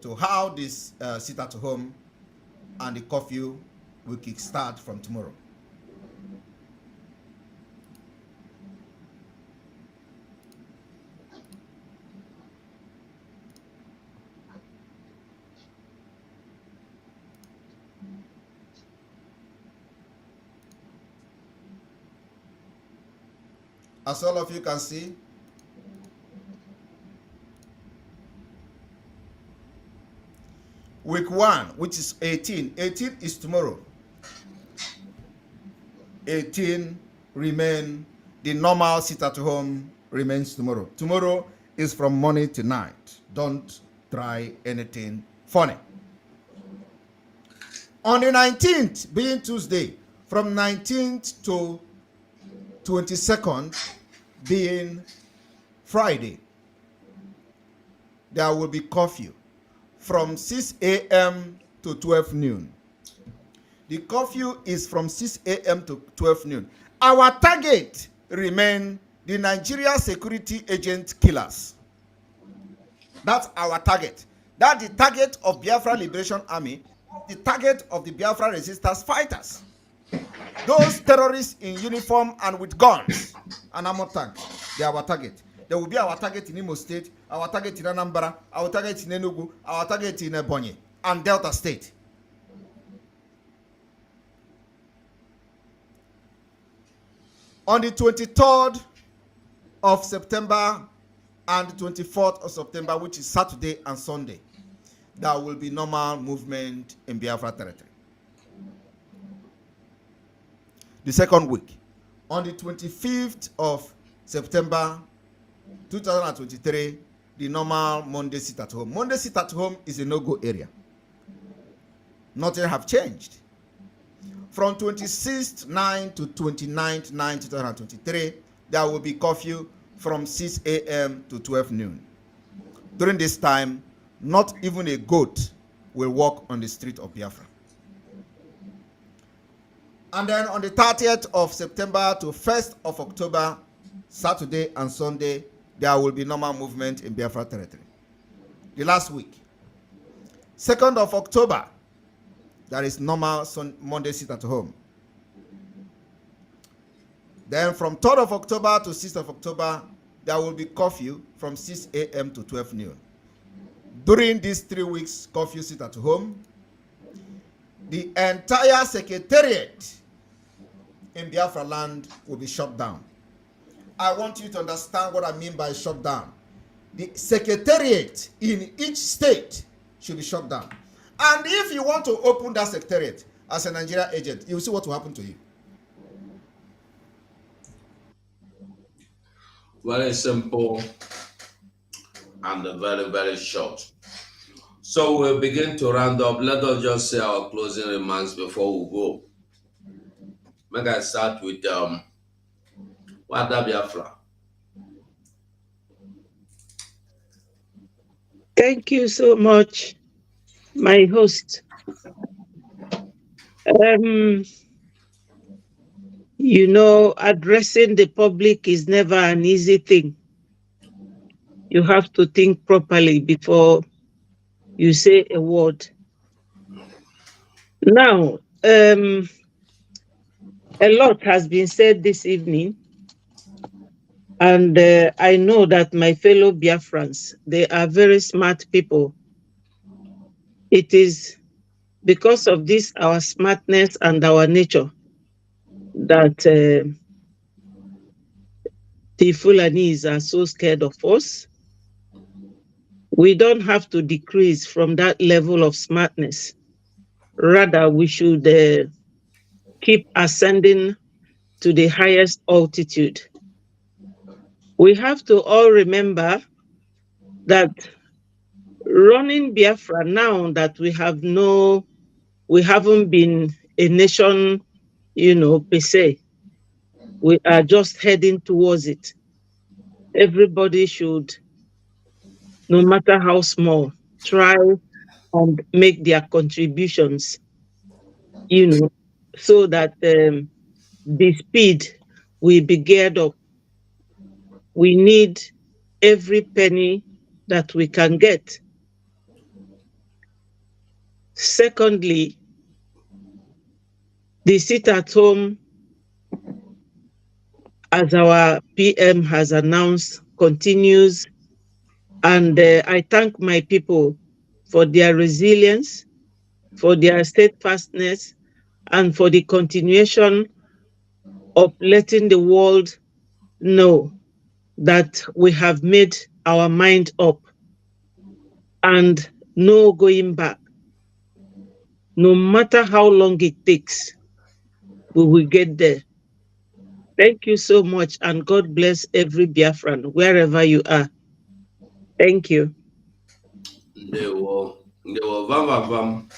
to how this sit at home and the curfew will kickstart from tomorrow. As all of you can see, week 1, which is 18 is tomorrow. 18 remain, the normal sit at home remains tomorrow. Tomorrow is from morning to night. Don't try anything funny. On the 19th, being Tuesday, from 19th to 22nd, being Friday, there will be curfew from 6 a.m. to 12 noon. The curfew is from 6 a.m. to 12 noon. Our target remain the Nigeria security agent killers. That's our target. That's the target of Biafra Liberation Army, the target of the Biafra resistance fighters. Those terrorists in uniform and with guns and armor tanks, they are our target. There will be our target in Imo State, our target in Anambra, our target in Enugu, our target in Ebonyi and Delta State. On the 23rd of September and the 24th of September, which is Saturday and Sunday, there will be normal movement in Biafra territory. The second week, on the 25th of September 2023, the normal Monday sit at home. Monday sit at home is a no-go area. Nothing have changed. From 26th 9 to 29th 9 2023, there will be curfew from 6 a.m. to 12 noon. During this time, not even a goat will walk on the street of Biafra. And then on the 30th of September to 1st of October, Saturday and Sunday, there will be normal movement in Biafra territory. The last week, 2nd of October, there is normal Monday sit at home. Then from 3rd of October to 6th of October, there will be curfew from 6 a.m. to 12 noon. During these 3 weeks, curfew sit at home, the entire secretariat in Biafra land will be shut down. I want you to understand what I mean by shut down. The secretariat in each state should be shut down. And if you want to open that secretariat as a Nigerian agent, you will see what will happen to you. Very simple and very, very short. So we'll begin to round up. Let us just say our closing remarks before we go. Make I start with Biafra. Thank you so much, my host. Addressing the public is never an easy thing. You have to think properly before you say a word. Now, a lot has been said this evening, and I know that my fellow Biafrans, they are very smart people. It is because of this, our smartness and our nature, that the Fulanese are so scared of us. We don't have to decrease from that level of smartness. Rather, we should keep ascending to the highest altitude. We have to all remember that running Biafra, now that we haven't been a nation, per se, we are just heading towards it. Everybody should, no matter how small, try and make their contributions, so that the speed will be geared up. We need every penny that we can get. Secondly, the sit-at-home, as our PM has announced, continues. And I thank my people for their resilience, for their steadfastness, and for the continuation of letting the world know that we have made our mind up and no going back. No matter how long it takes, we will get there. Thank you so much, and God bless every Biafran, wherever you are. Thank you. They were vam.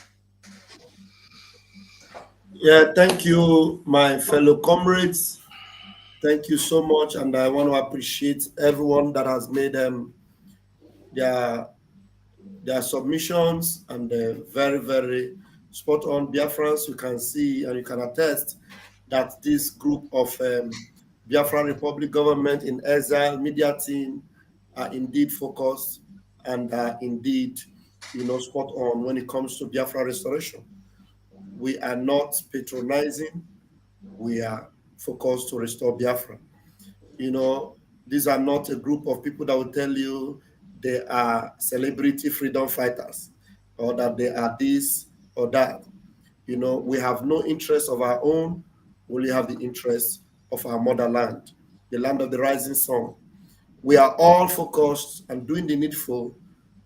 Yeah, thank you, my fellow comrades. Thank you so much, and I want to appreciate everyone that has made their submissions, and very, very spot on. Biafrans, you can see and you can attest that this group of Biafran Republic government in exile media team are indeed focused and are indeed, spot on when it comes to Biafra restoration. We are not patronizing. We are focused to restore Biafra. These are not a group of people that will tell you they are celebrity freedom fighters or that they are this or that. We have no interest of our own. We only have the interest of our motherland, the land of the rising sun. We are all focused and doing the needful,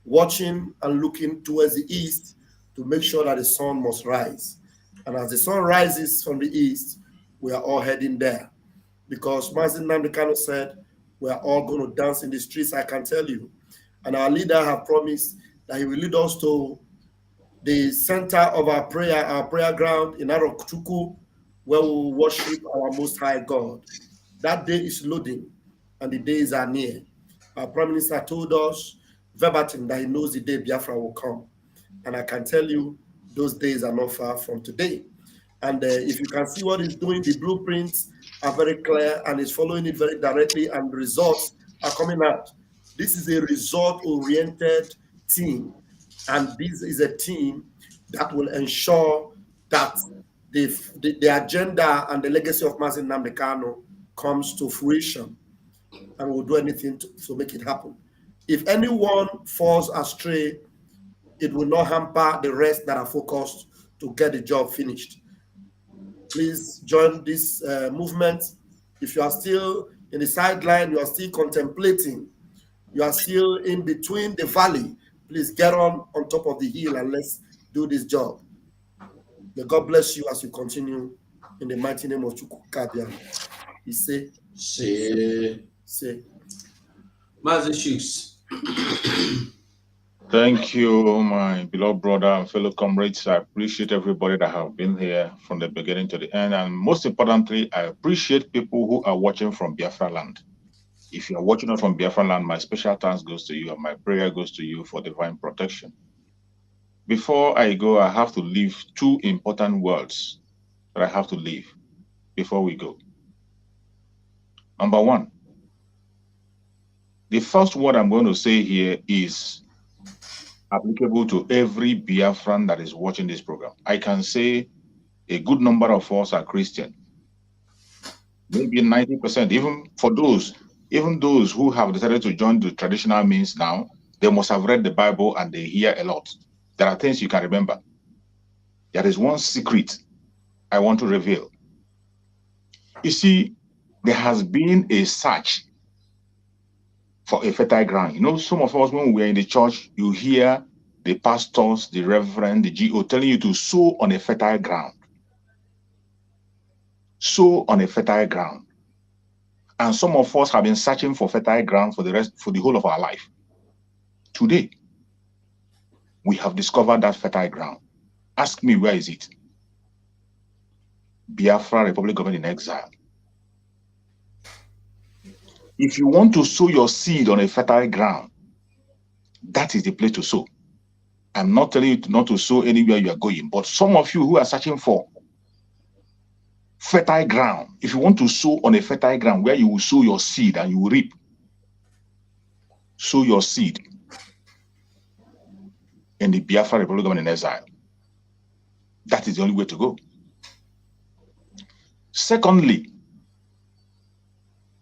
watching and looking towards the east to make sure that the sun must rise. And as the sun rises from the east, we are all heading there. Because Mazi Nnamdi Kanu said, we are all going to dance in the streets, I can tell you. And our leader have promised that he will lead us to the center of our prayer ground in Arokuchuku, where we will worship our Most High God. That day is loading, and the days are near. Our Prime Minister told us verbatim that he knows the day Biafra will come. And I can tell you, those days are not far from today. And if you can see what he's doing, the blueprints are very clear, and he's following it very directly, and the results are coming out. This is a result-oriented team, and this is a team that will ensure that the agenda and the legacy of Mazi Nnamdi Kanu comes to fruition, and will do anything to make it happen. If anyone falls astray, it will not hamper the rest that are focused to get the job finished. Please join this movement. If you are still in the sideline, you are still contemplating, you are still in between the valley, please get on top of the hill and let's do this job. May God bless you as you continue in the mighty name of Chukwukabian. He say, Mazi Shooks. Thank you, my beloved brother and fellow comrades. I appreciate everybody that have been here from the beginning to the end. And most importantly, I appreciate people who are watching from Biafra land. If you are watching us from Biafra land, my special thanks goes to you and my prayer goes to you for divine protection. Before I go, I have to leave two important words that I have to leave before we go. Number one, the first word I'm going to say here is applicable to every Biafran that is watching this program. I can say a good number of us are Christian. Maybe 90%, even those who have decided to join the traditional means now, they must have read the Bible and they hear a lot. There are things you can remember. There is one secret I want to reveal. You see, there has been a search for a fertile ground. You know, some of us, when we are in the church, you hear the pastors, the reverend, the GO telling you to sow on a fertile ground. Sow on a fertile ground. And some of us have been searching for fertile ground for the whole of our life. Today, we have discovered that fertile ground. Ask me, where is it? Biafra Republic Government in Exile. If you want to sow your seed on a fertile ground, that is the place to sow. I'm not telling you not to sow anywhere you are going, but some of you who are searching for fertile ground, if you want to sow on a fertile ground where you will sow your seed and you will reap, sow your seed in the Biafra Republic Government in Exile. That is the only way to go. Secondly,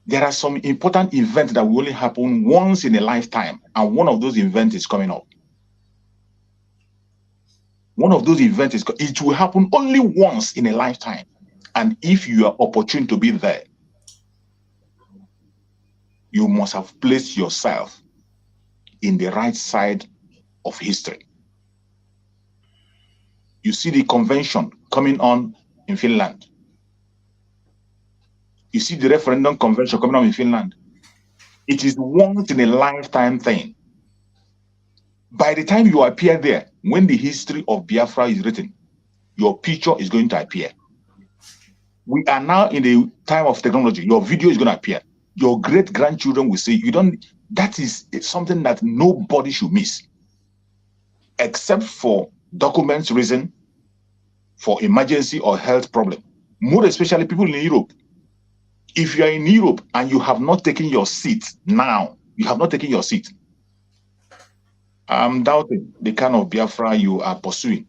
there are some important events that will only happen once in a lifetime, and one of those events is coming up. One of those events it will happen only once in a lifetime, and if you are opportune to be there, you must have placed yourself in the right side of history. You see the convention coming on in Finland. You see the referendum convention coming on in Finland. It is once in a lifetime thing. By the time you appear there, when the history of Biafra is written, your picture is going to appear. We are now in the time of technology. Your video is going to appear. Your great-grandchildren will say, that is something that nobody should miss. Except for documents reason, for emergency or health problem. More especially people in Europe. If you are in Europe and you have not taken your seat now, you have not taken your seat, I'm doubting the kind of Biafra you are pursuing.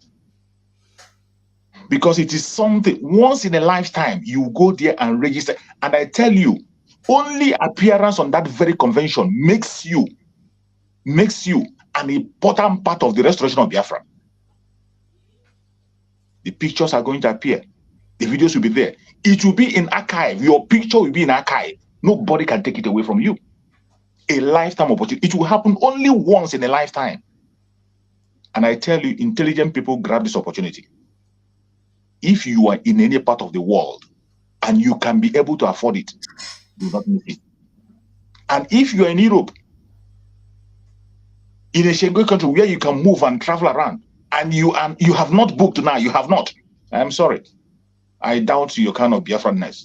Because it is something, once in a lifetime, you go there and register. And I tell you, only appearance on that very convention makes you an important part of the restoration of Biafra. The pictures are going to appear. The videos will be there. It will be in archive. Your picture will be in archive. Nobody can take it away from you. A lifetime opportunity. It will happen only once in a lifetime. And I tell you, intelligent people grab this opportunity. If you are in any part of the world and you can be able to afford it, do not miss it. And if you are in Europe, in a Schengen country where you can move and travel around, and you have not booked now, you have not. I'm sorry. I doubt your kind of Biafranness.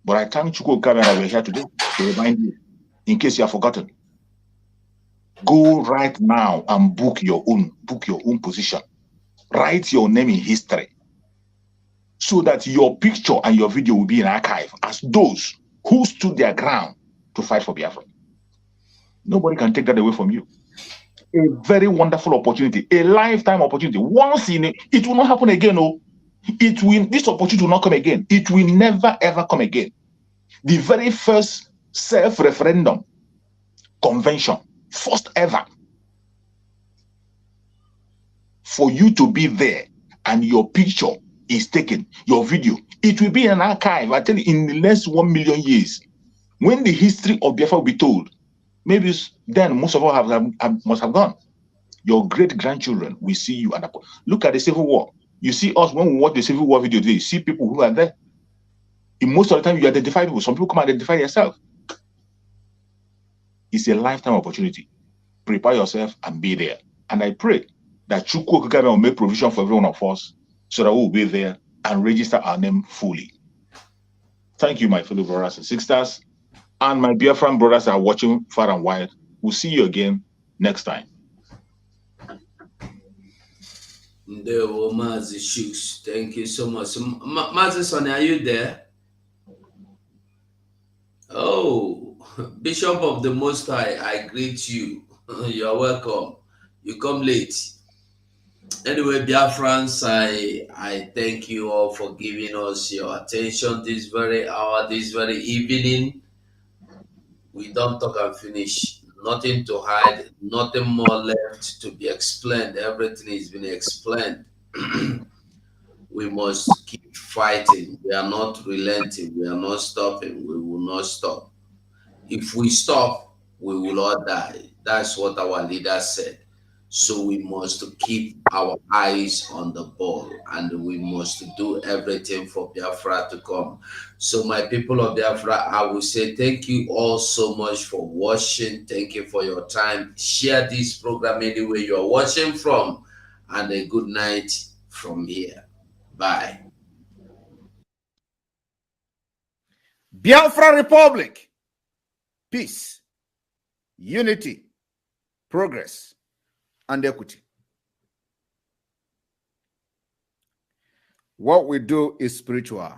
But I thank Chukwu Kamera we're here today to remind you, in case you have forgotten. Go right now and book your own position. Write your name in history so that your picture and your video will be in archive as those who stood their ground to fight for Biafra. Nobody can take that away from you. A very wonderful opportunity, a lifetime opportunity. Once in it will not happen again. Oh, this opportunity will not come again. It will never ever come again. The very first self-referendum convention, first ever, for you to be there and your picture is taken, your video, it will be an archive. I tell you, in the next 1 million years, when the history of Biafra will be told, maybe then most of us must have gone. Your great-grandchildren will see you. And look at the Civil War. You see us when we watch the Civil War video today, you see people who are there. In most of the time, you identify people. Some people come identify yourself. It's a lifetime opportunity. prepare yourself and be there. And I pray that Chukwu Okike will make provision for every one of us so that we will be there and register our name fully. Thank you, my fellow brothers and sisters. And my Biafran brothers are watching far and wide. We'll see you again next time. Ndewo Mazi Shooks. Thank you so much. Mazi Sonny, are you there? Oh, Bishop of the Most High, I greet you. You're welcome. You come late. Anyway, Biafrans, I thank you all for giving us your attention this very hour, this very evening. We don't talk and finish. Nothing to hide, nothing more left to be explained. Everything has been explained. We must keep fighting. We are not relenting. We are not stopping. We will not stop. If we stop, we will all die. That's what our leader said. So we must keep our eyes on the ball, and we must do everything for Biafra to come. So my people of Biafra, I will say thank you all so much for watching. Thank you for your time. Share this program anywhere you are watching from, and a good night from here. Bye. Biafra Republic. Peace, unity, progress, and equity. What we do is spiritual.